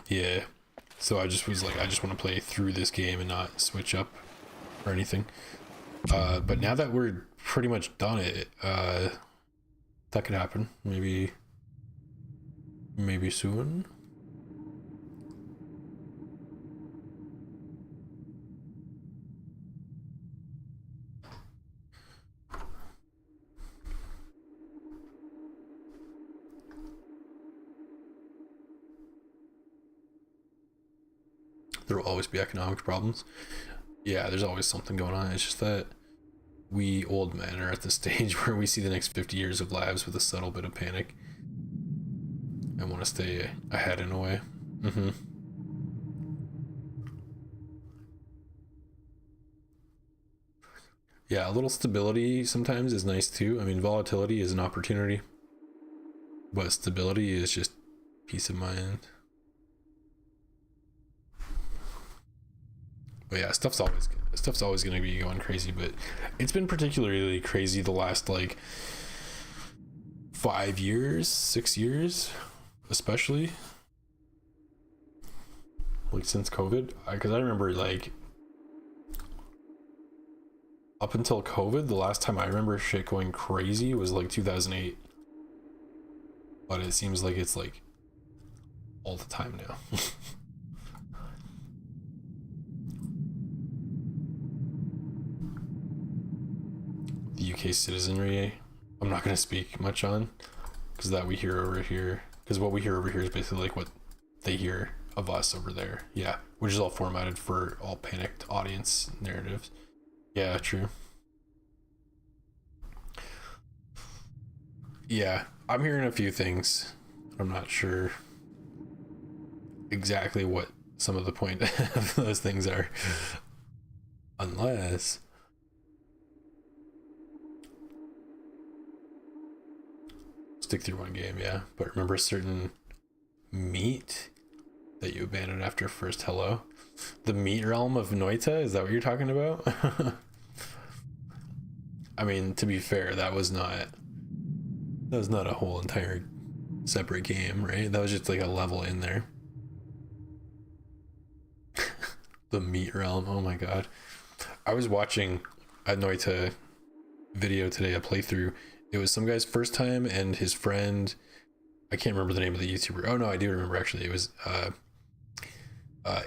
yeah. So I just was like, I just want to play through this game and not switch up or anything. But now that we're pretty much done it, that could happen. Maybe soon. There will always be economic problems. Yeah, there's always something going on. It's just that we old men are at the stage where we see the next 50 years of lives with a subtle bit of panic and want to stay ahead in a way. Yeah, a little stability sometimes is nice too. I mean, volatility is an opportunity, but stability is just peace of mind. But yeah, stuff's always going to be going crazy, but it's been particularly crazy the last like 5 years, 6 years, especially like since COVID. Because I remember like up until COVID, the last time I remember shit going crazy was like 2008. But it seems like it's like all the time now. The UK citizenry, I'm not going to speak much on, because that we hear over here, because what we hear over here is basically like what they hear of us over there. Yeah, which is all formatted for all panicked audience narratives. Yeah, true. Yeah, I'm hearing a few things. I'm not sure exactly what some of the point of those things are, unless stick through one game. Yeah, but remember a certain meat that you abandoned after first hello? The meat realm of Noita, is that what you're talking about? I mean, to be fair, that was not a whole entire separate game, right? That was just like a level in there. The meat realm, oh my god. I was watching a Noita video today, a playthrough. It was some guy's first time, and his friend, I can't remember the name of the YouTuber. Oh no, I do remember actually. It was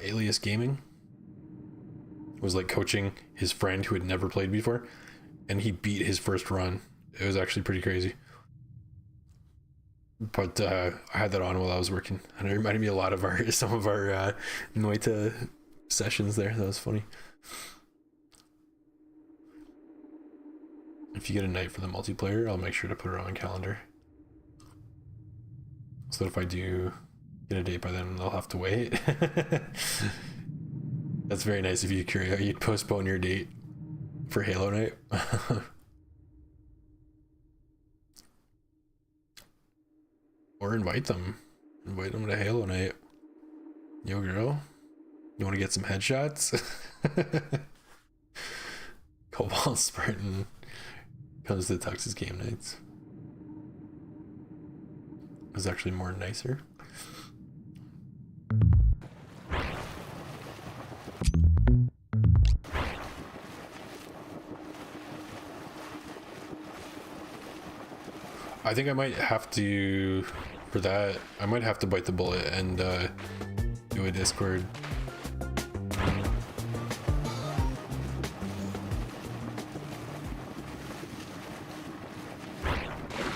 Alias Gaming was like coaching his friend who had never played before, and he beat his first run. It was actually pretty crazy. But I had that on while I was working, and it reminded me a lot of some of our Noita sessions there. That was funny. If you get a night for the multiplayer, I'll make sure to put it on my calendar, so that if I do get a date by then, they'll have to wait. That's very nice of you, Curio. You'd postpone your date for Halo night. Or invite them to Halo night. Yo girl, you want to get some headshots? Cobalt Spartan comes to Tux's game nights. It's actually more nicer. I think I might have to, for that, I might have to bite the bullet and do a Discord.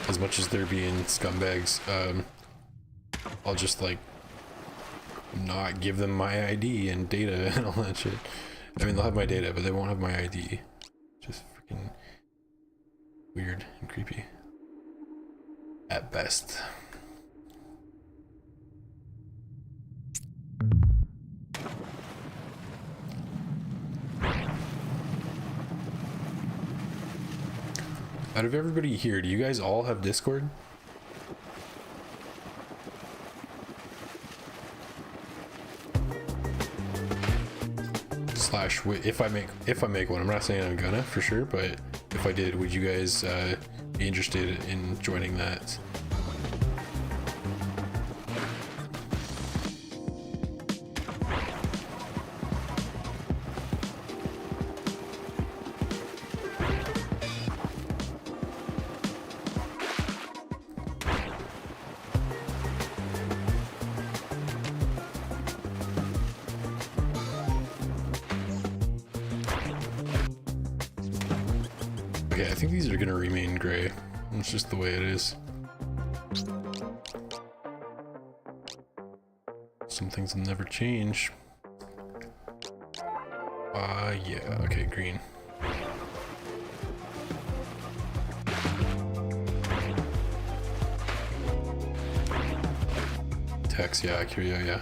As much as they're being scumbags, I'll just like not give them my ID and data and all that shit. I mean, they'll have my data, but they won't have my ID. Just freaking weird and creepy at best. Out of everybody here, do you guys all have Discord? Slash, if I make one, I'm not saying I'm gonna for sure, but if I did, would you guys be interested in joining that? Okay, I think these are gonna remain gray. It's just the way it is. Some things will never change. Yeah, okay, green. Text, yeah, Curio, yeah.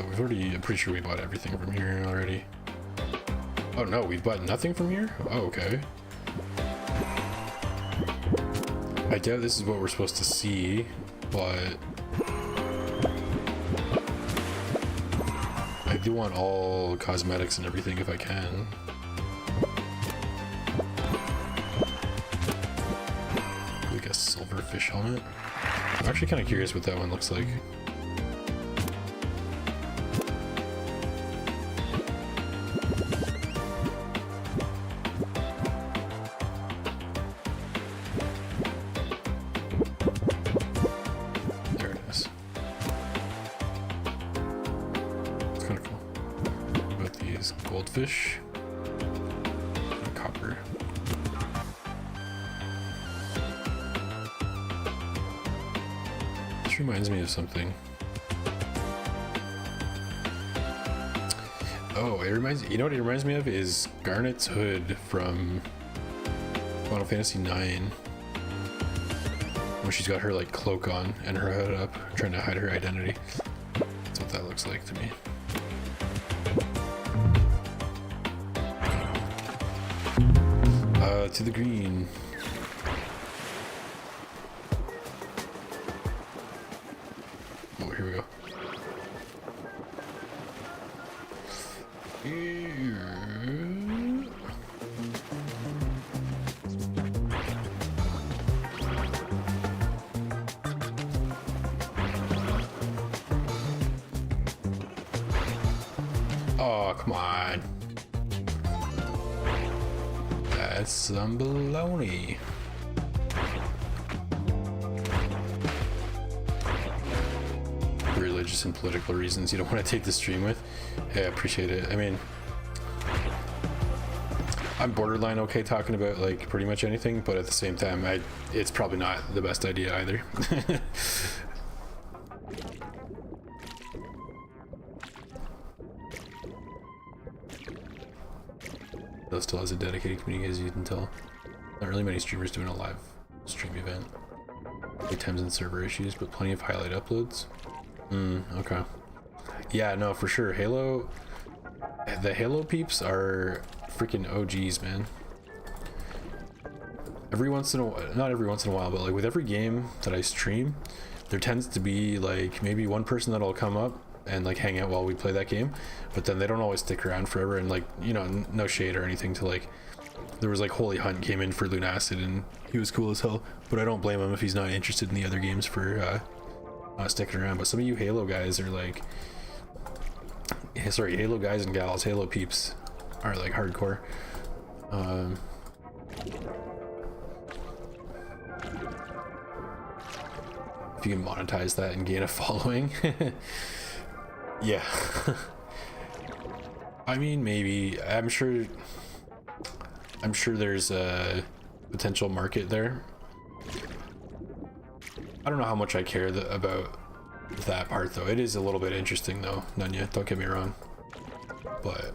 We've already, I'm pretty sure we bought everything from here already. Oh no, we bought nothing from here? Oh, okay. I doubt this is what we're supposed to see, but I do want all cosmetics and everything if I can. Like a silverfish helmet. I'm actually kind of curious what that one looks like. There it is. It's kind of cool. What about these goldfish? And copper. This reminds me of something. Oh, it reminds, you know what it reminds me of is Garnet's hood from Final Fantasy IX. When she's got her like cloak on and her hood up, trying to hide her identity. That's what that looks like to me. To the green. Oh, here we go. Oh, come on. That's some baloney. For religious and political reasons you don't want to take the stream with. Hey, I appreciate it. I mean, I'm borderline okay talking about like pretty much anything, but at the same time, it's probably not the best idea either. Though still has a dedicated community, as you can tell. Not really many streamers doing a live stream event. Wait times and server issues, but plenty of highlight uploads. Okay. Yeah, no, for sure. Halo, the Halo peeps are freaking OGs, man. Every once in a while, not every once in a while, but like with every game that I stream, there tends to be like maybe one person that'll come up and like hang out while we play that game, but then they don't always stick around forever. And like, you know, no shade or anything to like, there was like Holy Hunt came in for Lunacid and he was cool as hell, but I don't blame him if he's not interested in the other games for not sticking around. But some of you Halo guys are like, sorry, Halo guys and gals, Halo peeps are like hardcore. If you can monetize that and gain a following. Yeah. I mean, maybe. I'm sure there's a potential market there. I don't know how much I care about that part though. It is a little bit interesting though, Nunya, don't get me wrong. But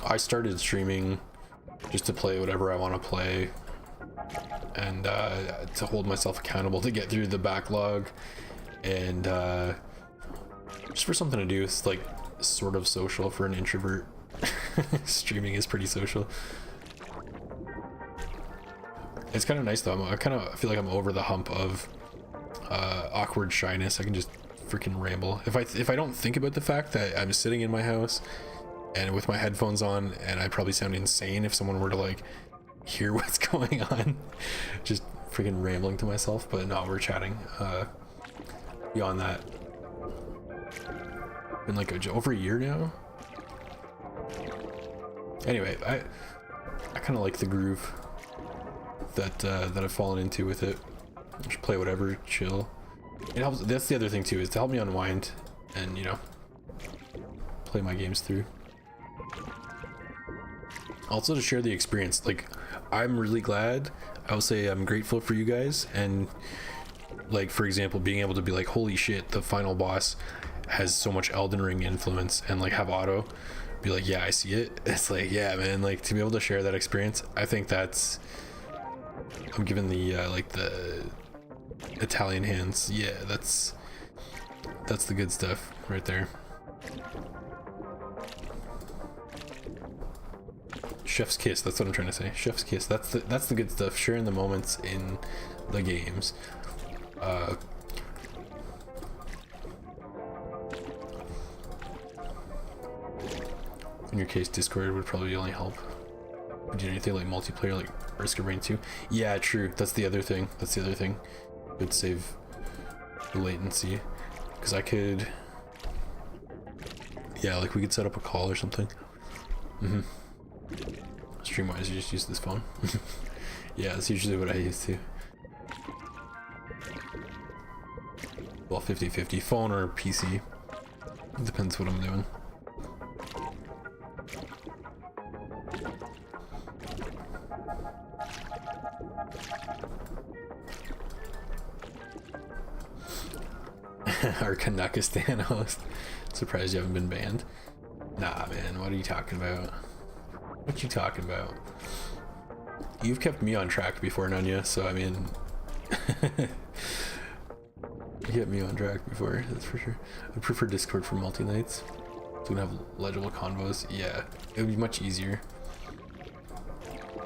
I started streaming just to play whatever I want to play and to hold myself accountable to get through the backlog and just for something to do. It's like sort of social for an introvert. Streaming is pretty social. It's kind of nice though. I kind of feel like I'm over the hump of awkward shyness. I can just freaking ramble. If I don't think about the fact that I'm sitting in my house and with my headphones on, and I probably sound insane if someone were to like hear what's going on, just freaking rambling to myself. But no, we're chatting. Beyond that, been like over a year now. Anyway, I kind of like the groove that I've fallen into with it. Just play whatever, chill. It helps. That's the other thing too, is to help me unwind and, you know, play my games through. also to share the experience. Like, I'm really glad, I'll say I'm grateful for you guys, and like, for example, being able to be like, holy shit, the final boss has so much Elden Ring influence, and like have Otto be like, yeah, I see it. It's like, yeah, man, like to be able to share that experience, I think that's, I'm giving the like the Italian hands. Yeah, that's the good stuff right there. Chef's kiss, that's what I'm trying to say. Chef's kiss, that's the good stuff. Sharing the moments in the games. In your case, Discord would probably only help. Would you do anything like multiplayer, like Risk of Rain 2? Yeah, true. That's the other thing. Would save the latency, because I could. Yeah, like we could set up a call or something. Stream-wise, you just use this phone. Yeah, that's usually what I use too. Well, 50-50, phone or PC. It depends what I'm doing. Our Kanakistan host. Surprised you haven't been banned. Nah, man, what are you talking about? What you talking about? You've kept me on track before, Nunya, so I mean... You kept me on track before, that's for sure. I prefer Discord for multi-nights. So we can have legible convos. Yeah, it would be much easier.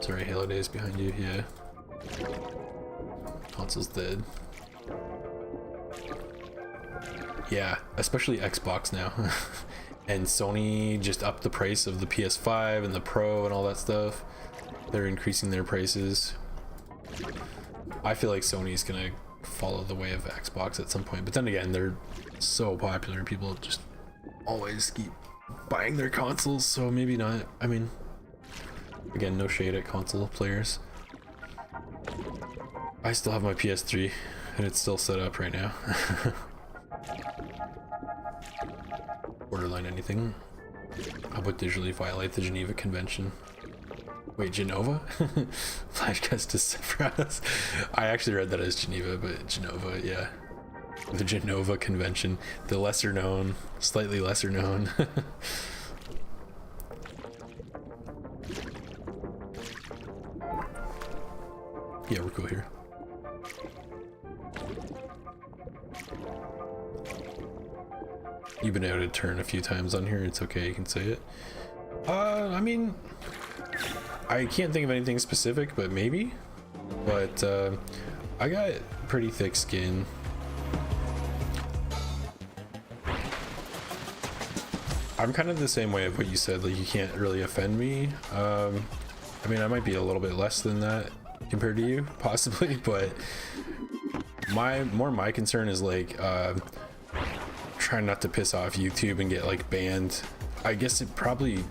Sorry, Halo Days behind you, yeah. Console's dead. Yeah, especially Xbox now. And Sony just upped the price of the PS5 and the Pro and all that stuff. They're increasing their prices. I feel like Sony's gonna follow the way of Xbox at some point, but then again, they're so popular, people just always keep buying their consoles, so maybe not. I mean, again, no shade at console players. I still have my PS3 and it's still set up right now. Borderline anything. How about digitally violate the Geneva Convention? Wait, Genova? Flashcast to Sephiroth. I actually read that as Geneva, but Genova, yeah. The Genova Convention. The lesser known, slightly lesser known. Yeah, we're cool here. You've been out of turn a few times on here. It's okay, you can say it. I mean, I can't think of anything specific, but maybe. But I got pretty thick skin. I'm kind of the same way of what you said, like you can't really offend me. I mean, I might be a little bit less than that compared to you, possibly, but my concern is like trying not to piss off YouTube and get like banned. I guess it probably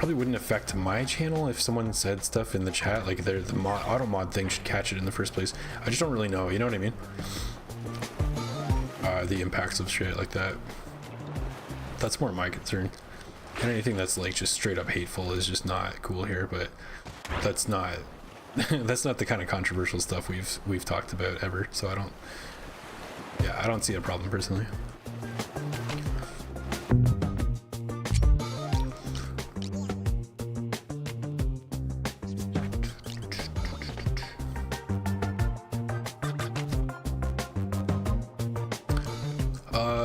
wouldn't affect my channel if someone said stuff in the chat, like the auto mod thing should catch it in the first place. I just don't really know, you know what I mean? The impacts of shit like that. That's more my concern. And anything that's like just straight up hateful is just not cool here, but that's not that's not the kind of controversial stuff we've talked about ever, so I don't see a problem personally.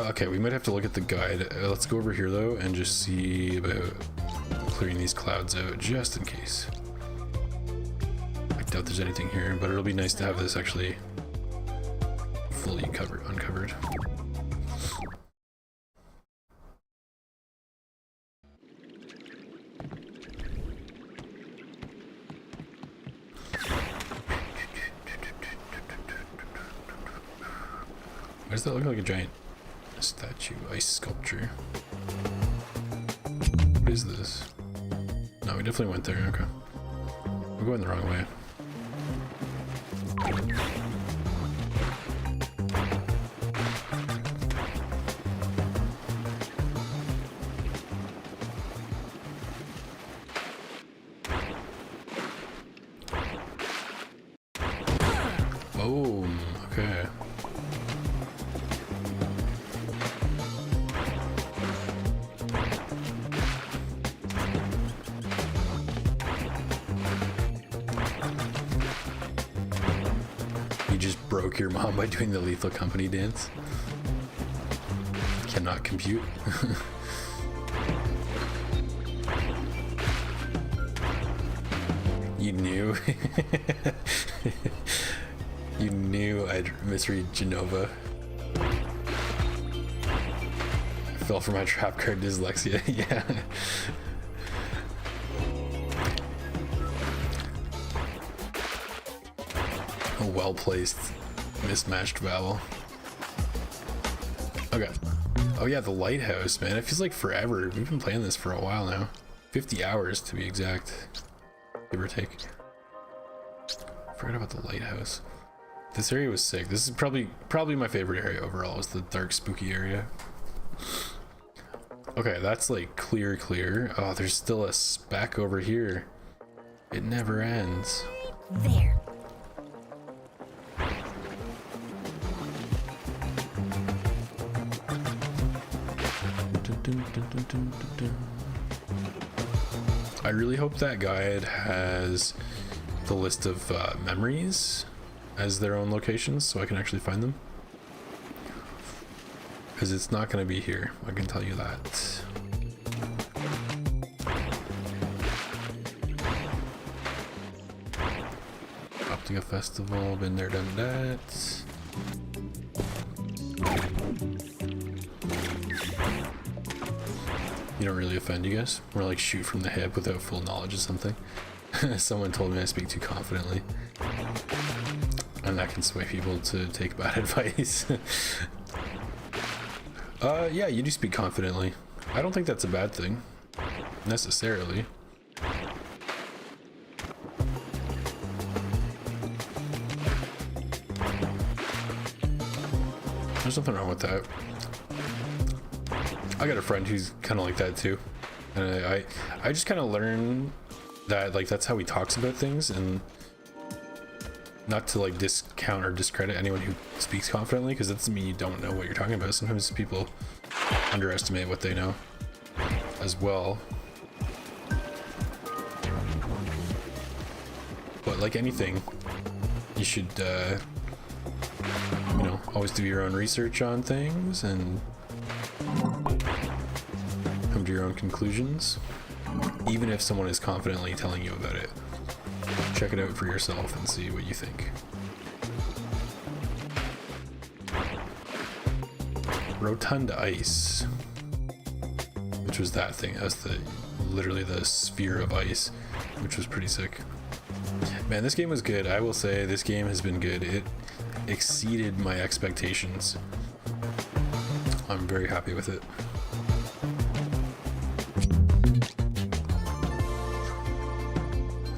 Okay, we might have to look at the guide. Let's go over here though and just see about clearing these clouds out just in case. I doubt there's anything here, but it'll be nice to have this actually fully uncovered. Why does that look like a giant statue, ice sculpture? What is this? No, we definitely went there. Okay, we're going the wrong way. just broke your mom by doing the Lethal Company dance. Cannot compute. You knew. You knew I'd misread Genova. I fell for my trap card dyslexia. Yeah. A well-placed, mismatched vowel. Okay. Oh yeah, the lighthouse, man. It feels like forever. We've been playing this for a while now. 50 hours to be exact. Give or take. Forgot about the lighthouse. This area was sick. This is probably my favorite area overall, was the dark spooky area. Okay, that's like clear. Oh, there's still a speck over here. It never ends. There. I really hope that guide has the list of memories as their own locations so I can actually find them. Because it's not going to be here, I can tell you that. Optica Festival, been there, done that. You don't really offend you guys? More like shoot from the hip without full knowledge of something. Someone told me I speak too confidently. And that can sway people to take bad advice. Yeah, you do speak confidently. I don't think that's a bad thing. Necessarily. There's nothing wrong with that. I got a friend who's kind of like that too, and I just kind of learn that like that's how he talks about things, and not to like discount or discredit anyone who speaks confidently, because that doesn't mean you don't know what you're talking about. Sometimes people underestimate what they know as well. But like anything, you should you know, always do your own research on things and come to your own conclusions, even if someone is confidently telling you about it. Check it out for yourself and see what you think. Rotund ice, which was that thing. That's literally the sphere of ice, which was pretty sick. Man, this game was good. I will say this game has been good. It exceeded my expectations. I'm very happy with it.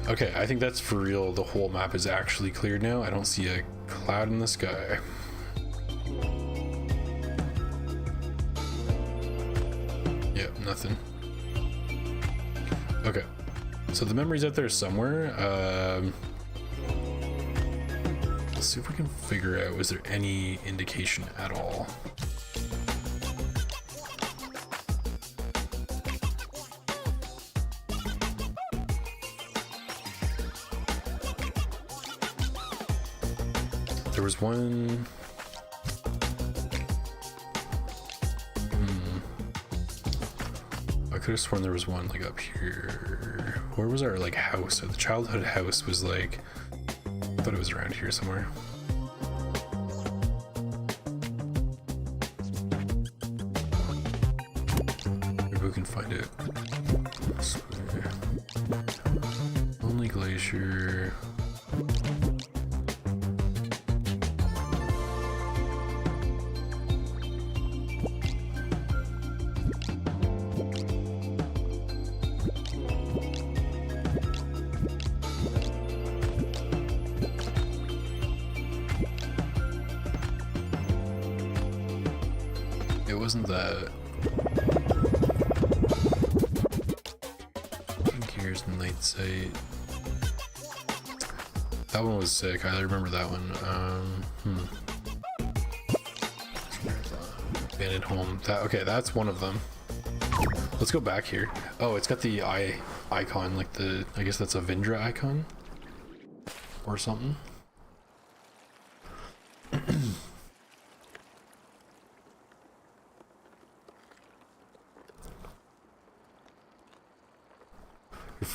Okay, I think that's for real. The whole map is actually cleared now. I don't see a cloud in the sky. Yep, nothing. Okay, so the memory's out there somewhere. Let's see if we can figure out, was there any indication at all? There was one. I could have sworn there was one like up here. Where was our like house? The childhood house was like, I thought it was around here somewhere. Maybe we can find it. Lonely Glacier. It wasn't that. Gears and Night Sight. That one was sick. I remember that one. Abandoned Home. Okay, that's one of them. Let's go back here. Oh, it's got the eye icon, like the, I guess that's a Vindra icon or something.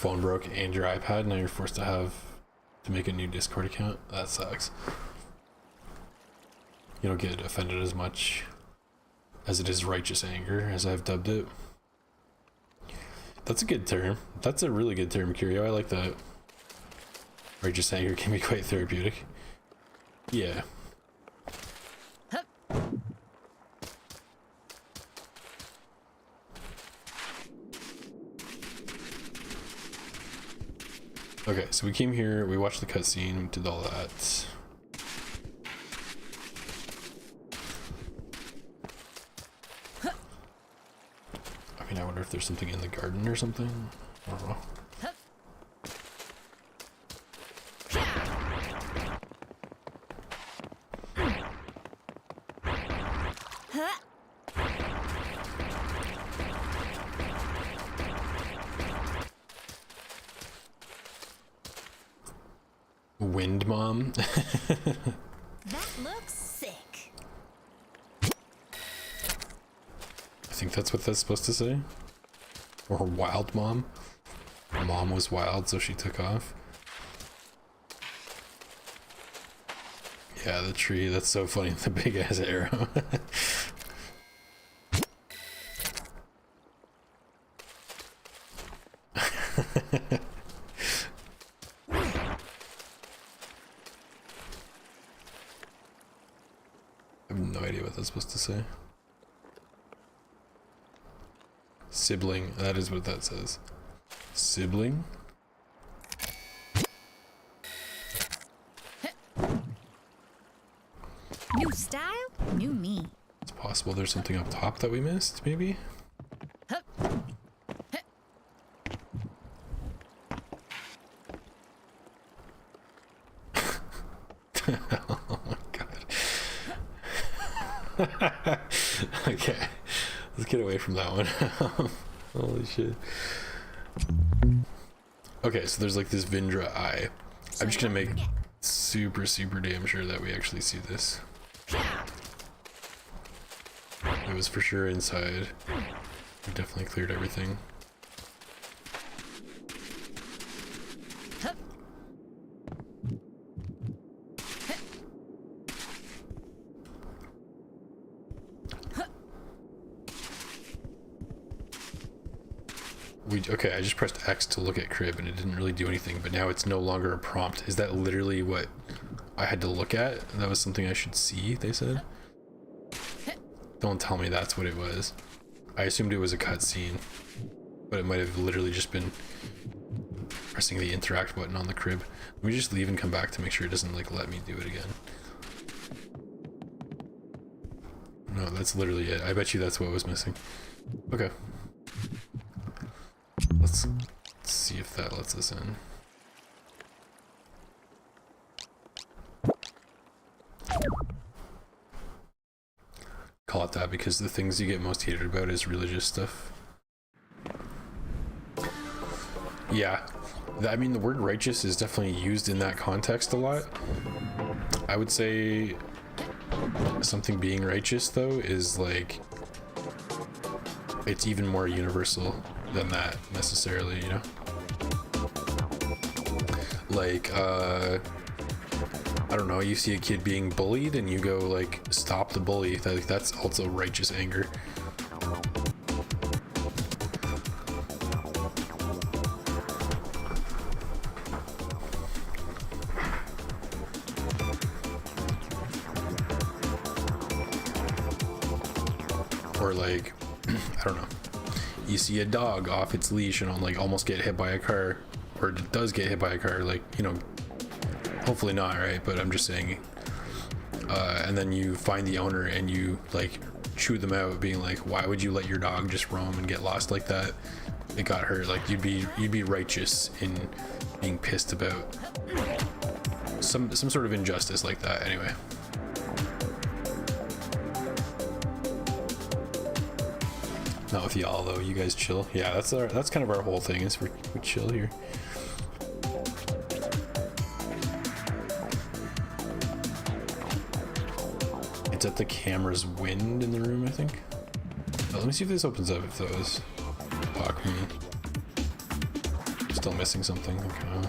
phone broke and your iPad. Now you're forced to make a new Discord account. That sucks. You don't get offended as much as it is righteous anger, as I've dubbed it. That's a good term. That's a really good term, Curio. I like that. Righteous anger can be quite therapeutic. Yeah. Okay, so we came here, we watched the cutscene, we did all that. I mean, I wonder if there's something in the garden or something. I don't know. Wind Mom. That looks sick. I think that's what that's supposed to say. Or Wild Mom. Mom was wild, so she took off. Yeah, the tree, that's so funny. The big ass arrow. I have no idea what that's supposed to say. Sibling, that is what that says. Sibling? New style, new me. It's possible there's something up top that we missed, maybe? Oh my god. Okay, let's get away from that one. Holy shit. Okay, so there's like this Vindra eye. I'm just gonna make super damn sure that we actually see this. It was for sure inside. We definitely cleared everything. Okay, I just pressed X to look at crib and it didn't really do anything, but now it's no longer a prompt. Is that literally what I had to look at? That was something I should see, they said? Don't tell me that's what it was. I assumed it was a cutscene, but it might have literally just been pressing the interact button on the crib. Let me just leave and come back to make sure it doesn't like let me do it again. No, that's literally it. I bet you that's what was missing. Okay. Let's see if that lets us in. Call it that because the things you get most hated about is religious stuff. Yeah, I mean the word righteous is definitely used in that context a lot. I would say something being righteous though is like, it's even more universal than that necessarily, you know? Like, I don't know, you see a kid being bullied and you go like, stop the bully. That's also righteous anger. Or like, I don't know, you see a dog off its leash and like almost get hit by a car, or it does get hit by a car, like, you know, hopefully not, right? But I'm just saying, and then you find the owner and you like chew them out, being like, why would you let your dog just roam and get lost like that? It got hurt. Like you'd be righteous in being pissed about some sort of injustice like that. Anyway. Not with y'all though. You guys chill. Yeah, that's kind of our whole thing, is we chill here. It's at the camera's wind in the room, I think. Let me see if this opens up. If those talk me. Just still missing something. Okay.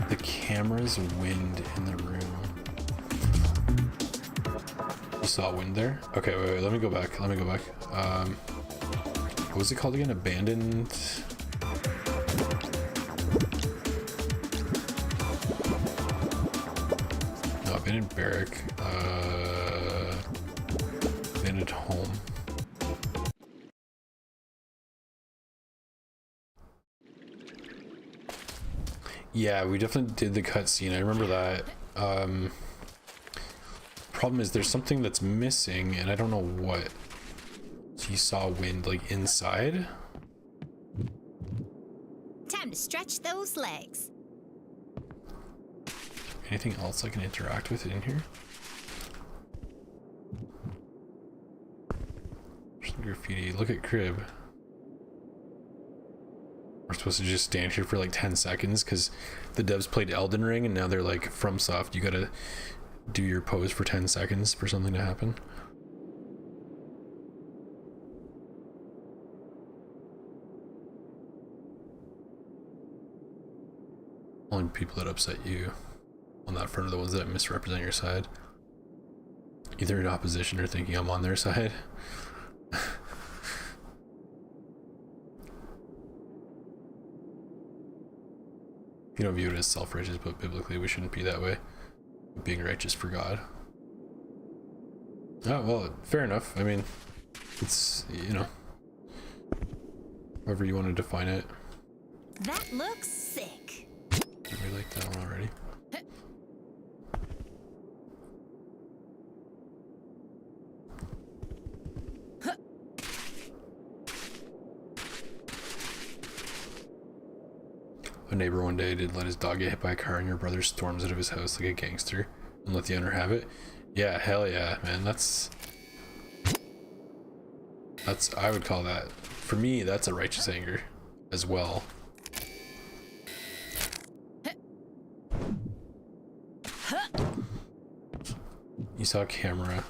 The camera's wind in the room. You saw wind there? Okay, wait, let me go back. What was it called again? Abandoned? No, abandoned barrack. Abandoned home. Yeah, we definitely did the cutscene. I remember that. Problem is there's something that's missing and I don't know what. So you saw wind like inside? Time to stretch those legs. Anything else I can interact with in here? There's some graffiti. Look at crib. We're supposed to just stand here for like 10 seconds because the devs played Elden Ring and now they're like, FromSoft, you gotta do your pose for 10 seconds for something to happen. Only people that upset you on that front are the ones that misrepresent your side. Either in opposition or thinking I'm on their side. You don't view it as self-righteous, but biblically we shouldn't be that way. Being righteous for God. Oh, well, fair enough. I mean, it's, you know, however you want to define it. That looks sick. We like that one already. A neighbor one day did let his dog get hit by a car and your brother storms out of his house like a gangster and let the owner have it. Yeah, hell yeah, man. That's I would call that, for me, that's a righteous anger as well. You saw a camera,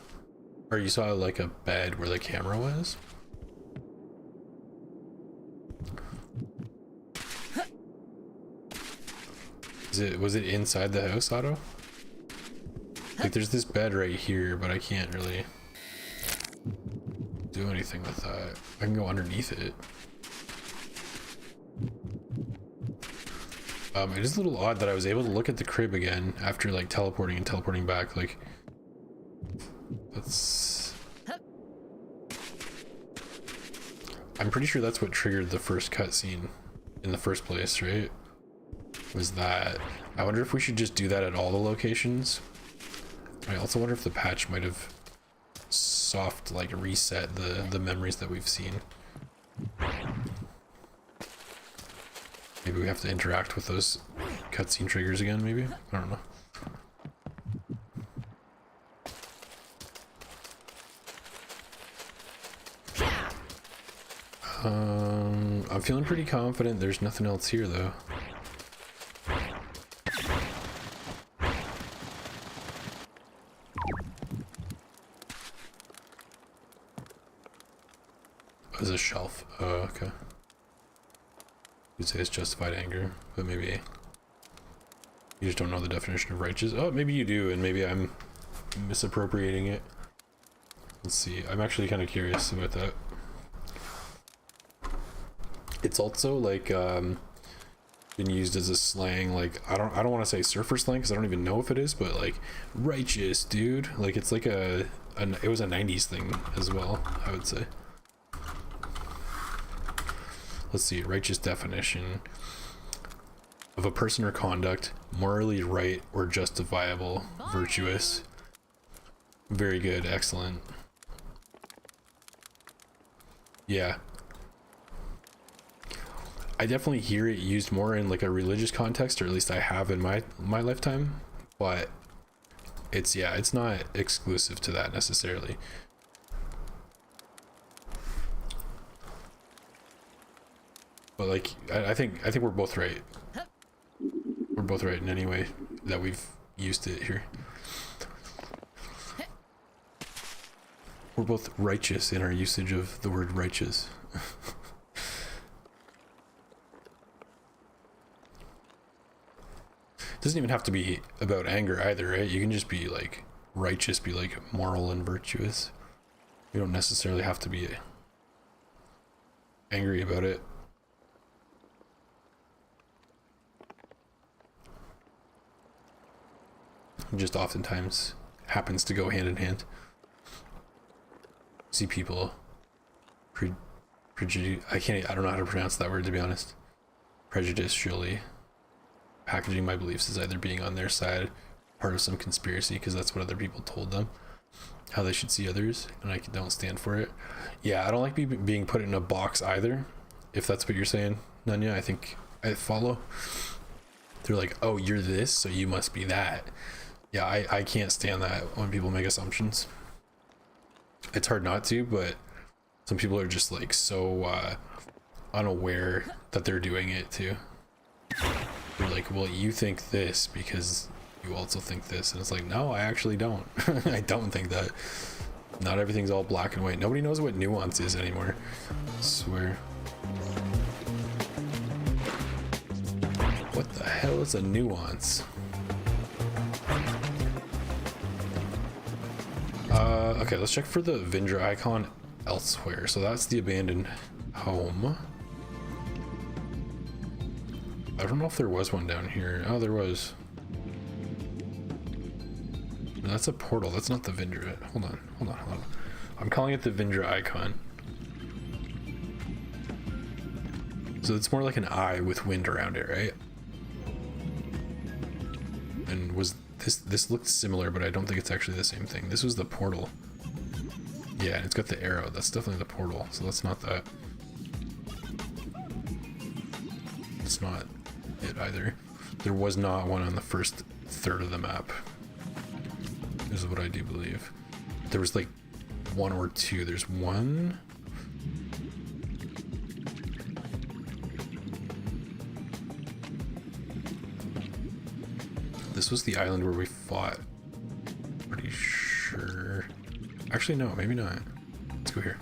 or you saw like a bed where the camera was? Was it inside the house, Otto? Like there's this bed right here, but I can't really do anything with that. I can go underneath it. It is a little odd that I was able to look at the crib again after like teleporting and teleporting back. Like that's, I'm pretty sure that's what triggered the first cutscene in the first place, right? Was that, I wonder if we should just do that at all the locations. I also wonder if the patch might have soft like reset the memories that we've seen. Maybe we have to interact with those cutscene triggers again, maybe? I don't know. I'm feeling pretty confident there's nothing else here though. As a shelf. Oh, okay. You'd say it's justified anger, but maybe you just don't know the definition of righteous. Oh, maybe you do, and maybe I'm misappropriating it. Let's see. I'm actually kind of curious about that. It's also like been used as a slang. Like I don't want to say surfer slang because I don't even know if it is, but like righteous, dude. Like it's like it was a 90s thing as well, I would say. Let's see, righteous definition of a person or conduct morally right or justifiable, virtuous. Very good, excellent. Yeah. I definitely hear it used more in like a religious context, or at least I have in my lifetime, but it's, yeah, it's not exclusive to that necessarily. But like, I think we're both right. We're both right in any way that we've used it here. We're both righteous in our usage of the word righteous. Doesn't even have to be about anger either, right? You can just be like righteous, be like moral and virtuous. You don't necessarily have to be angry about it. It just oftentimes happens to go hand in hand. See people I don't know how to pronounce that word, to be honest. Prejudicially packaging my beliefs as either being on their side, part of some conspiracy, because that's what other people told them how they should see others, and I don't stand for it. Yeah, I don't like being put in a box either, if that's what you're saying, Nanya. I think I follow. They're like, oh, you're this, so you must be that. Yeah, I can't stand that when people make assumptions. It's hard not to, but some people are just like so unaware that they're doing it too. They're like, well, you think this because you also think this, and it's like, no, I actually don't. I don't think that. Not everything's all black and white. Nobody knows what nuance is anymore, I swear. What the hell is a nuance? Okay, let's check for the Vindra icon elsewhere. So that's the abandoned home. I don't know if there was one down here. Oh, there was. No, that's a portal. That's not the Vindra. Hold on. I'm calling it the Vindra icon. So it's more like an eye with wind around it, right? And was this looked similar, but I don't think it's actually the same thing. This was the portal. Yeah, and it's got the arrow. That's definitely the portal. So that's not that. It's not it either. There was not one on the first third of the map. This is what I do believe. There was like one or two. There's one. This was the island where we fought. Pretty sure. Actually, no, maybe not. Let's go here.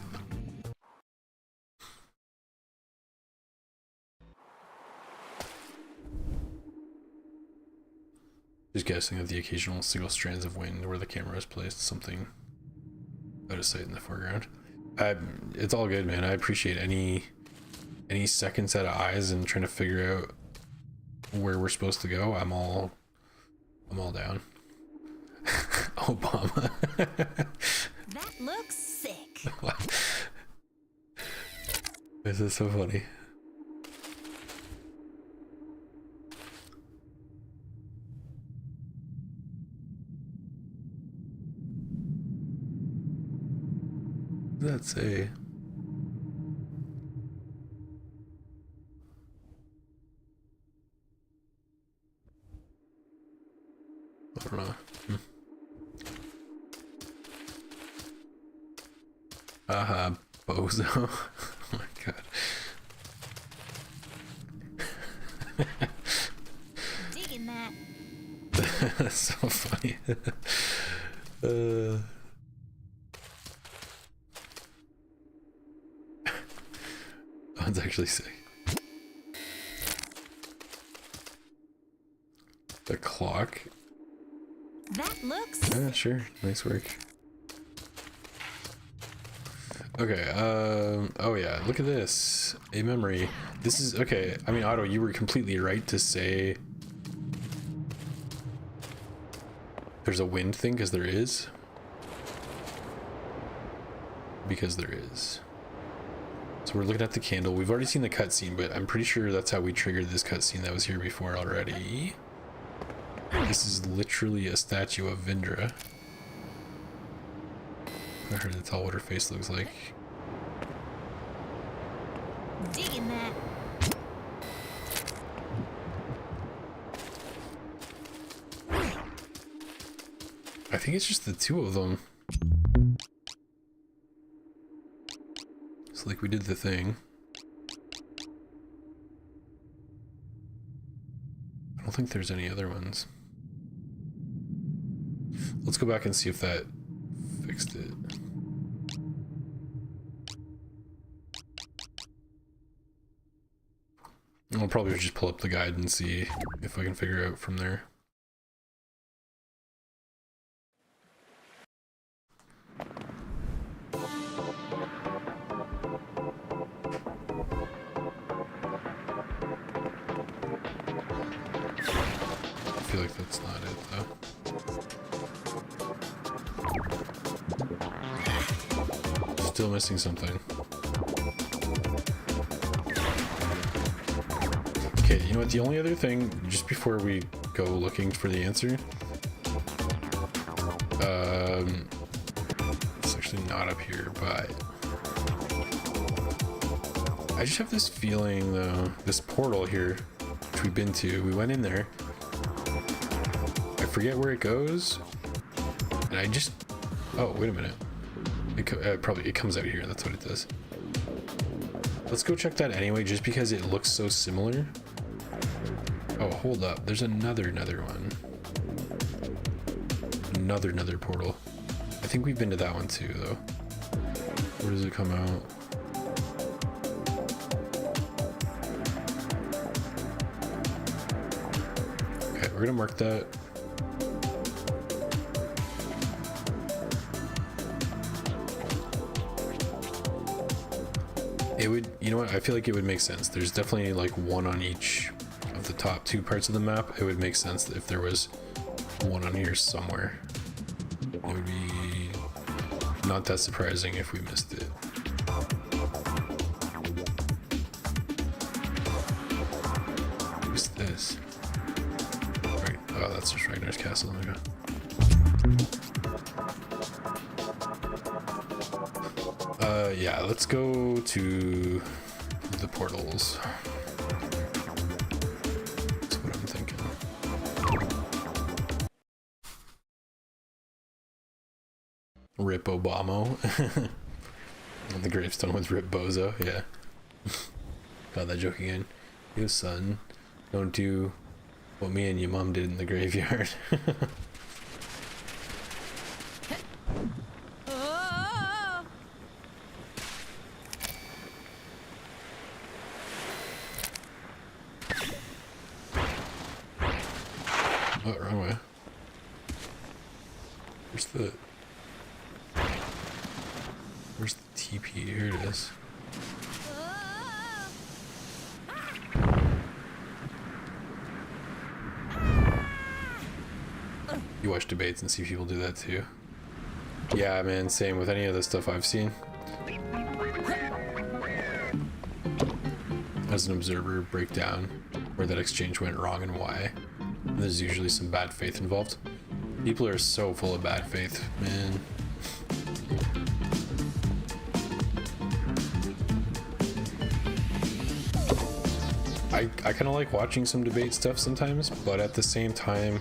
Just guessing at the occasional single strands of wind where the camera is placed, something out of sight in the foreground. It's all good, man. I appreciate any second set of eyes and trying to figure out where we're supposed to go. I'm all down. Obama. That looks sick. This is so funny. What does that say? I don't know. Aha, bozo. Oh my god. Digging that. That's so funny. That's actually sick. The clock. That looks Yeah, sure. Nice work. Okay, oh yeah, look at this. A memory. This is, okay, I mean, Otto, you were completely right to say there's a wind thing, because there is. Because there is. So we're looking at the candle. We've already seen the cutscene, but I'm pretty sure that's how we triggered this cutscene that was here before already. This is literally a statue of Vindra. I heard to tell what her face looks like. digging that. I think it's just the two of them. It's like we did the thing. I don't think there's any other ones. Let's go back and see if that fixed it. I'll probably just pull up the guide and see if I can figure out from there. I feel like that's not it though. Still missing something. Okay, you know what? The only other thing, just before we go looking for the answer, it's actually not up here, but I just have this feeling though, this portal here, which we've been to, we went in there, I forget where it goes, and I just, oh, wait a minute, it comes out here, that's what it does. Let's go check that anyway, just because it looks so similar. Oh, hold up. There's another one. Another portal. I think we've been to that one too, though. Where does it come out? Okay, we're gonna mark that. It would, you know what? I feel like it would make sense. There's definitely like one on each of the top two parts of the map. It would make sense if there was one on here somewhere. It would be not that surprising if we missed it. What's this? Right. Oh, that's just Ragnar's castle. Okay. Yeah, let's go to the portals. That's what I'm thinking. Rip Obama. The gravestone was Rip Bozo, yeah. Got that joke again. You son, don't do what me and your mom did in the graveyard. Oh, wrong way. Where's the TP? Here it is. You watch debates and see people do that too. Yeah, man, same with any of the stuff I've seen. As an observer, break down where that exchange went wrong and why. And there's usually some bad faith involved. People are so full of bad faith, man. I kind of like watching some debate stuff sometimes, but at the same time,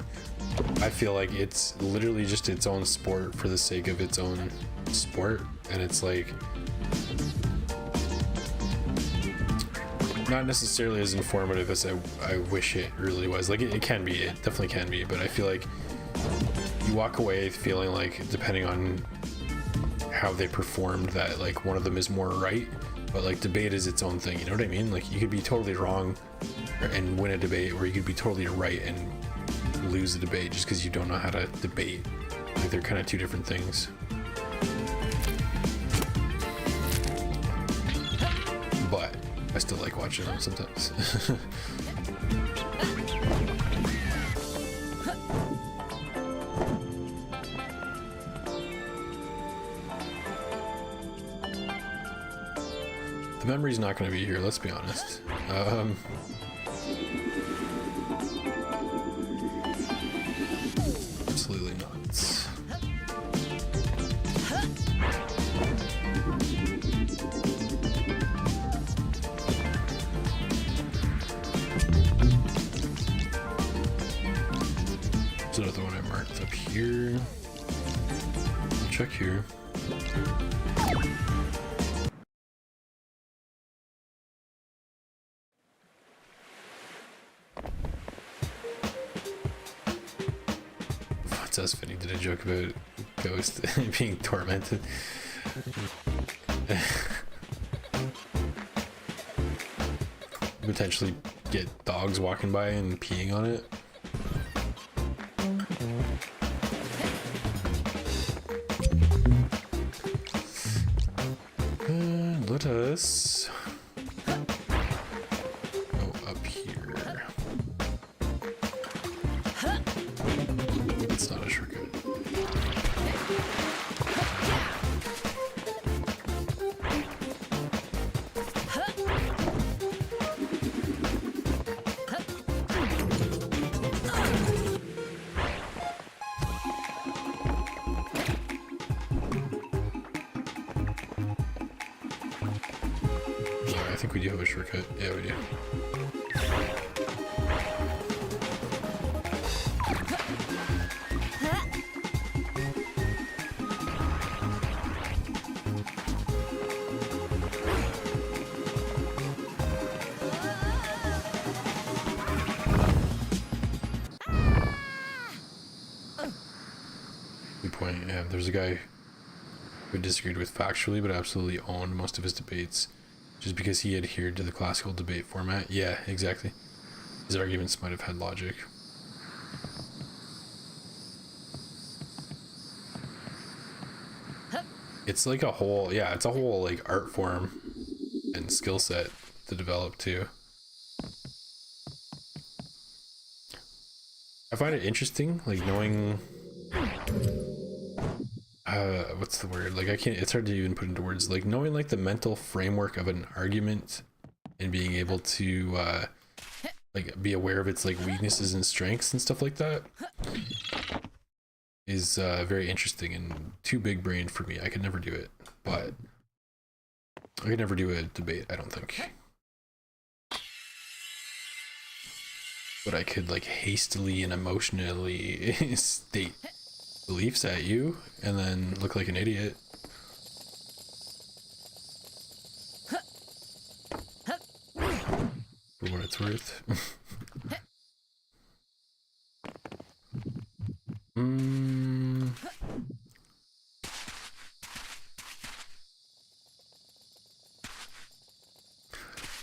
I feel like it's literally just its own sport for the sake of its own sport, and it's like not necessarily as informative as I wish it really was. Like it can be, it definitely can be, but I feel like you walk away feeling like, depending on how they performed, that like one of them is more right, but like debate is its own thing, you know what I mean? Like you could be totally wrong and win a debate, or you could be totally right and lose a debate just because you don't know how to debate. Like they're kind of two different things. But I still like watching them sometimes. The memory's not going to be here, let's be honest. Absolutely nuts. There's another one I marked up here. I'll check here. Us Finny did a joke about Ghost being tormented. Potentially get dogs walking by and peeing on it. And let us go up here. It's not a shortcut. I think we do have a shortcut. Yeah, we do. Good point. Yeah, there's a guy who disagreed with factually, but absolutely owned most of his debates just because he adhered to the classical debate format. Yeah, exactly. His arguments might have had logic. It's like a whole, yeah, it's a whole like art form and skill set to develop too. I find it interesting, like knowing, what's the word? Like I can't, it's hard to even put into words, like knowing like the mental framework of an argument and being able to, like be aware of its like weaknesses and strengths and stuff like that is very interesting and too big brained for me. I could never do it, but I could never do a debate, I don't think. But I could like hastily and emotionally state beliefs at you and then look like an idiot. For what it's worth.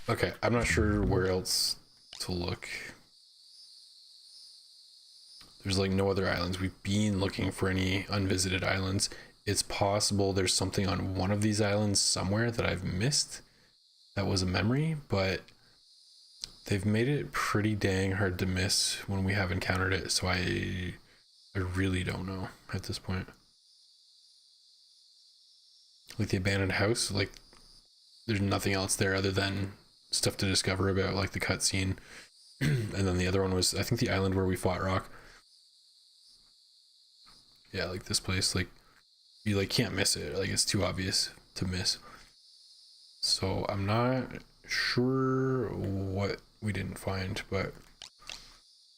Okay, I'm not sure where else to look. There's like no other islands. We've been looking for any unvisited islands. It's possible there's something on one of these islands somewhere that I've missed that was a memory, but they've made it pretty dang hard to miss when we have encountered it, so I really don't know at this point. Like the abandoned house, like there's nothing else there other than stuff to discover about, like the cutscene. And then the other one was, I think, the island where we fought Rock. Yeah, like this place, like you like can't miss it, like it's too obvious to miss. So I'm not sure what we didn't find, but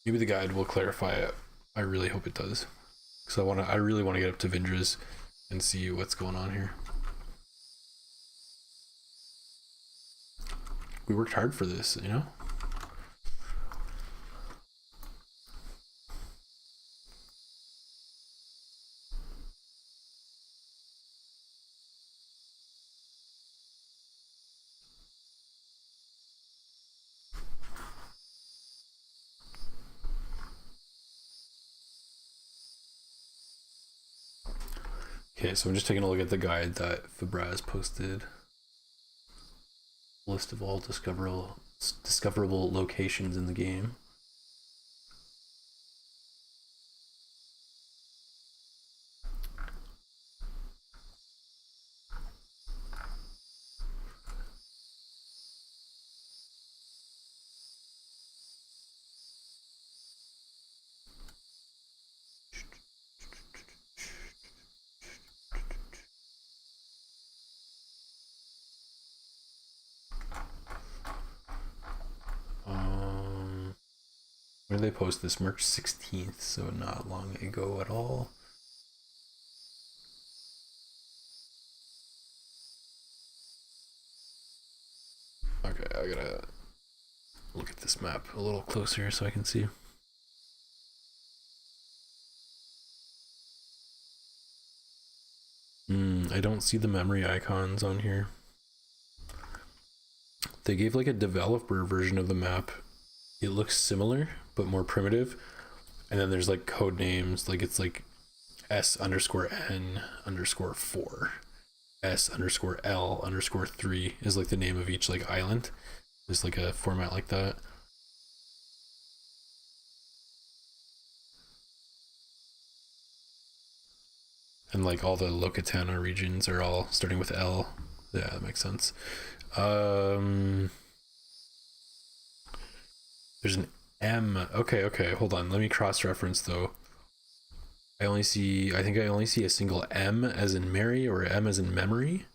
maybe the guide will clarify it. I really hope it does, because I really want to get up to Vindra's and see what's going on here. We worked hard for this, you know? Okay, so I'm just taking a look at the guide that Fabraz posted. List of all discoverable locations in the game. When did they post this? March 16th, so not long ago at all. Okay, I gotta look at this map a little closer so I can see. I don't see the memory icons on here. They gave like a developer version of the map it looks similar but more primitive. And then there's like code names, like it's like S_N_4, S_L_3 is like the name of each like island. There's like a format like that. And like all the Locatana regions are all starting with L. Yeah, that makes sense. There's an M. Okay, hold on. Let me cross-reference though. I think I only see a single M as in Mary or M as in memory.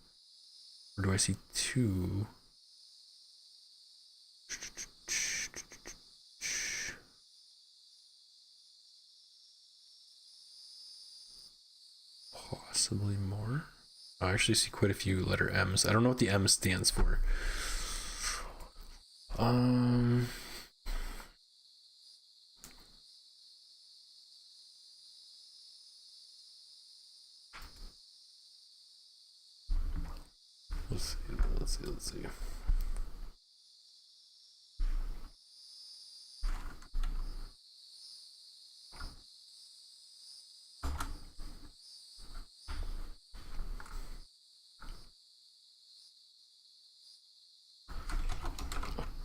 Or do I see two? Possibly more. I actually see quite a few letter M's. I don't know what the M stands for. Let's see.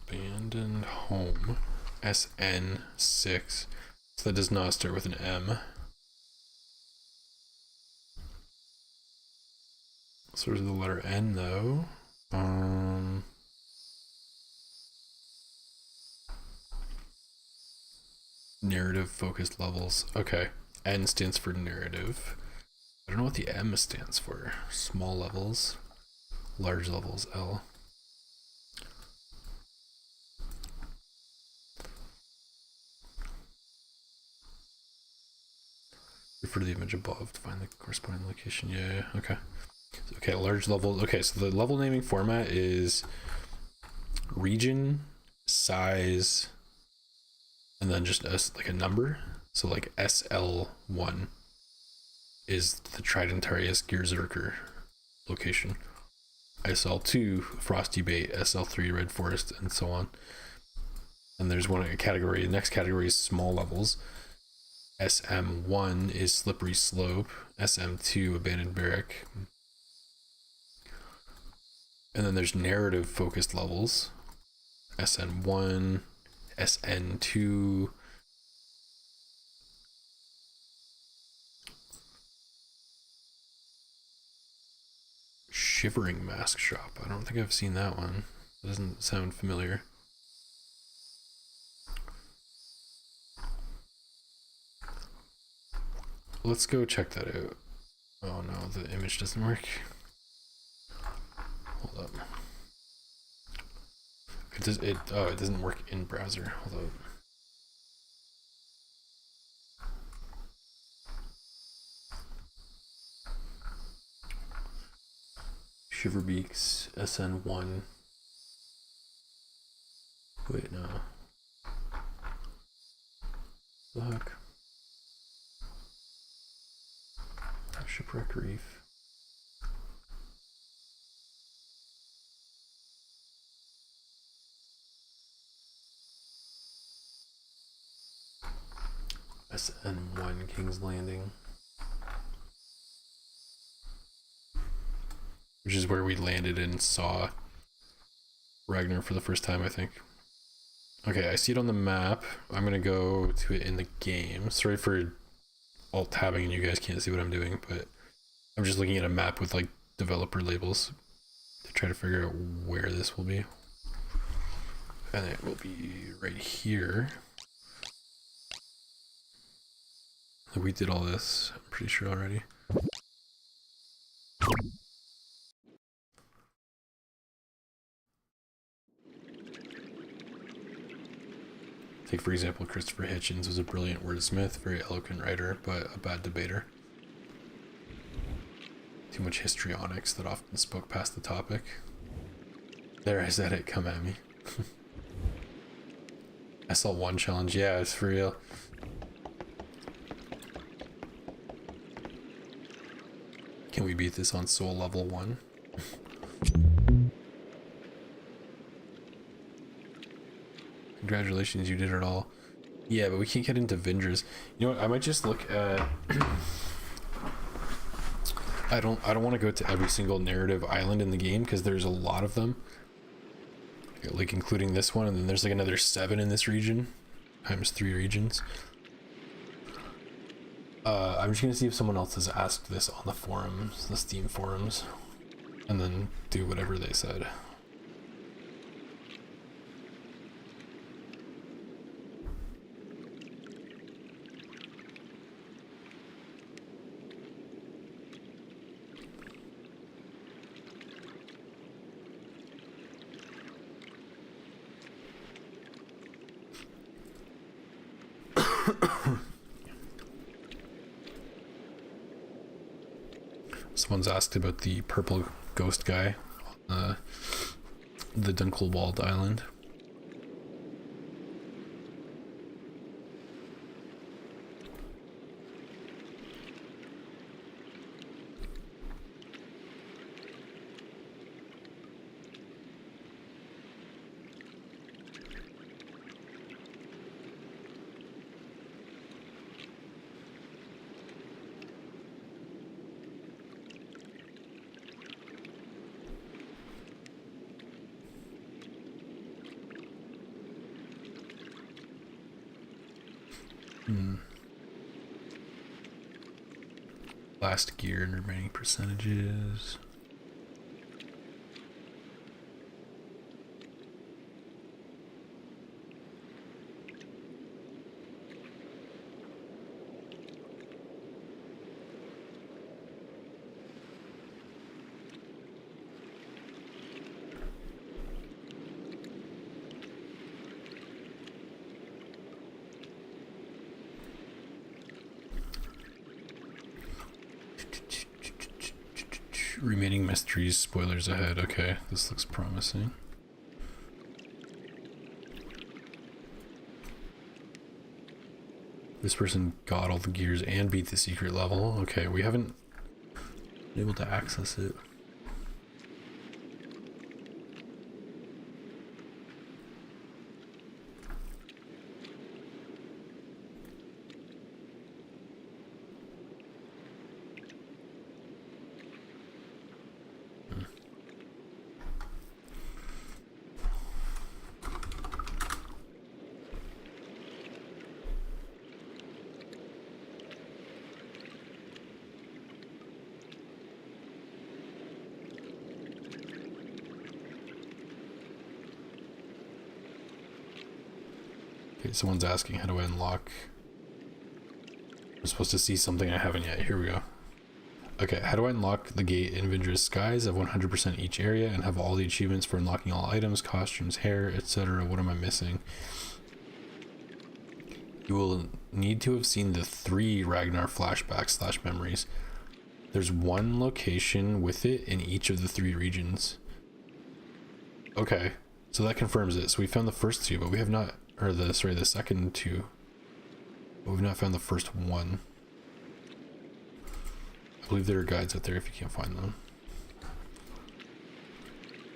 Abandoned home. SN6. So that does not start with an M. So there's the letter N though. Narrative focused levels. Okay. N stands for narrative. I don't know what the M stands for. Small levels. Large levels, L. Refer to the image above to find the corresponding location. Yeah, okay. Okay, large level. Okay, so the level naming format is region, size, and then just like a number. So like SL1 is the Tridentarius Gearzerker location. SL2 Frosty Bait, SL3 Red Forest, and so on. And there's one category. The next category is small levels. SM1 is Slippery Slope. SM2 Abandoned Barrack. And then there's narrative focused levels. SN1, SN2. Shivering Mask Shop. I don't think I've seen that one. That doesn't sound familiar. Let's go check that out. Oh no, the image doesn't work. Hold up. It doesn't work in browser. Hold up. Shiverbeaks SN1. Wait, no. The heck? Shipwreck Reef. SN1 King's Landing. Which is where we landed and saw Ragnar for the first time, I think. Okay, I see it on the map. I'm gonna go to it in the game. Sorry for alt-tabbing and you guys can't see what I'm doing, but I'm just looking at a map with like developer labels to try to figure out where this will be. And it will be right here. We did all this, I'm pretty sure already. Take for example, Christopher Hitchens was a brilliant wordsmith, very eloquent writer, but a bad debater. Too much histrionics that often spoke past the topic. There, I said it, come at me. SL1 challenge, yeah, it's for real. Can we beat this on Soul Level 1? Congratulations, you did it all. Yeah, but we can't get into Vindras. You know what? I might just look at. I don't want to go to every single narrative island in the game because there's a lot of them. Like including this one, and then there's like another 7 in this region, times 3 regions. I'm just gonna see if someone else has asked this on the forums, the Steam forums, and then do whatever they said. Someone's asked about the purple ghost guy on the Dunkelwald Island. Last gear and remaining percentages. Remaining mysteries, spoilers ahead. Okay, this looks promising. This person got all the gears and beat the secret level. Okay, we haven't been able to access it. Okay, someone's asking, how do I unlock? I'm supposed to see something I haven't yet. Here we go. Okay, how do I unlock the gate in Vindra's Skies? Have 100% each area and have all the achievements for unlocking all items, costumes, hair, etc. What am I missing? You will need to have seen the 3 Ragnar flashbacks / memories. There's 1 location with it in each of the 3 regions. Okay, so that confirms it. So we found the first 2, but we have not, or the second 2, but we've not found the first 1. I believe there are guides out there if you can't find them.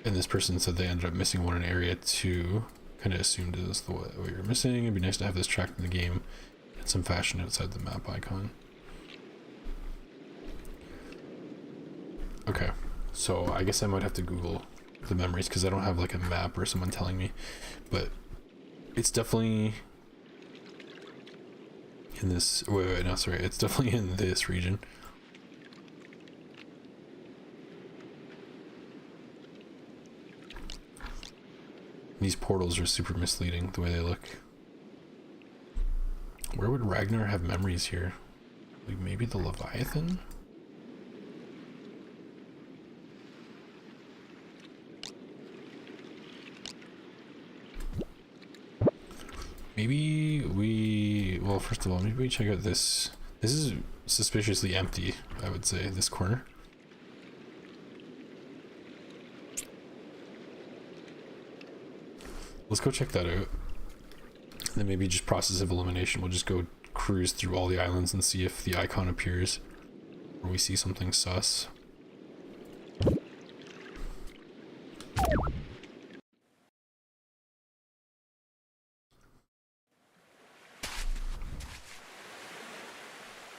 And this person said they ended up missing 1 in area 2. Kind of assumed it was the what you're missing. It'd be nice to have this tracked in the game in some fashion outside the map icon. Okay, so I guess I might have to Google the memories because I don't have like a map or someone telling me, but it's definitely in this. Wait, no, sorry, it's definitely in this region. These portals are super misleading the way they look. Where would Ragnar have memories here? Like maybe the Leviathan? Maybe we, well, first of all, maybe we check out this. This is suspiciously empty, I would say, this corner. Let's go check that out. Then maybe just process of elimination. We'll just go cruise through all the islands and see if the icon appears or we see something sus.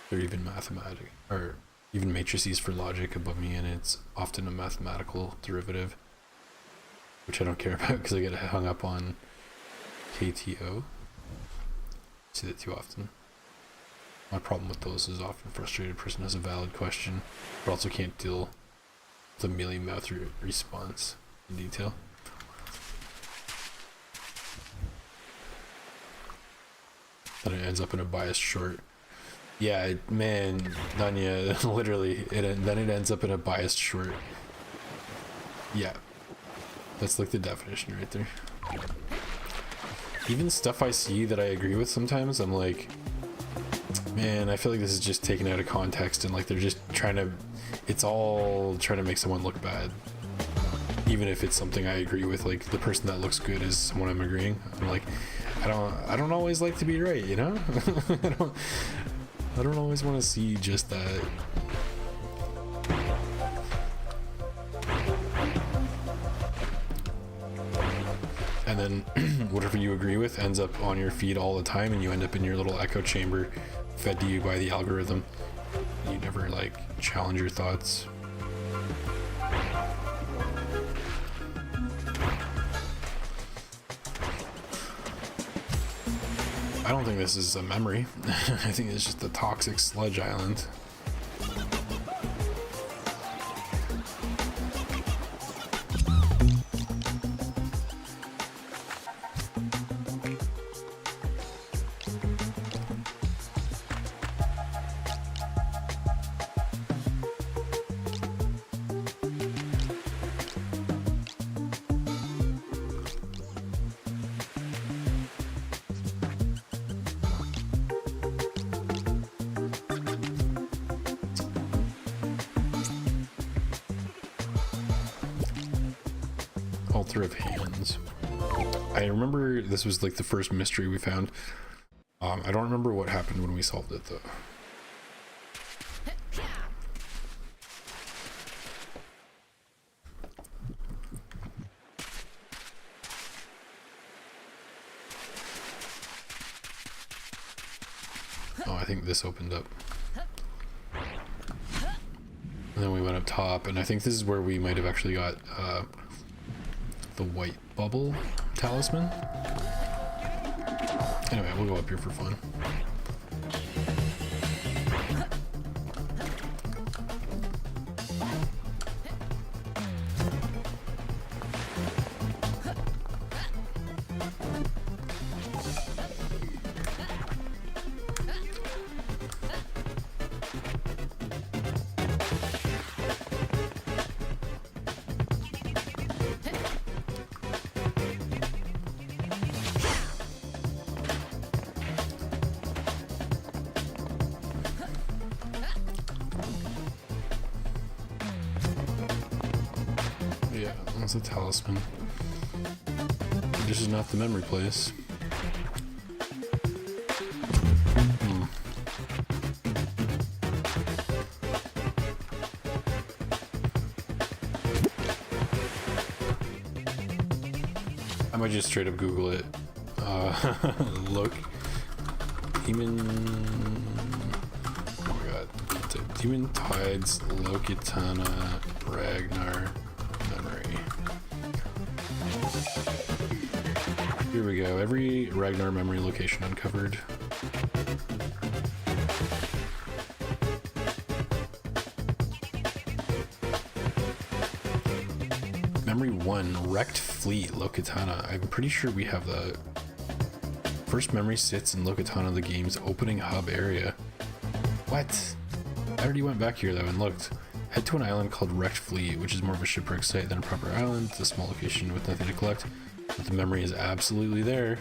They're even mathematic or even matrices for logic above me, and it's often a mathematical derivative, which I don't care about because I get hung up on KTO. See that too often. My problem with those is often frustrated person has a valid question, but also can't deal with a mealy mouth response in detail. Then it ends up in a biased short. Yeah, man, Nanya, literally, then it ends up in a biased short. Yeah, that's like the definition right there. Even stuff I see that I agree with sometimes, I'm like, man, I feel like this is just taken out of context, and like they're just trying to, it's all trying to make someone look bad. Even if it's something I agree with, like the person that looks good is someone I'm agreeing. I'm like, I don't always like to be right, you know? I don't always want to see just that. And then whatever you agree with ends up on your feed all the time, and you end up in your little echo chamber fed to you by the algorithm. You never like challenge your thoughts. I don't think this is a memory. I think it's just a toxic sludge island. Altar of Hands. I remember this was like the first mystery we found. I don't remember what happened when we solved it though. Oh, I think this opened up. And then we went up top, and I think this is where we might have actually got the white bubble talisman. Anyway, we'll go up here for fun. Yeah, that's a talisman. This is not the memory place. I might just straight up Google it. Look. Demon. Oh my god. Demon Tides, Lokitana, Ragnar. Memory. Here we go. Every Ragnar memory location uncovered. Memory 1, Wrecked Fleet, Lokitana. I'm pretty sure we have the first memory sits in Lokitana, the game's opening hub area. What? I already went back here though and looked. Head to an island called Wrecked Fleet, which is more of a shipwreck site than a proper island. It's a small location with nothing to collect, but the memory is absolutely there.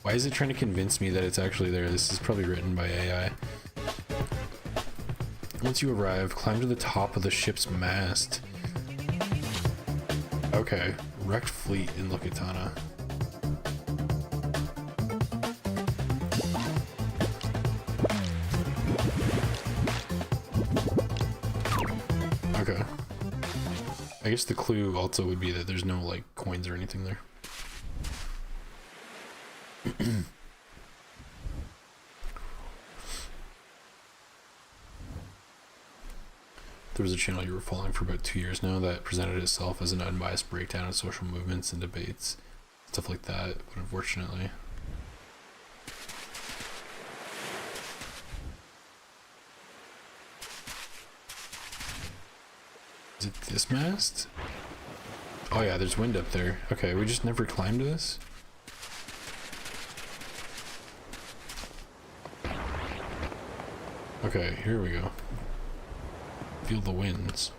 Why is it trying to convince me that it's actually there? This is probably written by AI. Once you arrive, climb to the top of the ship's mast. Okay, Wrecked Fleet in Lokitana. Okay. I guess the clue also would be that there's no like coins or anything there. there was a channel you were following for about 2 years now that presented itself as an unbiased breakdown of social movements and debates, stuff like that, but unfortunately. Is it this mast? Oh yeah, there's wind up there. Okay, we just never climbed this? Okay, here we go. Feel the winds.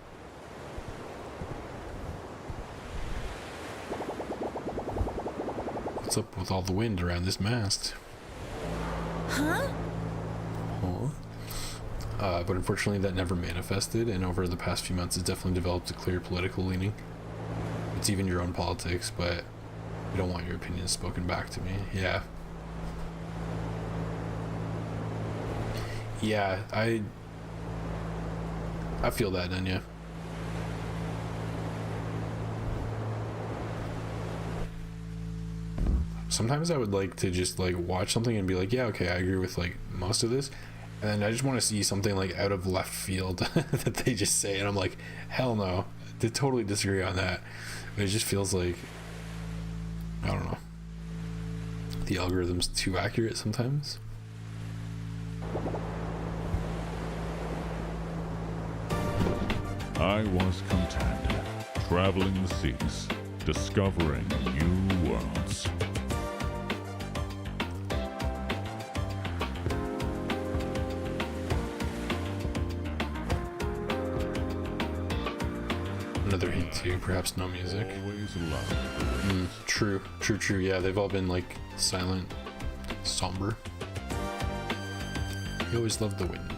What's up with all the wind around this mast? Huh? But unfortunately that never manifested, and over the past few months it's definitely developed a clear political leaning. It's even your own politics, but I don't want your opinions spoken back to me. Yeah. Yeah, I feel that, Anya. Sometimes I would like to just like watch something and be like, yeah, okay, I agree with like most of this, and then I just want to see something like out of left field that they just say, and I'm like, hell no, they totally disagree on that. But it just feels like, I don't know, the algorithm's too accurate sometimes. I was content, traveling the seas, discovering new worlds. Another hint too, perhaps no music. Always loved. True. Yeah, they've all been like silent, somber. You always loved the wind.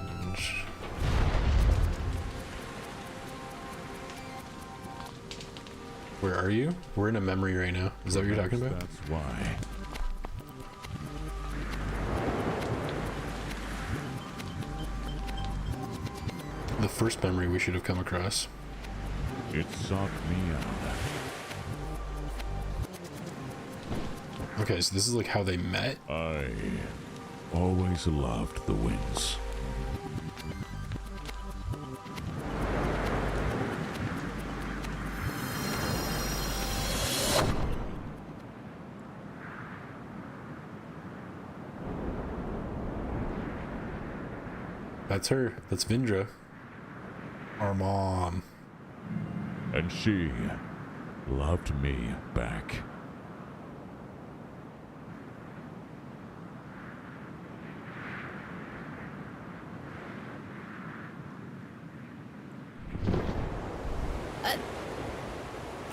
Where are you? We're in a memory right now. Is that what you're talking about? That's why. The first memory we should have come across. It sought me out. Okay, so this is like how they met. I always loved the winds. That's her. That's Vindra. Our mom. And she loved me back.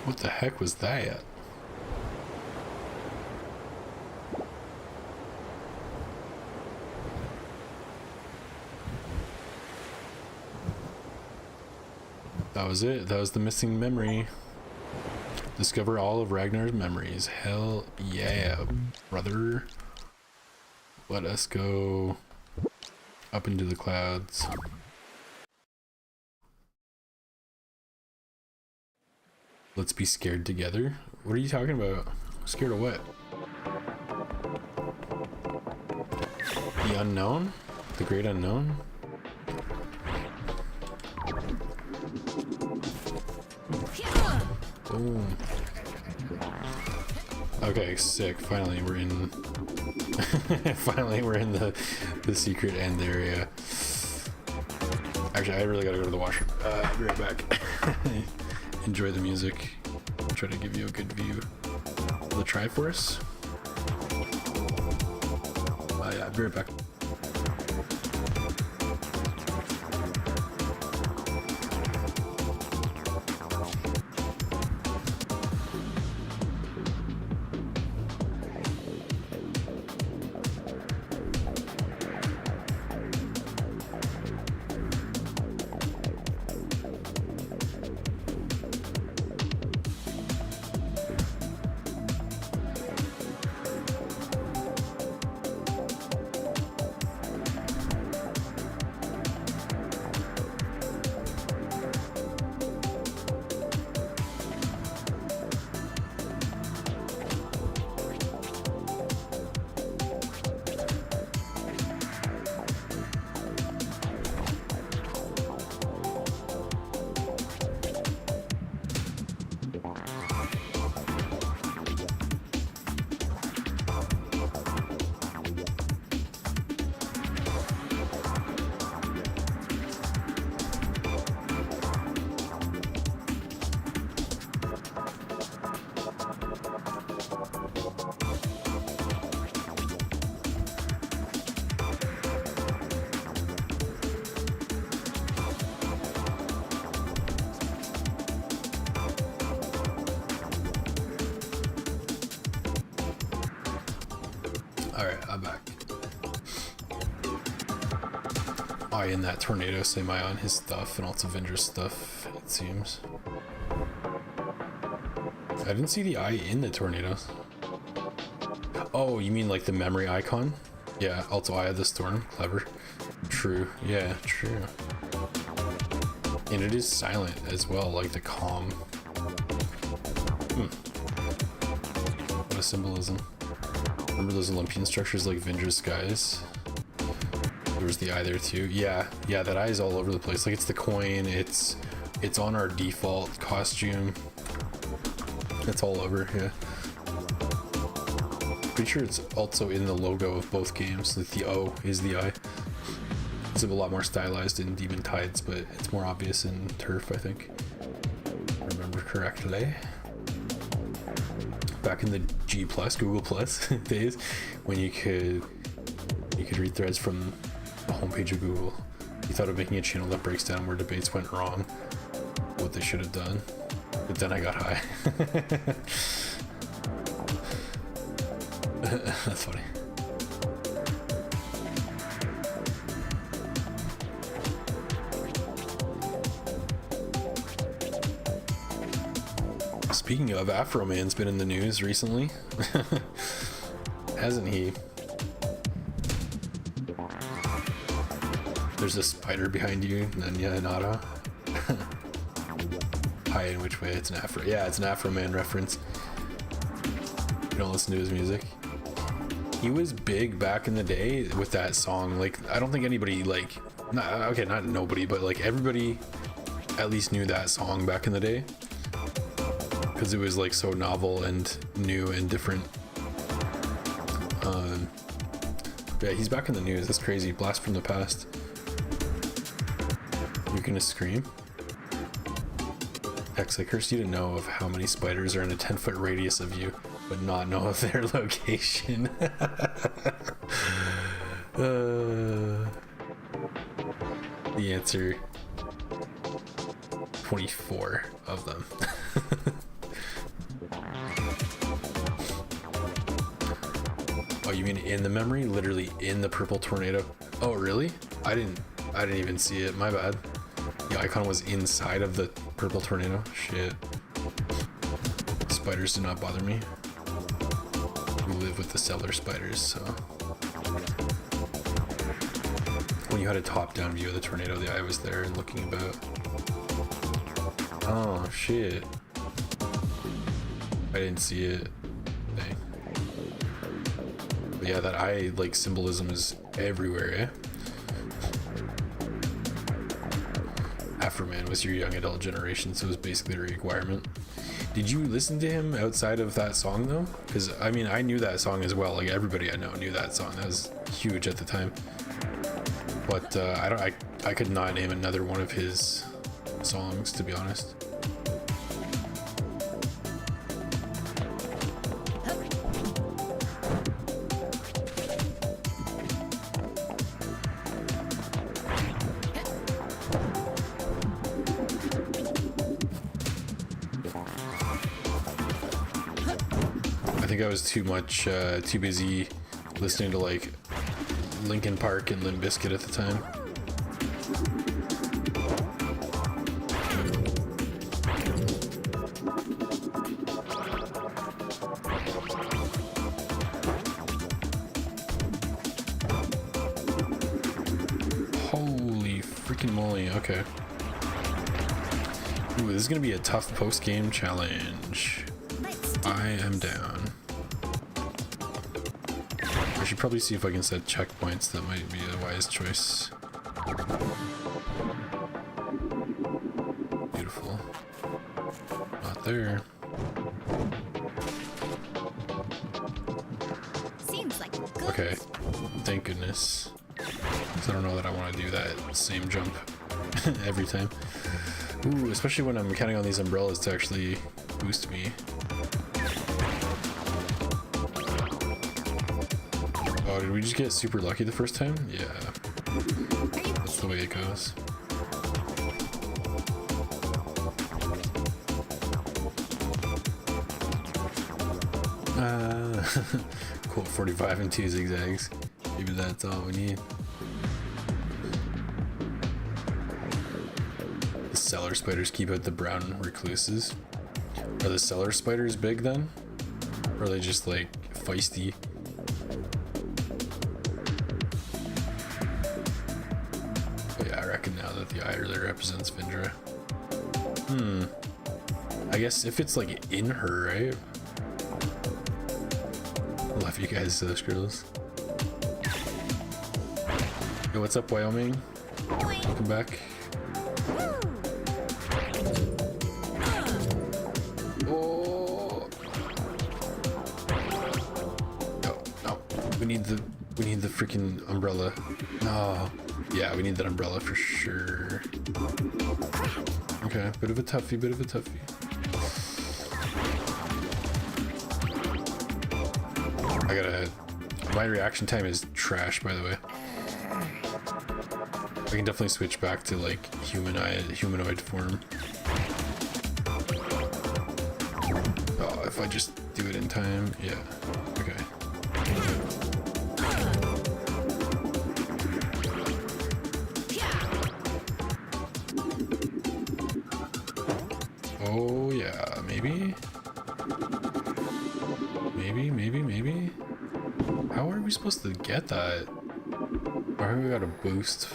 What the heck was that? That was it. That was the missing memory. Discover all of Ragnar's memories. Hell yeah, brother. Let us go up into the clouds. Let's be scared together. What are you talking about? Scared of what? The unknown? The great unknown? Boom. Okay, sick. Finally we're in finally we're in the secret end area. Actually, I really gotta go to the washroom. I'll be right back. Enjoy the music. Try to give you a good view of the Triforce. Yeah, I'll be right back. eye in that tornado, same eye on his stuff, and also Vindra's stuff, it seems. I didn't see the eye in the tornadoes. Oh, you mean like the memory icon? Yeah, also Eye of the Storm. Clever. True. Yeah, true. And it is silent as well, like the calm. What a symbolism. Remember those Olympian structures like Vindra's skies? There was the eye there too. Yeah, that eye is all over the place. Like it's the coin, it's on our default costume. It's all over, yeah. Pretty sure it's also in the logo of both games. Like the O is the eye. It's a lot more stylized in Demon Tides, but it's more obvious in Turf, I think. Remember correctly. Back in the G+, Google Plus days, when you could read threads from the homepage of Google. You thought of making a channel that breaks down where debates went wrong, what they should have done. But then I got high. That's funny. Speaking of, Afro Man's been in the news recently. Hasn't he? There's a spider behind you, Nanya Nara. Hi, in which way? It's an Afro. Yeah, it's an Afro Man reference. You don't listen to his music. He was big back in the day with that song. Like, I don't think anybody, like, not nobody, but like everybody at least knew that song back in the day. Because it was like so novel and new and different. Yeah, he's back in the news. That's crazy. Blast from the past. You're gonna scream? X, I cursed you to know of how many spiders are in a 10-foot radius of you, but not know of their location. The answer, 24 of them. Oh, you mean in the memory? Literally in the purple tornado? Oh, really? I didn't even see it. My bad. The icon was inside of the purple tornado. Shit. Spiders do not bother me. We live with the cellar spiders, so. When you had a top-down view of the tornado, the eye was there and looking about. Oh, shit. I didn't see it. Dang. But yeah, that eye, like, symbolism is everywhere, eh? Afro Man was your young adult generation, so it was basically a requirement. Did you listen to him outside of that song though? Because I mean, I knew that song as well. Like everybody I know knew that song. That was huge at the time. But I could not name another one of his songs, to be honest. I think I was too busy listening to like Linkin Park and Limp Bizkit at the time. Holy freaking moly, okay. Ooh, this is gonna be a tough post-game challenge. I am down. I should probably see if I can set checkpoints. That might be a wise choice. Beautiful. Not there. Seems like good. Okay. Thank goodness. 'Cause I don't know that I want to do that same jump every time. Ooh, especially when I'm counting on these umbrellas to actually boost me. Oh, did we just get super lucky the first time? Yeah. That's the way it goes. Quote 45 and 2 zigzags. Maybe that's all we need. cellar spiders keep out the brown recluses. Are the cellar spiders big then? Or are they just like feisty? But yeah, I reckon now that the eye really represents Vindra. I guess if it's like in her, right? Love you guys, Skrulls. Yo, what's up, Wyoming? Welcome back. Oh. No. We need the freaking umbrella. Oh, yeah, we need that umbrella for sure. Okay, bit of a toughie. My reaction time is trash, by the way. I can definitely switch back to like humanoid form. Oh, if I just do it in time, yeah. Okay. Oh yeah, maybe. How are we supposed to get that? Or have we got a boost?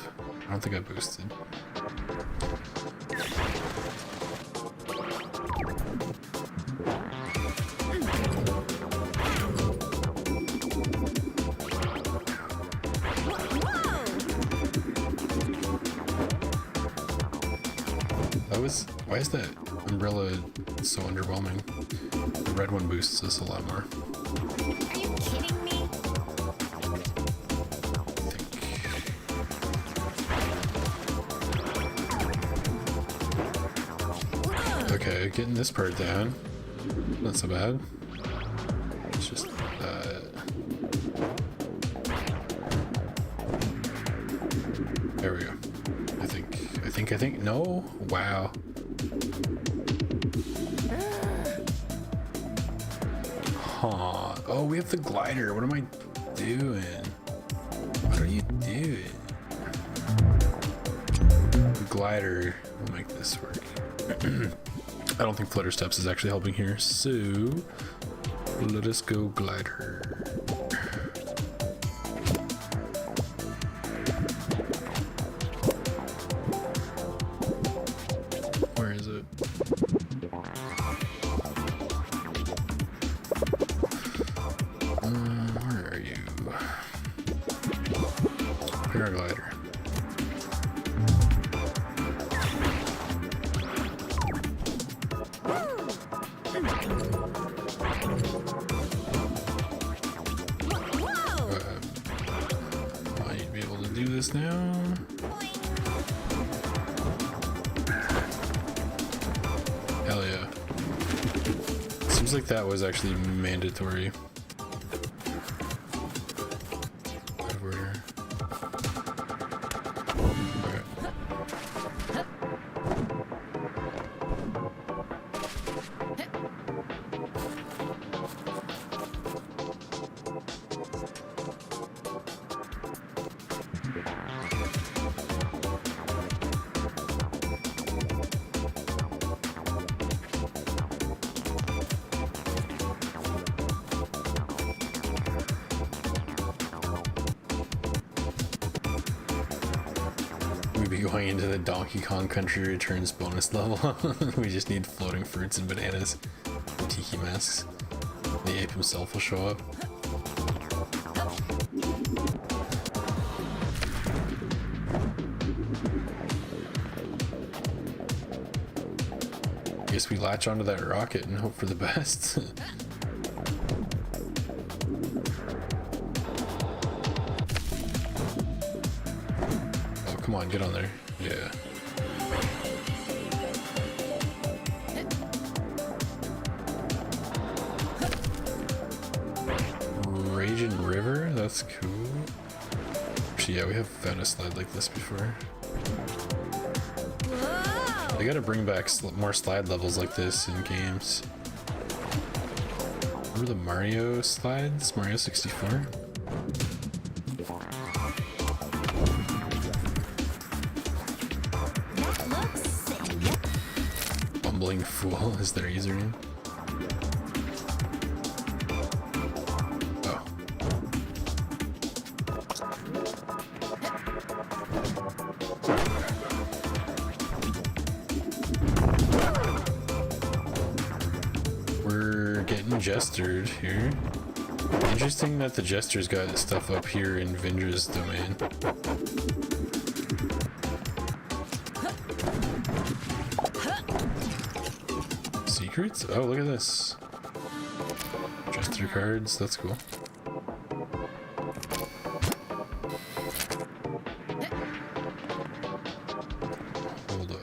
I don't think I boosted. Why is that umbrella so underwhelming? The red one boosts us a lot more. Are you kidding me? Okay, getting this part down. Not so bad. It's just there we go. I think no. Wow. Huh. Oh, we have the glider. What am I doing? What are you doing? The glider will make this work. I don't think Flutter Steps is actually helping here, so let us go glider. Where is it? Where are you? Paraglider. Might be able to do this now. Hell yeah. Seems like that was actually mandatory. Over. Okay. We'd be going into the Donkey Kong Country Returns bonus level. We just need floating fruits and bananas and tiki masks. The ape himself will show up. Guess we latch onto that rocket and hope for the best. Oh, come on, get on there. Yeah. Raging River? That's cool. Actually, yeah, we have found a slide like this before. They gotta bring back more slide levels like this in games. Remember the Mario slides? Mario 64? That looks sick. Bumbling Fool is their username. Oh. We're getting Jester'd here. Interesting that the Jester's got stuff up here in Vindra's domain. Secrets? Oh, look at this. Jester cards, that's cool. Hold up.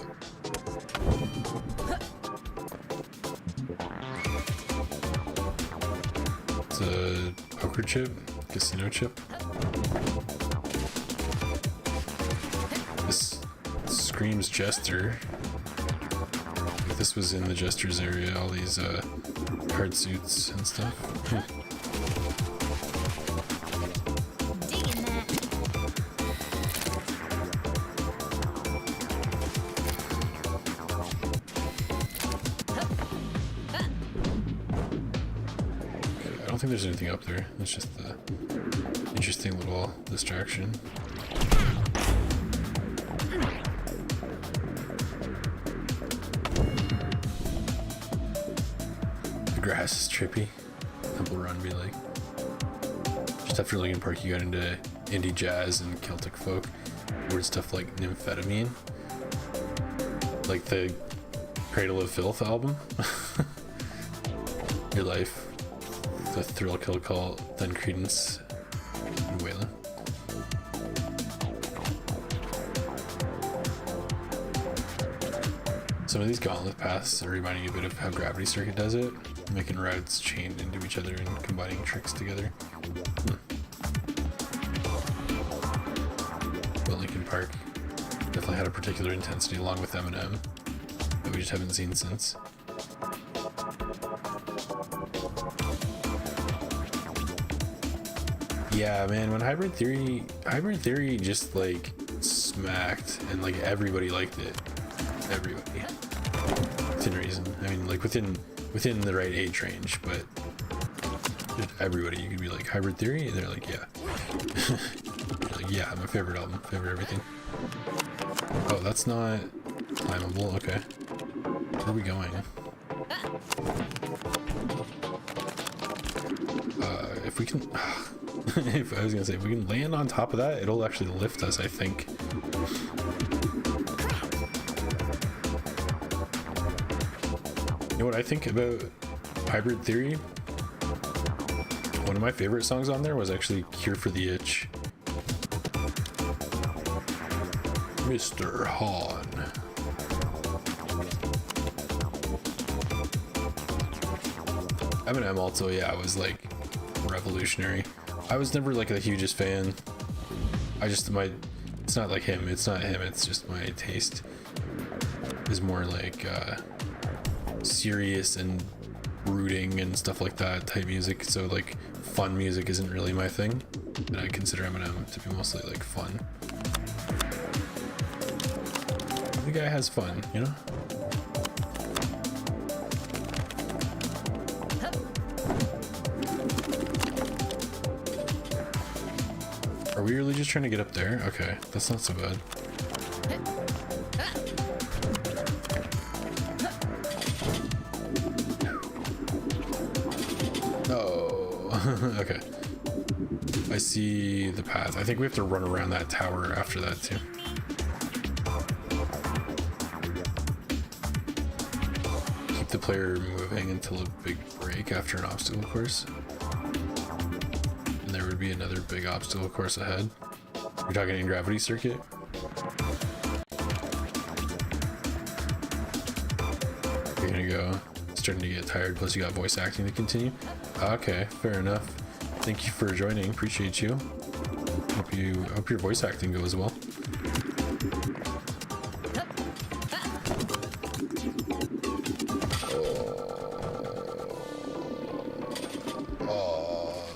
It's a poker chip, casino chip. This screams Jester. If this was in the Jester's area, all these card suits and stuff. Digging that. I don't think there's anything up there. It's just the interesting little distraction. The grass is trippy. Temple Run be like. Just after Linkin Park, you got into indie jazz and Celtic folk. Weird stuff like Nymphetamine. Like the Cradle of Filth album. Your Life. The Thrill Kill Call, then Credence and Waylon. Some of these gauntlet paths are reminding you a bit of how Gravity Circuit does it, making routes chained into each other and combining tricks together. But Linkin Park definitely had a particular intensity along with Eminem that we just haven't seen since. Yeah, man, when Hybrid Theory just like smacked and like everybody liked it. Everybody. Within reason. I mean, like within the right age range, but everybody, you could be like Hybrid Theory and they're like, yeah. You're like, yeah, my favorite album, favorite everything. Oh, that's not climbable, okay. Where are we going? If we can if I was gonna say, if we can land on top of that, it'll actually lift us, I think. You know what I think about Hybrid Theory? One of my favorite songs on there was actually Cure for the Itch. Mr. Han. Eminem also, yeah, was like revolutionary. I was never like the hugest fan. It's not like him, it's just my taste is more like serious and brooding and stuff like that type music. So like fun music isn't really my thing, and I consider Eminem to be mostly like fun. The guy has fun, you know? Are we really just trying to get up there? Okay, that's not so bad. Oh, okay. I see the path. I think we have to run around that tower after that too. Keep the player moving until a big break after an obstacle course. And there would be another big obstacle course ahead. You're talking in Gravity Circuit? You're gonna go. Starting to get tired, plus you got voice acting to continue. Okay, fair enough. Thank you for joining, appreciate you. Hope your voice acting goes well.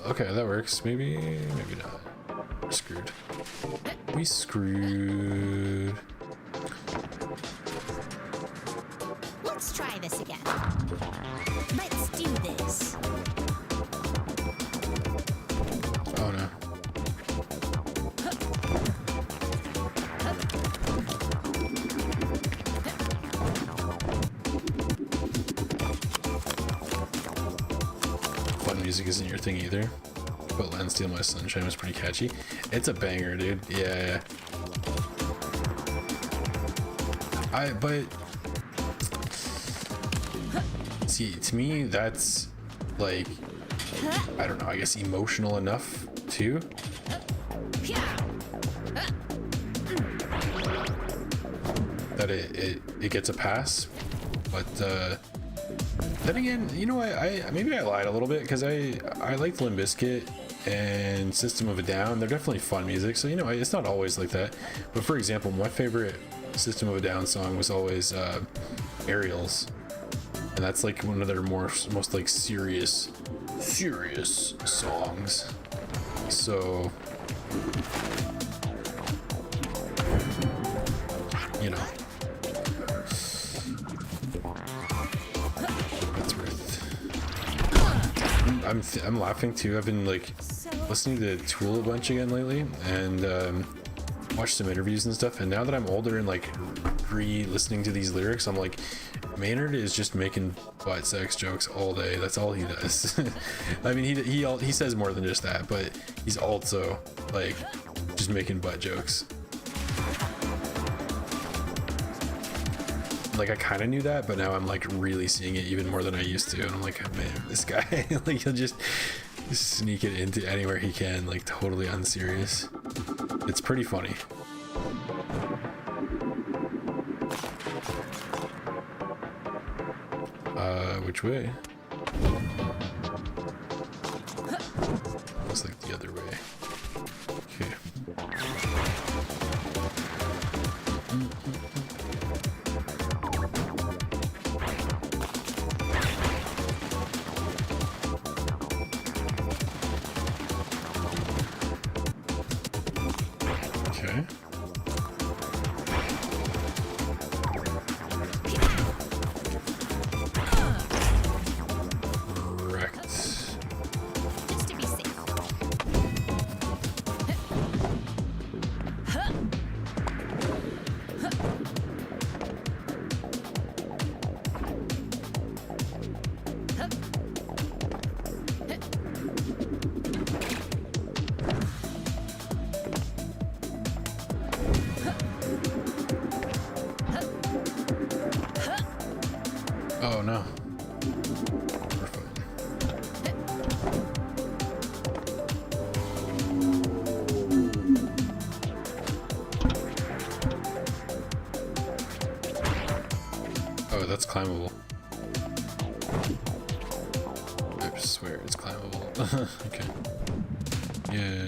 Okay, that works. Maybe not. We're screwed. We screwed. Let's try music isn't your thing either, but Land Steal My Sunshine was pretty catchy. It's a banger, dude. Yeah. But see, to me, that's like, I don't know, I guess emotional enough too. That it gets a pass. But then again, you know, I maybe I lied a little bit, because I liked Limp Bizkit and System of a Down. They're definitely fun music, so you know, it's not always like that. But for example, my favorite System of a Down song was always Aerials, and that's like one of their most like serious songs. So you know, that's worth. I'm laughing too. I've been like listening to Tool a bunch again lately, and watched some interviews and stuff. And now that I'm older and like re-listening to these lyrics, I'm like, Maynard is just making butt sex jokes all day. That's all he does. I mean, he says more than just that, but he's also like just making butt jokes. Like, I kind of knew that, but now I'm like really seeing it even more than I used to, and I'm like, oh, man, this guy like, he'll just sneak it into anywhere he can, like totally unserious. It's pretty funny. Which way? Looks like the other way. Okay. Okay. Just to be safe. Oh no. We're fine. Oh, that's climbable. I swear it's climbable. Okay. Yeah.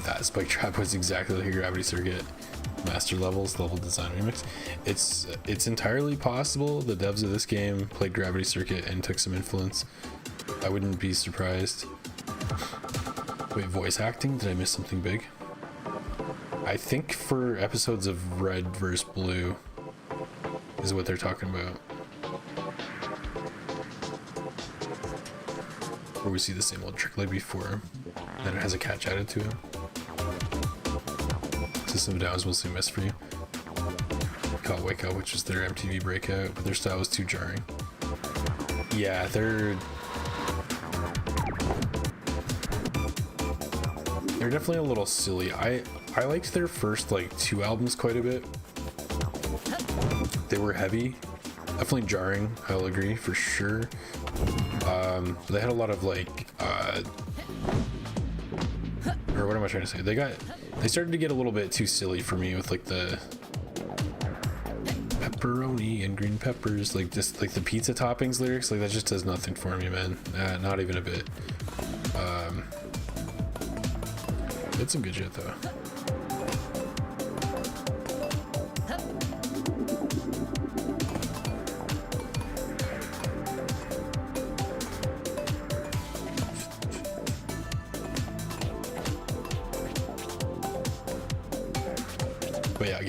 That Spike Trap was exactly like a Gravity Circuit Master level design remix. It's entirely possible the devs of this game played Gravity Circuit and took some influence. I wouldn't be surprised. Wait, voice acting? Did I miss something big? I think for episodes of Red vs. Blue is what they're talking about. Where we see the same old trick like before, and it has a catch added to it. System of Down was mostly missed for you. Caught Wake Up, which is their MTV breakout, but their style was too jarring. Yeah, they're definitely a little silly. I liked their first like 2 albums quite a bit. They were heavy, definitely jarring, I'll agree for sure. They had a lot of like or what am I trying to say? They started to get a little bit too silly for me with like the pepperoni and green peppers, like just like the pizza toppings lyrics. Like that just does nothing for me, man. Not even a bit. It's some good shit though.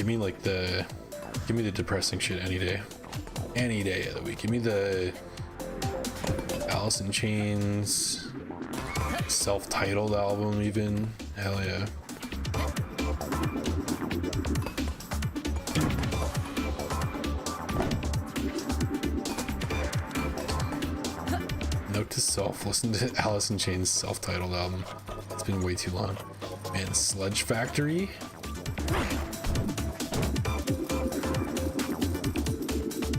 give me like give me the depressing shit any day of the week. Give me the Alice in Chains self-titled album even. Hell yeah. Note to self, listen to Alice in Chains self-titled album. It's been way too long. Man, Sludge Factory.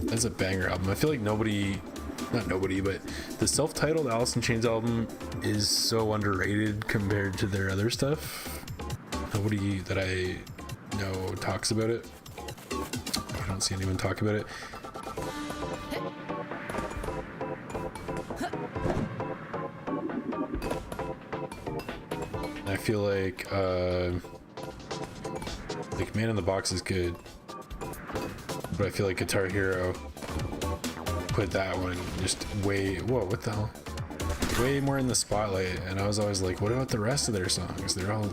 That's a banger album. I feel like not nobody, but the self-titled Alice in Chains album is so underrated compared to their other stuff. Nobody that I know talks about it. I don't see anyone talk about it. I feel like Man in the Box is good, but I feel like Guitar Hero put that one just way, whoa, what the hell? Way more in the spotlight, and I was always like, what about the rest of their songs? They're all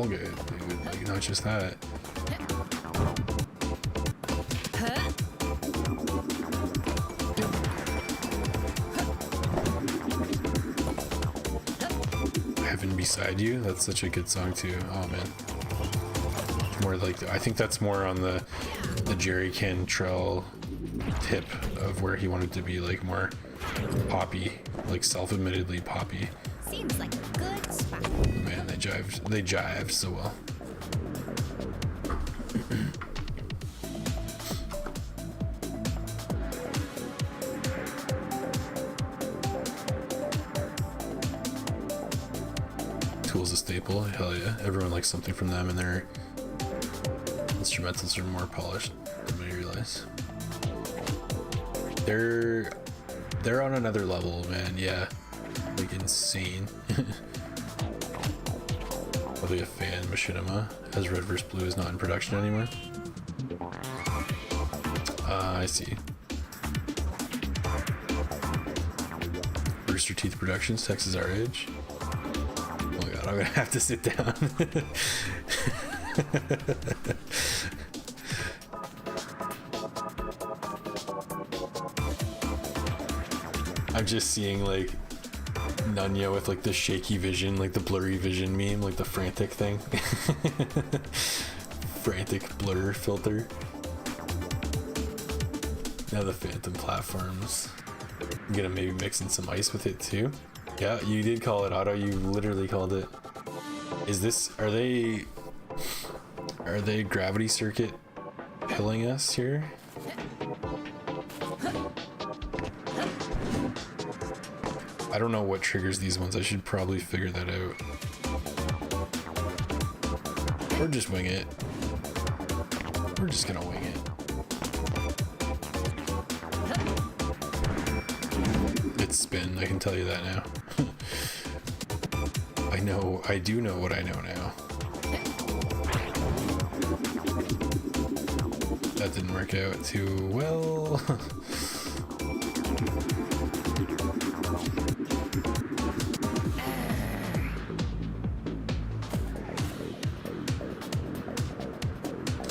good, dude. Like, not just that. Heaven Beside You, that's such a good song too. Oh man. More like, I think that's more on the Jerry Cantrell tip of where he wanted to be like more poppy, like self-admittedly poppy. Seems like a good spot. Man, they jived so well. Tool's a staple. Hell yeah. Everyone likes something from them, and their instrumentals are more polished than I realize. They're on another level, man. Yeah, like insane. Probably a fan. Machinima, as Red vs. Blue is not in production anymore. I see. Rooster Teeth Productions, Texas Our Age. Oh my god, I'm gonna have to sit down. I'm just seeing like Nunya with like the shaky vision, like the blurry vision meme, like the frantic thing. Frantic blur filter. Now the Phantom platforms. I'm gonna maybe mix in some ice with it too. Yeah, you did call it, Otto. You literally called it. Is this, are they Gravity Circuit pilling us here? I don't know what triggers these ones. I should probably figure that out. Or just wing it. We're just gonna wing it. It's spin, I can tell you that now. I do know what I know now. That didn't work out too well.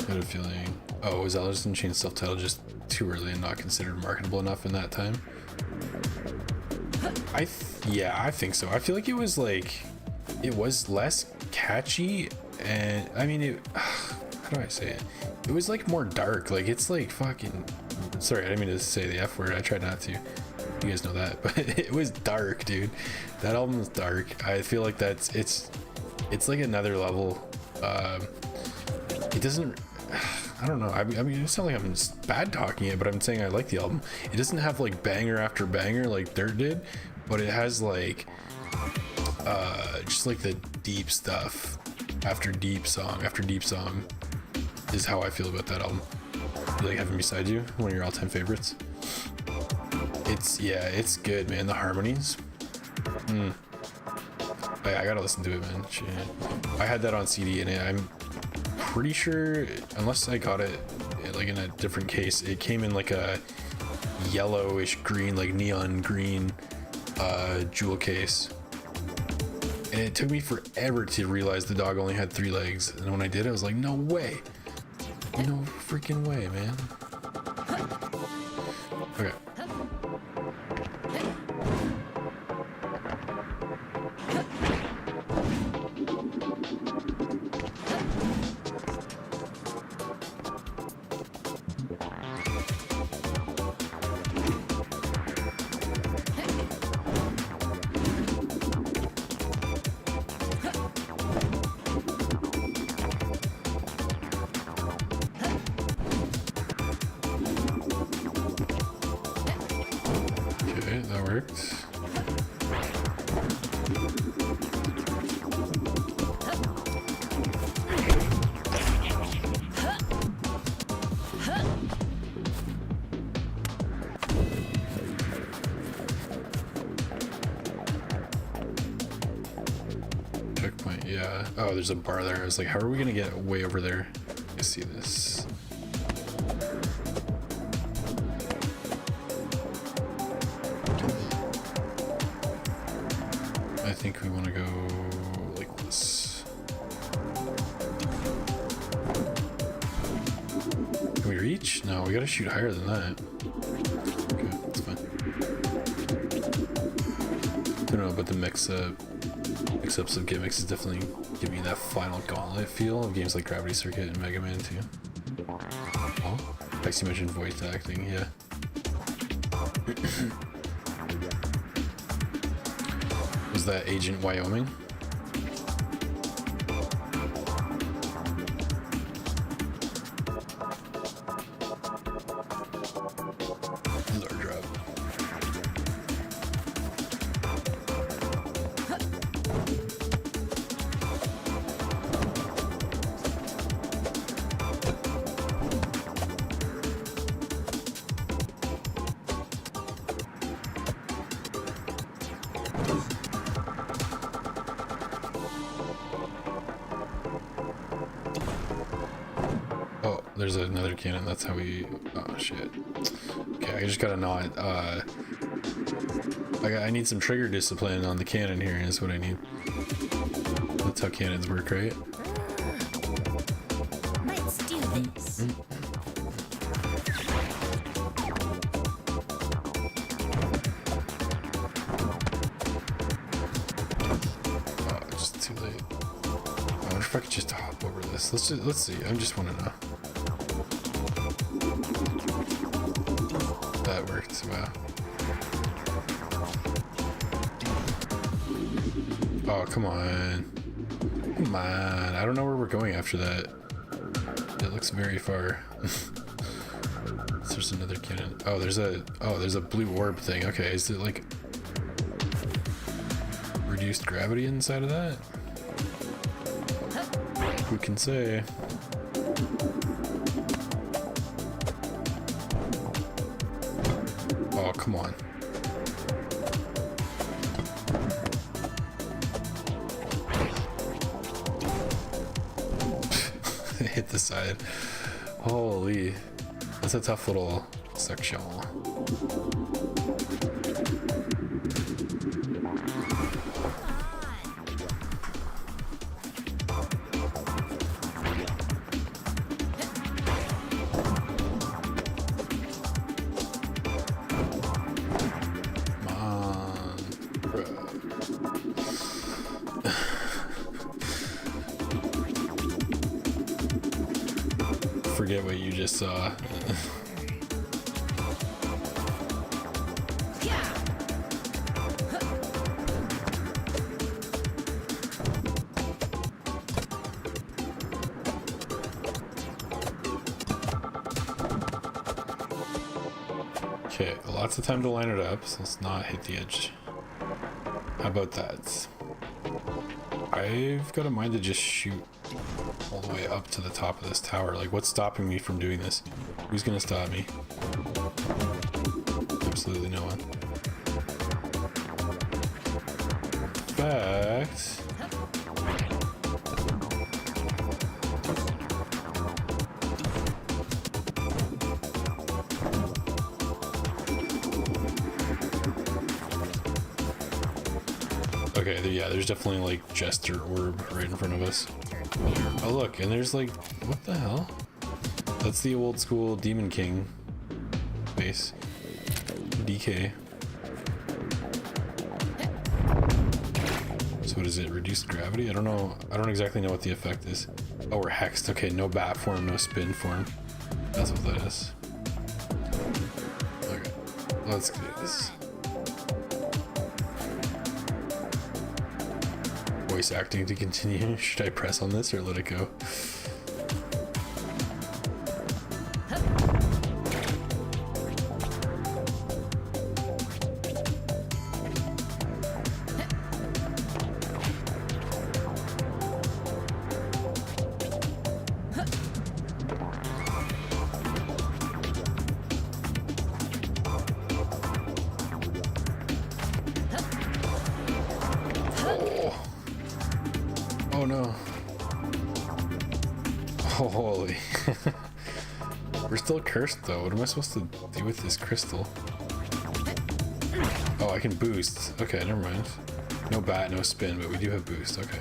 Had a feeling. Oh, was Alice in Chains self-titled just too early and not considered marketable enough in that time? Yeah, I think so. I feel like it was less catchy, and I mean, how do I say it? It was like more dark. Like, it's like fucking. Sorry, I didn't mean to say the F word. I tried not to. You guys know that, but it was dark, dude. That album was dark. I feel like it's like another level. It doesn't. I don't know. I mean, it sounds like I'm just bad talking it, but I'm saying I like the album. It doesn't have like banger after banger like Dirt did, but it has like just like the deep stuff after deep song after deep song is how I feel about that album. You like Heaven Beside You, one of your all-time favorites. It's good, man. The harmonies. I gotta listen to it, man. Shit. I had that on CD, and I'm pretty sure, unless I got it like in a different case, it came in like a yellowish green, like neon green jewel case, and it took me forever to realize the dog only had 3 legs, and when I did, I was like, no way. No freaking way, man. Okay. Okay, that worked. Checkpoint, yeah. Oh, there's a bar there. I was like, how are we gonna get way over there? I see this. I think we want to go like this. Can we reach? No, we gotta shoot higher than that. Okay, that's fine. I don't know about the mix-ups of gimmicks is definitely giving me that final gauntlet feel of games like Gravity Circuit and Mega Man 2. Oh, Dex, you mentioned voice acting, yeah. Was that Agent Wyoming? This is our drop. Oh, there's another cannon. That's how we. Oh shit. Okay, I just gotta not. I need some trigger discipline on the cannon here. Is what I need. That's how cannons work, right? Let's do this. Oh, it's just too late. I wonder if I could just hop over this. Let's see. I just want to know. That worked. Wow. Oh, come on. Come on. I don't know where we're going after that. It looks very far. There's another cannon. Oh, there's a blue orb thing. Okay, is it like reduced gravity inside of that? Who can say? Oh, come on. Hit the side. Holy. That's a tough little section. Come on, bro. Forget what you just saw. Okay, lots of time to line it up, so let's not hit the edge. How about that? I've got a mind to just shoot all the way up to the top of this tower. Like, what's stopping me from doing this? Who's gonna stop me? Absolutely no one. In fact... Okay, yeah, there's definitely like Jester Orb right in front of us. Oh look, and there's like, what the hell? That's the old school Demon King base. DK. So what is it? Reduced gravity? I don't know. I don't exactly know what the effect is. Oh, we're hexed. Okay, no bat form, no spin form. That's what that is. Okay, let's do this. Voice acting to continue. Should I press on this or let it go? Oh no. Oh, holy. We're still cursed though. What am I supposed to do with this crystal? Oh, I can boost. Okay, never mind. No bat, no spin, but we do have boost. Okay.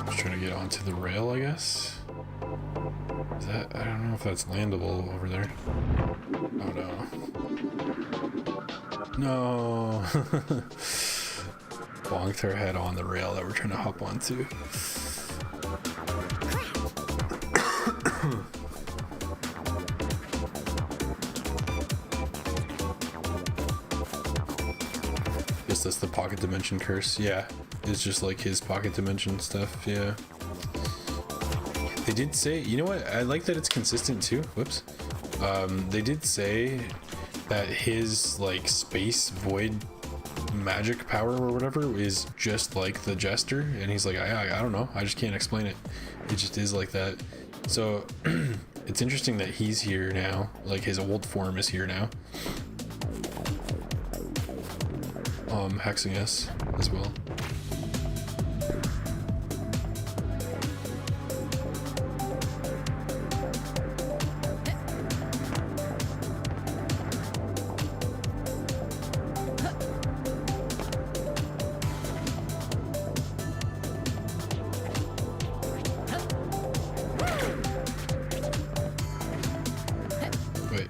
Just trying to get onto the rail, I guess. Is that, I don't know if that's landable over there. Oh no. No. Bonked our head on the rail that we're trying to hop onto. Guess that's the pocket dimension curse. Yeah, it's just like his pocket dimension stuff. Yeah. They did say, you know what? I like that it's consistent too. Whoops. They did say that his like space void magic power or whatever is just like the Jester, and he's like, I don't know, I just can't explain it. It just is like that. So it's interesting that he's here now, like his old form is here now, hexing us as well. Wait.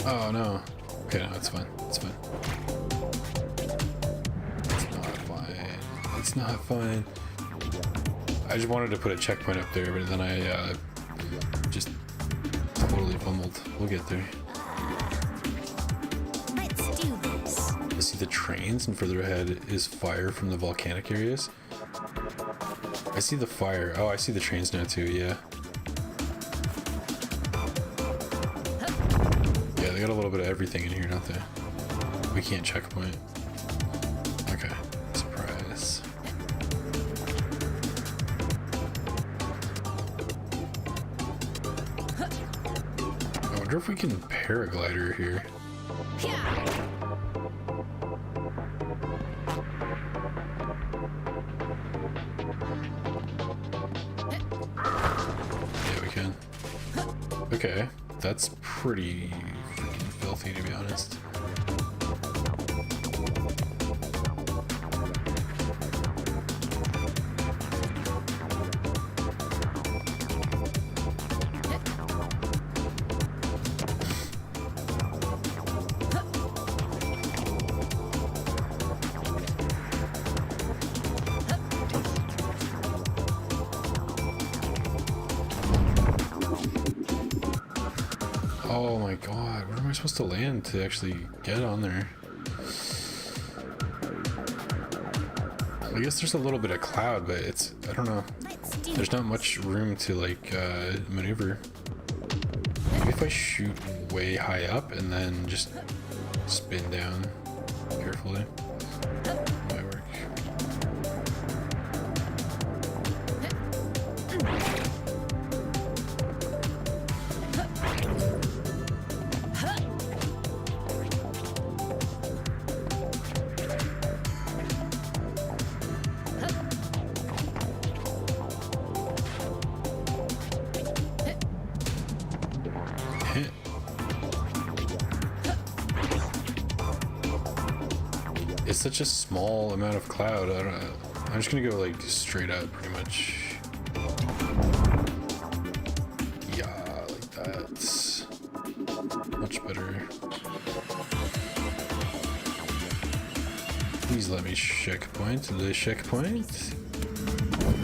Oh no. Okay, no, it's fine. It's fine. It's not fine. It's not fine. I just wanted to put a checkpoint up there, but then I just totally fumbled. We'll get there. Let's do this. I see the trains, and further ahead is fire from the volcanic areas. I see the fire. Oh, I see the trains now too, yeah. Yeah, they got a little bit of everything in here, don't they? We can't checkpoint. Okay, surprise. I wonder if we can paraglider here. Yeah. Yeah, we can. Okay, that's pretty freaking filthy, to be honest. Oh my god, where am I supposed to land to actually get on there? I guess there's a little bit of cloud, but it's, I don't know. Let's do There's not much room to like maneuver. Maybe if I shoot way high up and then just spin down carefully. Might work. It's such a small amount of cloud. I don't know. I'm just gonna go like straight up pretty much. Yeah, like that. Much better. Please let me checkpoint. The checkpoint.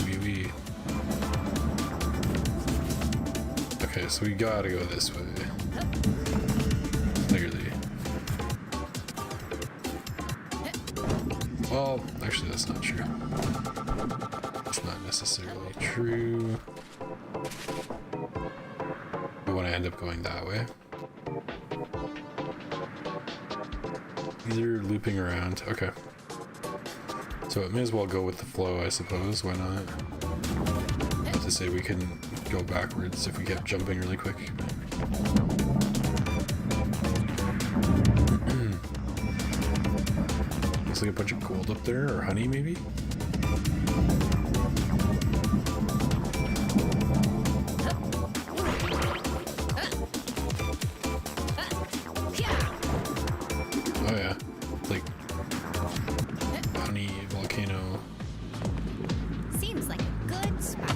Wee wee. Okay, so we gotta go this way. Clearly. Well, actually that's not true. It's not necessarily true. We want to end up going that way. These are looping around. Okay. So it may as well go with the flow, I suppose. Why not? Not to say we can go backwards if we kept jumping really quick. Looks like a bunch of gold up there, or honey maybe? Oh yeah, like honey volcano. Seems like a good spot.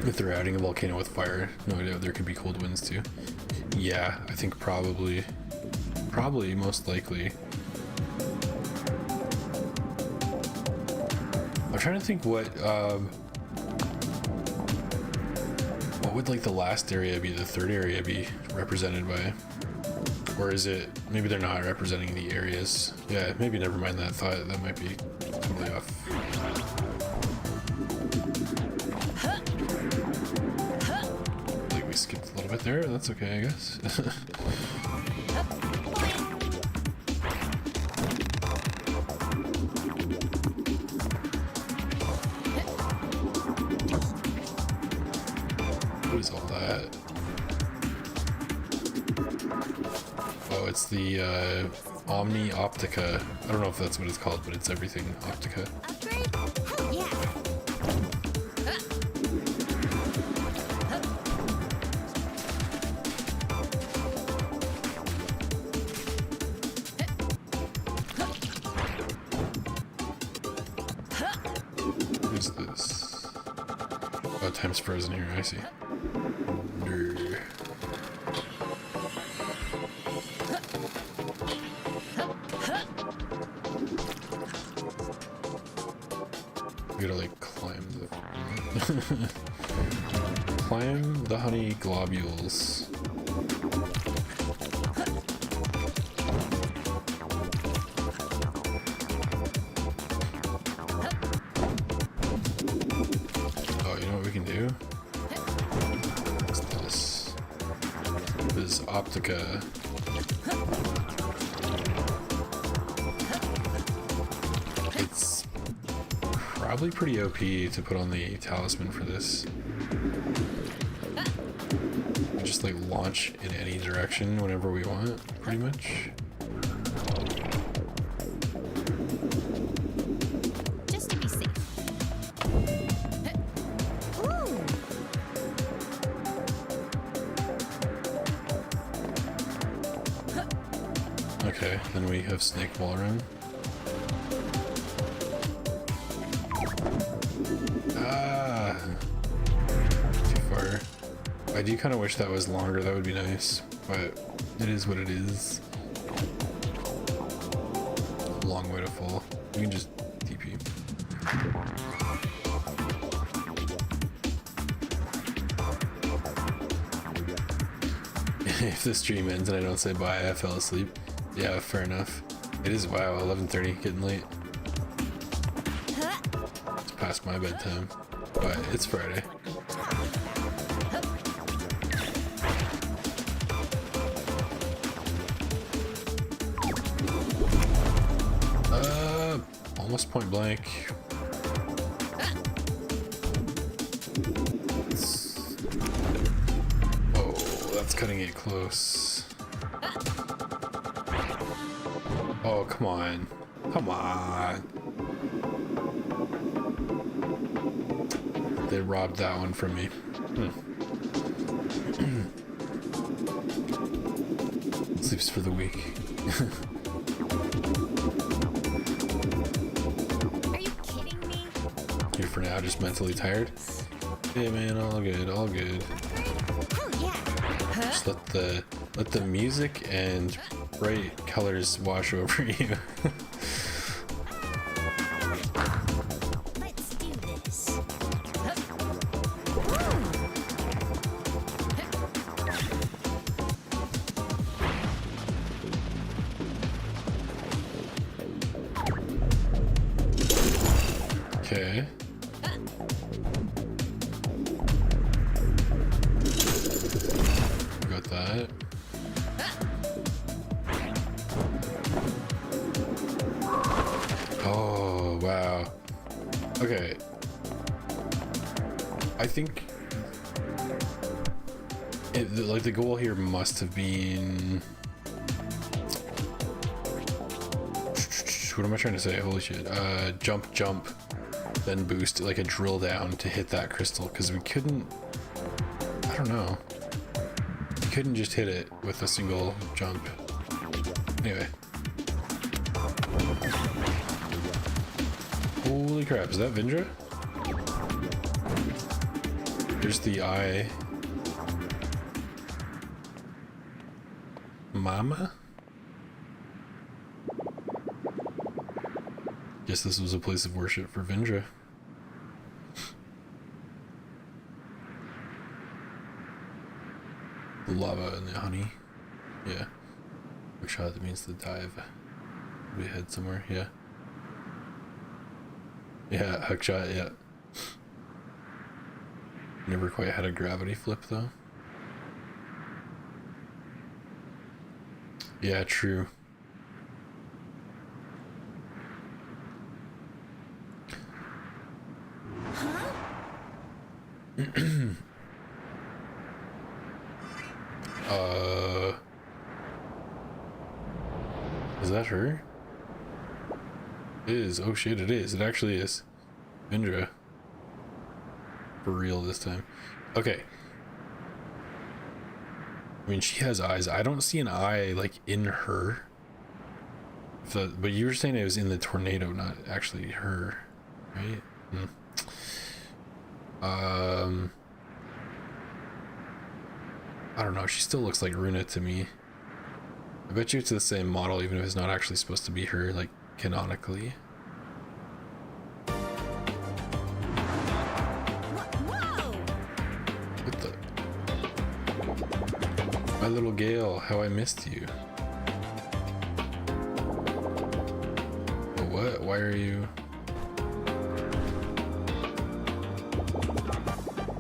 If they're adding a volcano with fire, no idea, there could be cold winds too. Yeah, I think probably, most likely. I'm trying to think what would like the last area be, the third area be represented by? Or is it, maybe they're not representing the areas. Yeah, maybe never mind that thought, that might be totally off. Like we skipped a little bit there, that's okay I guess. What is all that? Oh, it's the Omni Optica. I don't know if that's what it's called, but it's everything Optica. Upgrade? Hell yeah. What's this? Oh, time's frozen here, I see. Nerd. We gotta like climb the climb the honey globules. Oh, you know what we can do? What's this? This is Optica. It's probably pretty OP to put on the talisman for this. Just like launch in any direction whenever we want, pretty much. Just to be safe. Ooh. Okay, then we have snake wall run. Ah, too far. I do kind of wish that was longer. That would be nice, but it is what it is. Long way to fall. We can just TP. If the stream ends and I don't say bye, I fell asleep. Yeah, fair enough. It is, wow, 11:30, getting late. It's past my bedtime, but it's Friday. Almost point blank. Oh, that's cutting it close. Oh, come on. Come on. They robbed that one from me. sleeps for the week. Are you kidding me? Here for now, just mentally tired. Hey man, all good, all good. Oh yeah. Just let the music and bright colors wash over you. Let's do this. Okay. Got that. Oh, wow. Okay. I think like the goal here must have been, what am I trying to say? Holy shit. Jump, then boost, like a drill down to hit that crystal, because we couldn't, I don't know. We couldn't just hit it with a single jump. Anyway. Holy crap, is that Vindra? There's the eye. Mama? Guess this was a place of worship for Vindra. The lava and the honey. Yeah. Quick shot, that means the dive. We head somewhere, yeah. Yeah, hook shot, yeah. Never quite had a gravity flip though. Yeah, true. Is that her? It is. Oh shit, it is. It actually is. Vindra. For real this time. Okay. I mean, she has eyes. I don't see an eye, like, in her. But you were saying it was in the tornado, not actually her. Right? I don't know. She still looks like Runa to me. I bet you it's the same model, even if it's not actually supposed to be her, like, canonically. Whoa! What the? My little Gale, how I missed you. But what? Why are you?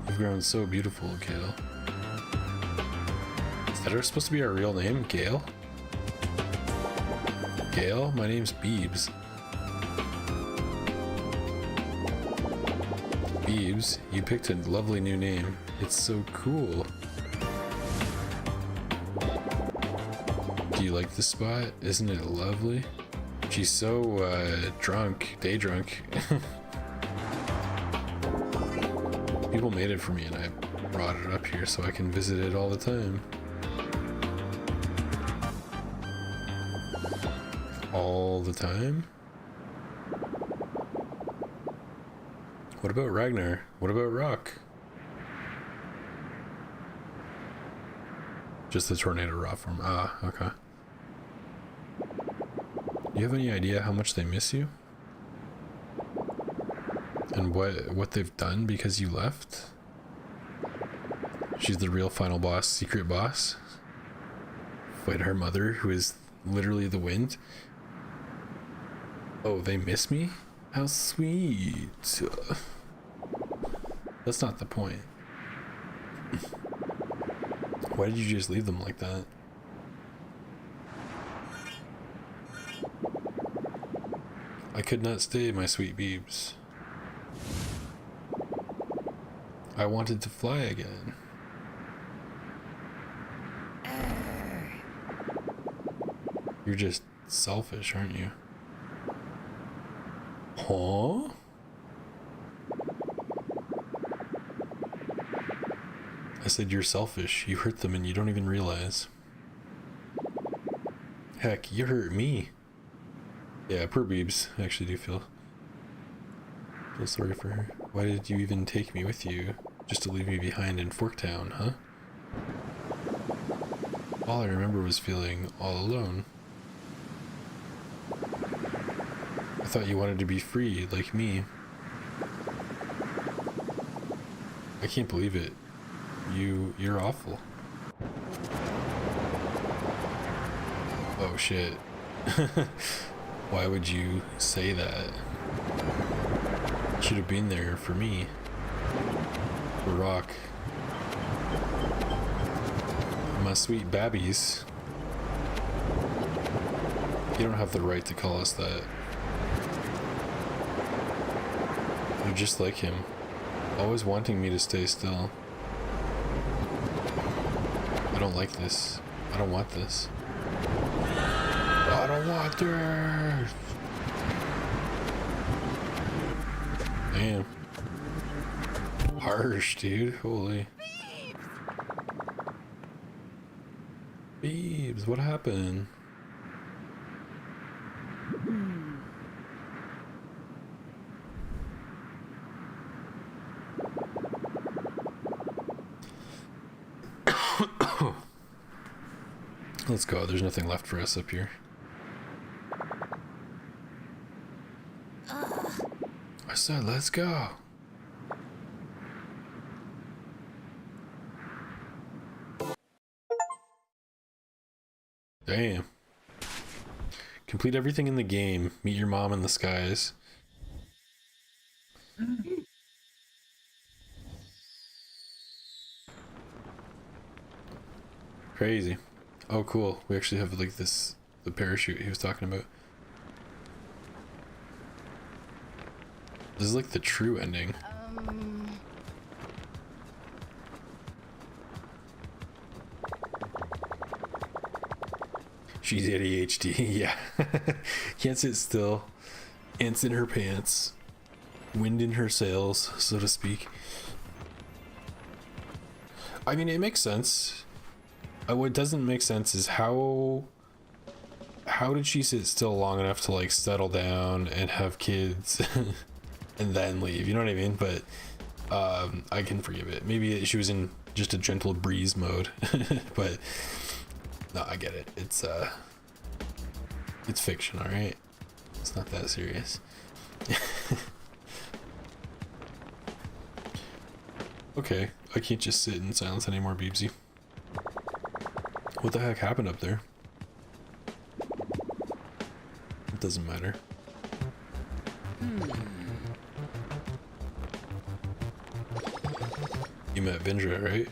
You've grown so beautiful, Gale. Is that supposed to be our real name, Gale? Gale? My name's Beebs. Beebs, you picked a lovely new name. It's so cool. Do you like this spot? Isn't it lovely? She's so drunk, day drunk. People made it for me and I brought it up here so I can visit it all the time. All the time? What about Ragnar? What about Rock? Just the tornado raw form. Ah, okay. Do you have any idea how much they miss you? And what they've done because you left? She's the real final boss, secret boss. Fight her mother, who is literally the wind. Oh, they miss me? How sweet. That's not the point. Why did you just leave them like that? I could not stay, my sweet Beebs. I wanted to fly again. You're just selfish, aren't you? Huh? I said you're selfish. You hurt them and you don't even realize. Heck, you hurt me. Yeah, poor Beebs. I actually do feel sorry for her. Why did you even take me with you? Just to leave me behind in Forktown, huh? All I remember was feeling all alone. I thought you wanted to be free, like me. I can't believe it. You're awful. Oh shit. Why would you say that? Should have been there for me. For Rock. My sweet babbies. You don't have the right to call us that. You're just like him. Always wanting me to stay still. I don't like this. I don't want this. I don't want this. Damn. Harsh, dude. Holy. Beebs, what happened? Let's go. There's nothing left for us up here. I said, let's go. Damn. Complete everything in the game. Meet your mom in the skies. Crazy. Oh, cool. We actually have like this, the parachute he was talking about. This is like the true ending. She's ADHD, yeah. Can't sit still. Ants in her pants. Wind in her sails, so to speak. I mean, it makes sense. What doesn't make sense is how did she sit still long enough to like settle down and have kids and then leave? You know what I mean? But I can forgive it. Maybe she was in just a gentle breeze mode, but no, I get it. It's fiction, all right? It's not that serious. Okay, I can't just sit in silence anymore, Beebsy. What the heck happened up there? It doesn't matter. You met Vindra, right?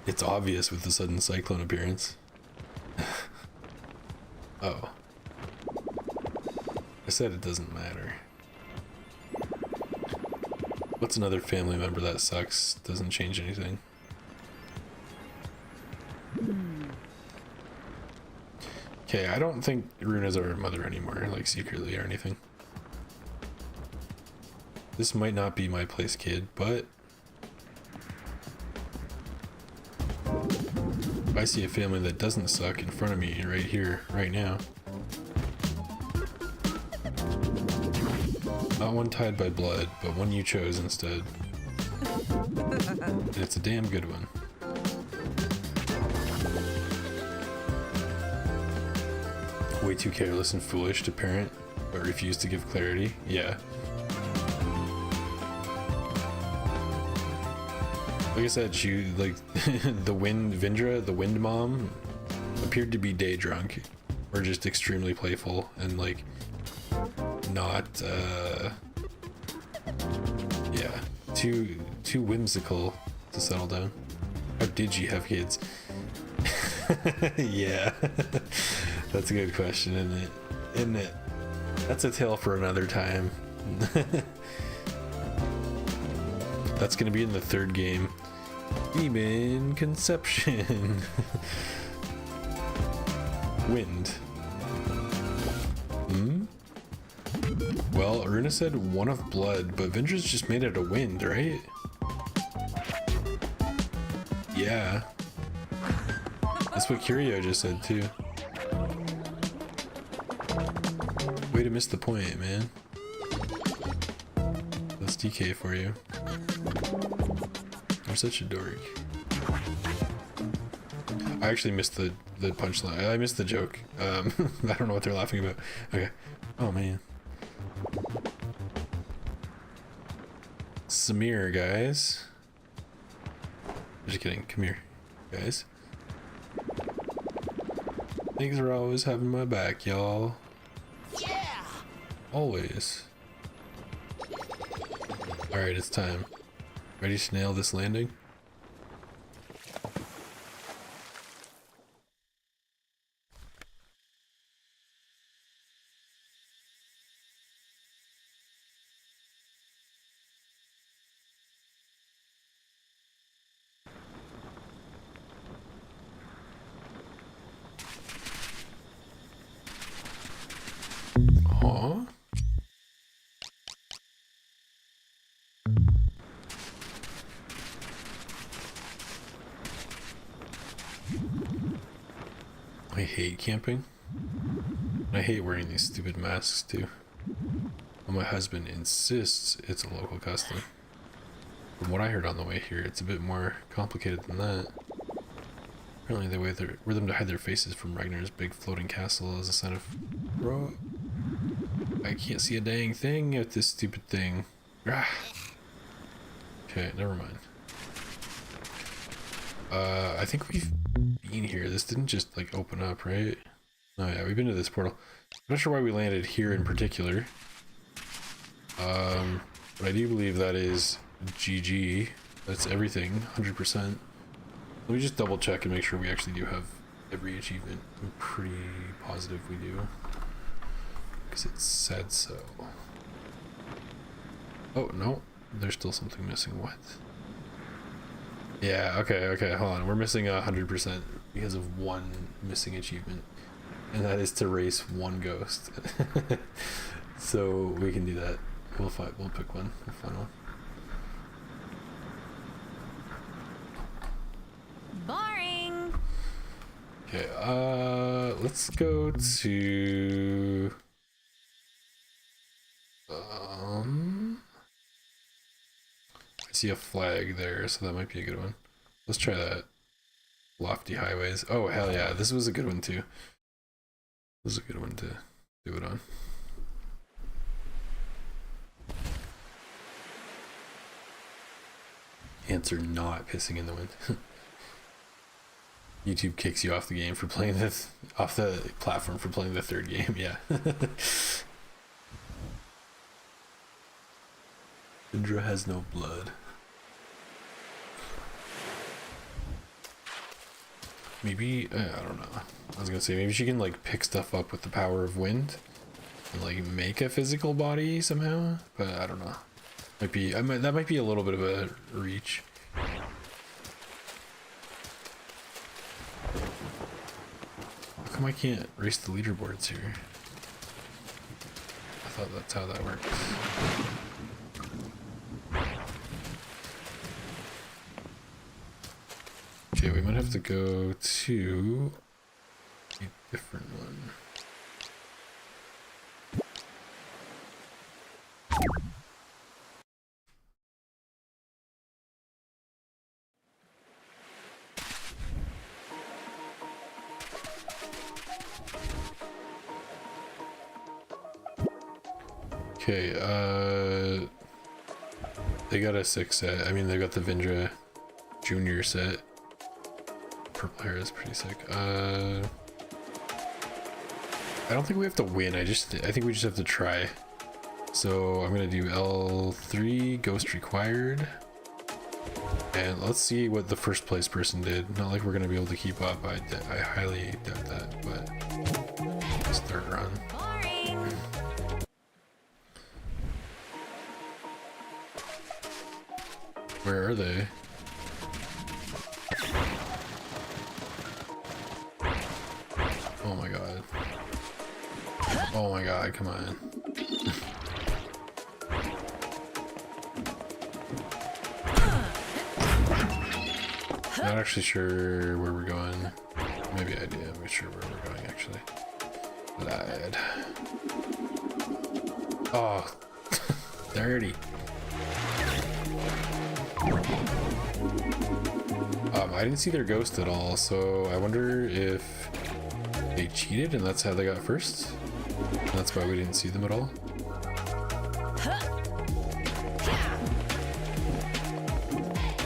It's obvious with the sudden cyclone appearance. Oh. I said it doesn't matter. What's another family member that sucks? Doesn't change anything. Okay, I don't think Runa's our mother anymore, like secretly or anything. This might not be my place, kid, but I see a family that doesn't suck in front of me right here, right now. Not one tied by blood, but one you chose instead. And it's a damn good one. Way too careless and foolish to parent, but refuse to give clarity. Yeah. Like I said, she, like, Vindra, the wind mom, appeared to be day drunk, or just extremely playful, and, like, not, yeah, too whimsical to settle down. How did you have kids? Yeah, that's a good question, isn't it? That's a tale for another time. That's gonna be in the third game. Demon Conception. Wind. Well, Aruna said one of blood, but Vindra's just made out of wind, right? Yeah. That's what Curio just said too. Way to miss the point, man. That's DK for you. You're such a dork. I actually missed the punchline. I missed the joke. I don't know what they're laughing about. Okay. Oh man. Samir, guys. Just kidding. Come here, guys. Thanks for always having my back, y'all. Yeah! Always. Alright, it's time. Ready to nail this landing? Aww. I hate camping. I hate wearing these stupid masks too. But my husband insists it's a local custom. From what I heard on the way here, it's a bit more complicated than that. Apparently they wear them to hide their faces from Ragnar's big floating castle as a sign of... Bro, I can't see a dang thing with this stupid thing. Ah. Okay, never mind. I think we've been here. This didn't just like open up, right? Oh yeah, we've been to this portal. I'm not sure why we landed here in particular. But I do believe that is GG. That's everything, 100%. Let me just double check and make sure we actually do have every achievement. I'm pretty positive we do, because it said so. Oh no, there's still something missing. What? Yeah, okay, hold on. We're missing 100% because of one missing achievement, and that is to race one ghost. So we can do that. We'll pick one. We'll find one. Boring. Okay, let's go to I see a flag there, so that might be a good one. Let's try that. Lofty Highways. Oh hell yeah, this was a good one too. This is a good one to do it on. Ants are not pissing in the wind. YouTube kicks you off the game for playing this, off the platform for playing the third game, yeah. Indra has no blood. Maybe, I don't know. I was gonna say, maybe she can like pick stuff up with the power of wind and like make a physical body somehow, but I don't know. Might be, that might be a little bit of a reach. How come I can't race the leaderboards here? I thought that's how that works. Okay, we might have to go to a different one. Okay, they got a 6 set. I mean, they got the Vindra Junior set. Purple hair is pretty sick. I don't think we have to win. I think we just have to try. So I'm gonna do L3 Ghost Required, and let's see what the first place person did. Not like we're gonna be able to keep up. I highly doubt that, but let's start run. Boring. Where are they? Oh my god. Oh my god, come on. Not actually sure where we're going. Maybe I do. I'm not sure where we're going actually. Lad. Oh, dirty. I didn't see their ghost at all, so I wonder if they cheated and that's how they got first. And that's why we didn't see them at all.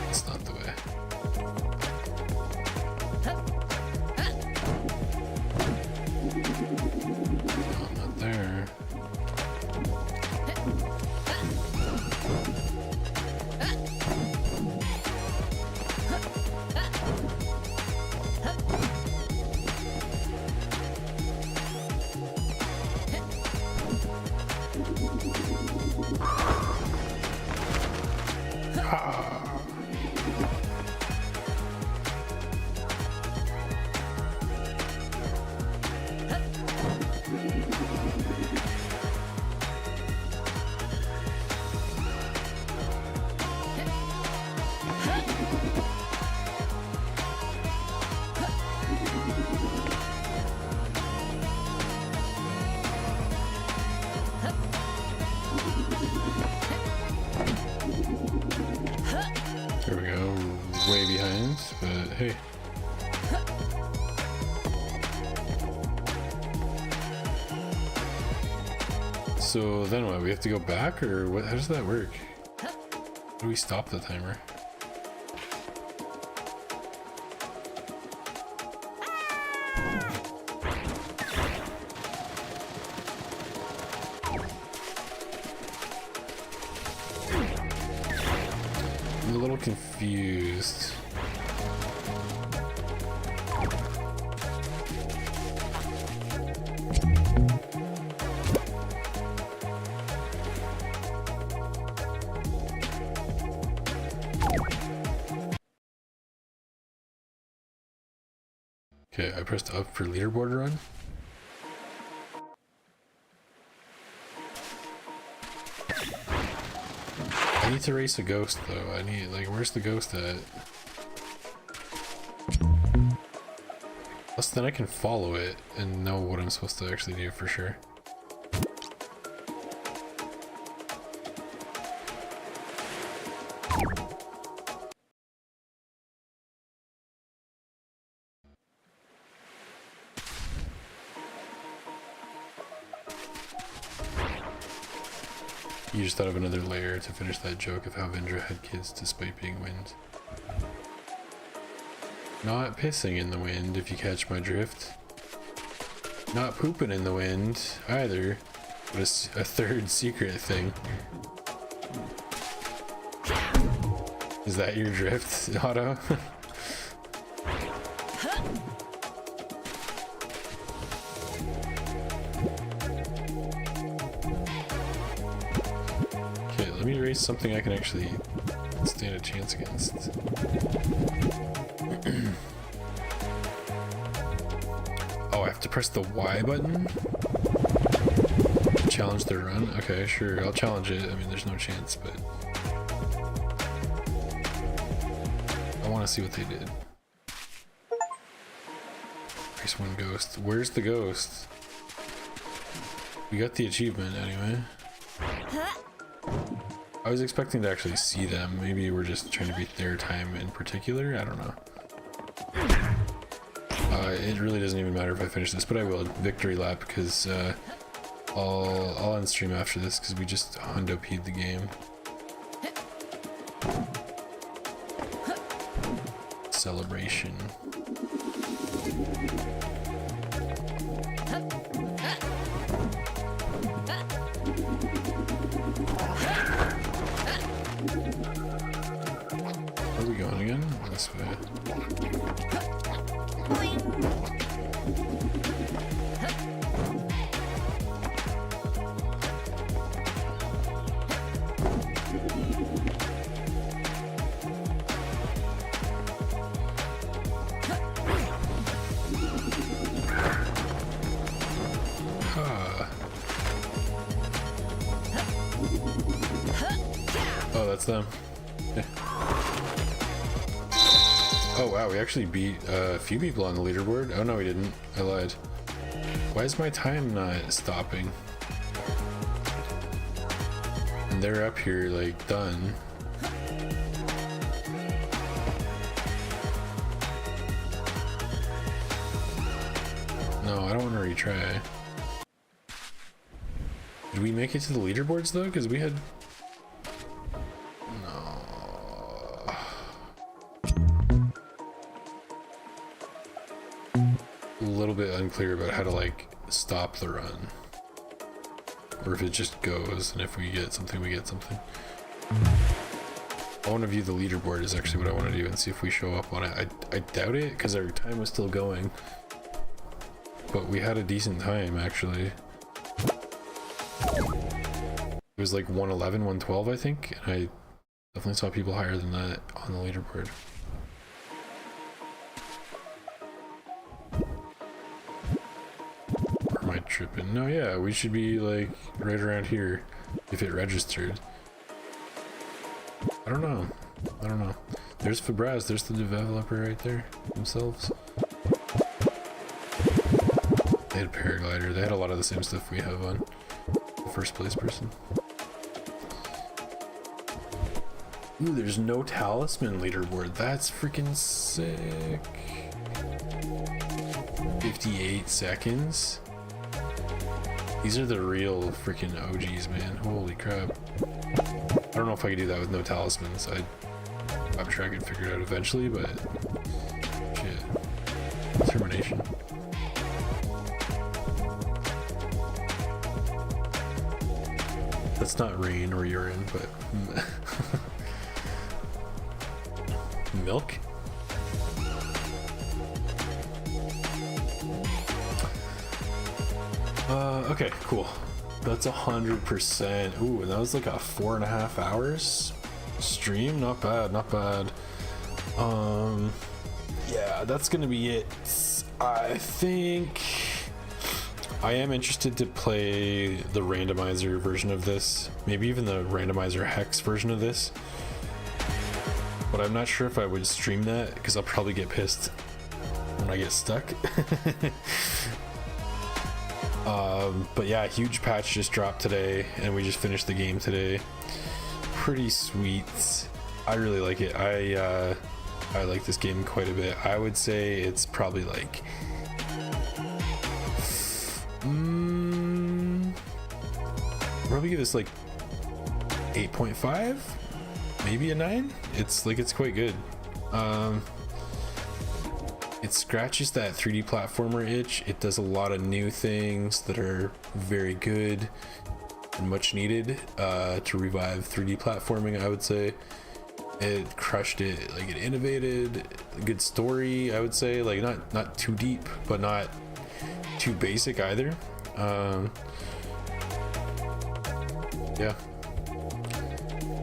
That's not the way. No, I'm not there. There we go, way behind, but hey. So then what, we have to go back or what? How does that work? How do we stop the timer? I'm a little confused. Okay, I pressed up for leaderboard run. I need to race a ghost though. I need, like, where's the ghost at? Plus then I can follow it and know what I'm supposed to actually do for sure. You just thought of another layer to finish that joke of how Vendra had kids despite being wind. Not pissing in the wind, if you catch my drift. Not pooping in the wind, either. But it's a third secret thing. Is that your drift, Otto? Let me raise something I can actually stand a chance against. Oh, I have to press the Y button? Challenge the run? Okay, sure, I'll challenge it. I mean, there's no chance, but I want to see what they did. Race one ghost. Where's the ghost? We got the achievement anyway. I was expecting to actually see them. Maybe we're just trying to beat their time in particular. I don't know. It really doesn't even matter if I finish this, but I will. Victory lap, because I'll end stream after this because we just hundo P'd the game. Celebration. Where are we going again? This way. Oh, that's them. Oh wow, we actually beat a few people on the leaderboard. Oh no, we didn't. I lied. Why is my time not stopping? And they're up here like done. No, I don't want to retry. Did we make it to the leaderboards though? Because we had... No. A little bit unclear about how to like stop the run. Or if it just goes, and if we get something, we get something. I want to view the leaderboard is actually what I want to do and see if we show up on it. I doubt it because our time was still going. But we had a decent time actually. It was like 111, 112 I think, and I definitely saw people higher than that on the leaderboard. Or am I tripping? No, yeah, we should be like right around here if it registered. I don't know. There's Fabraz, there's the developer right there themselves. They had a paraglider, they had a lot of the same stuff we have on the first place person. Ooh, there's no talisman leaderboard. That's freaking sick. 58 seconds. These are the real freaking OGs, man. Holy crap. I don't know if I could do that with no talismans. I'm sure I could figure it out eventually, but shit. Determination. That's not rain or urine, but milk? Okay, cool. That's 100%. Ooh, and that was like a 4.5 hours stream. Not bad, not bad. Yeah, that's gonna be it. I think I am interested to play the randomizer version of this, maybe even the randomizer hex version of this. But I'm not sure if I would stream that because I'll probably get pissed when I get stuck. But yeah, huge patch just dropped today and we just finished the game today. Pretty sweet. I really like it. I like this game quite a bit. I would say it's probably like probably give this like 8.5, maybe a 9. It's quite good. It scratches that 3D platformer itch. It does a lot of new things that are very good and much needed to revive 3D platforming, I would say. It crushed it. Like, it innovated. A good story, I would say. Like, not too deep, but not too basic either. Yeah.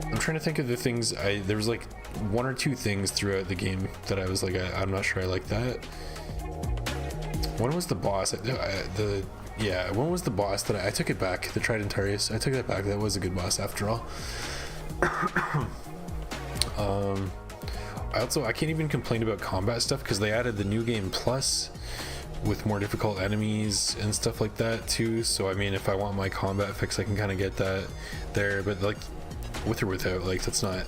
I'm trying to think of the things there was like 1 or 2 things throughout the game that I was like, I'm not sure I like that. One was the boss. Yeah, one was the boss that I took it back. The Tridentarius. I took that back. That was a good boss after all. I can't even complain about combat stuff because they added the new game plus with more difficult enemies and stuff like that too. So I mean, if I want my combat fix, I can kind of get that there. But like, with or without, like that's not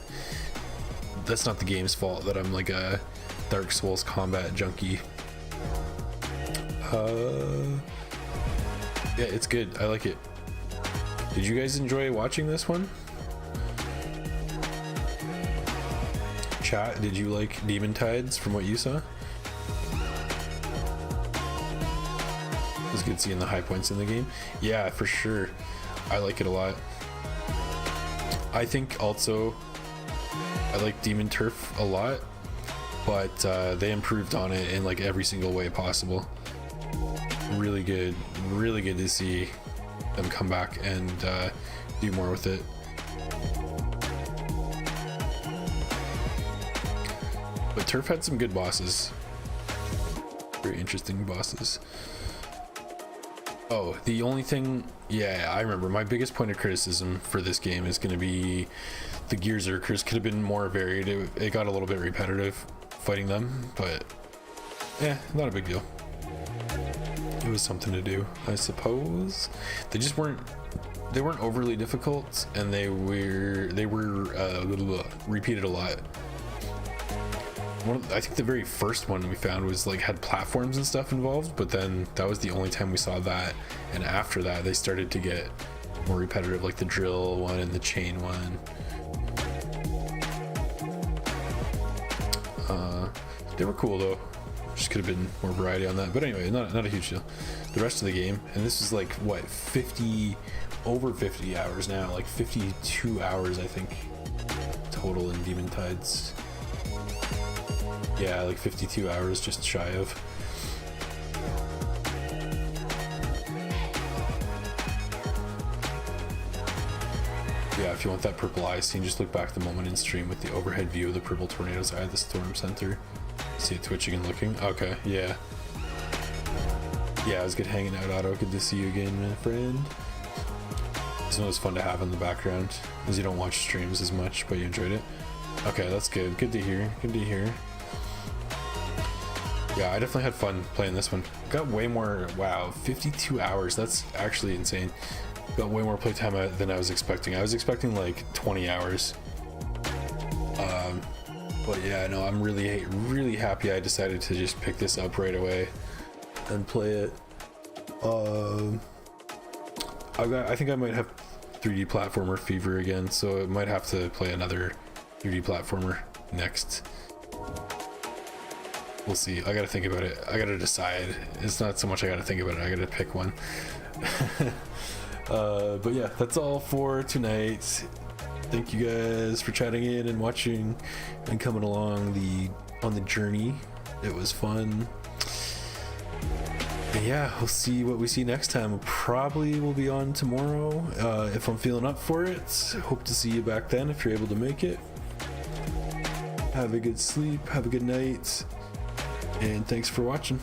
the game's fault that I'm like a Dark Souls combat junkie. Yeah, it's good. I like it. Did you guys enjoy watching this one? Chat, did you like Demon Tides from what you saw? It was good seeing the high points in the game. Yeah, for sure. I like it a lot. I think also I like Demon Turf a lot, but they improved on it in like every single way possible. Really good to see them come back and do more with it. But Turf had some good bosses. Very interesting bosses. Oh, the only thing, yeah, I remember my biggest point of criticism for this game is going to be the Gear Zerkers could have been more varied. It got a little bit repetitive. fighting them, but yeah, not a big deal. It was something to do, I suppose. They just weren't overly difficult, and they were repeated a lot. I think the very first one we found was like had platforms and stuff involved, but then that was the only time we saw that, and after that they started to get more repetitive, like the drill one and the chain one. They were cool though, just could have been more variety on that, but anyway, not a huge deal. The rest of the game, and this is like what, over 50 hours now, like 52 hours I think total in Demon Tides. Yeah, like 52 hours, just shy of. Yeah, if you want that purple eye scene, just look back the moment in stream with the overhead view of the purple tornado's eye at the storm center. See it twitching and looking. Okay, yeah. Yeah, it was good hanging out, Otto. Good to see you again, my friend. It's always fun to have in the background, as you don't watch streams as much, but you enjoyed it. Okay, that's good. Good to hear. Good to hear. Yeah, I definitely had fun playing this one. Got way more. Wow, 52 hours. That's actually insane. Got way more playtime than I was expecting. I was expecting like 20 hours. But yeah, no, I'm really happy I decided to just pick this up right away and play it. I think I might have 3D platformer fever again, so I might have to play another 3D platformer next. We'll see. I gotta think about it. I gotta decide. It's not so much I gotta think about it, I gotta pick one. But yeah, that's all for tonight. Thank you guys for chatting in and watching and coming along on the journey. It was fun. And yeah, we'll see what we see next time. Probably will be on tomorrow if I'm feeling up for it. Hope to see you back then if you're able to make it. Have a good sleep, have a good night, and thanks for watching.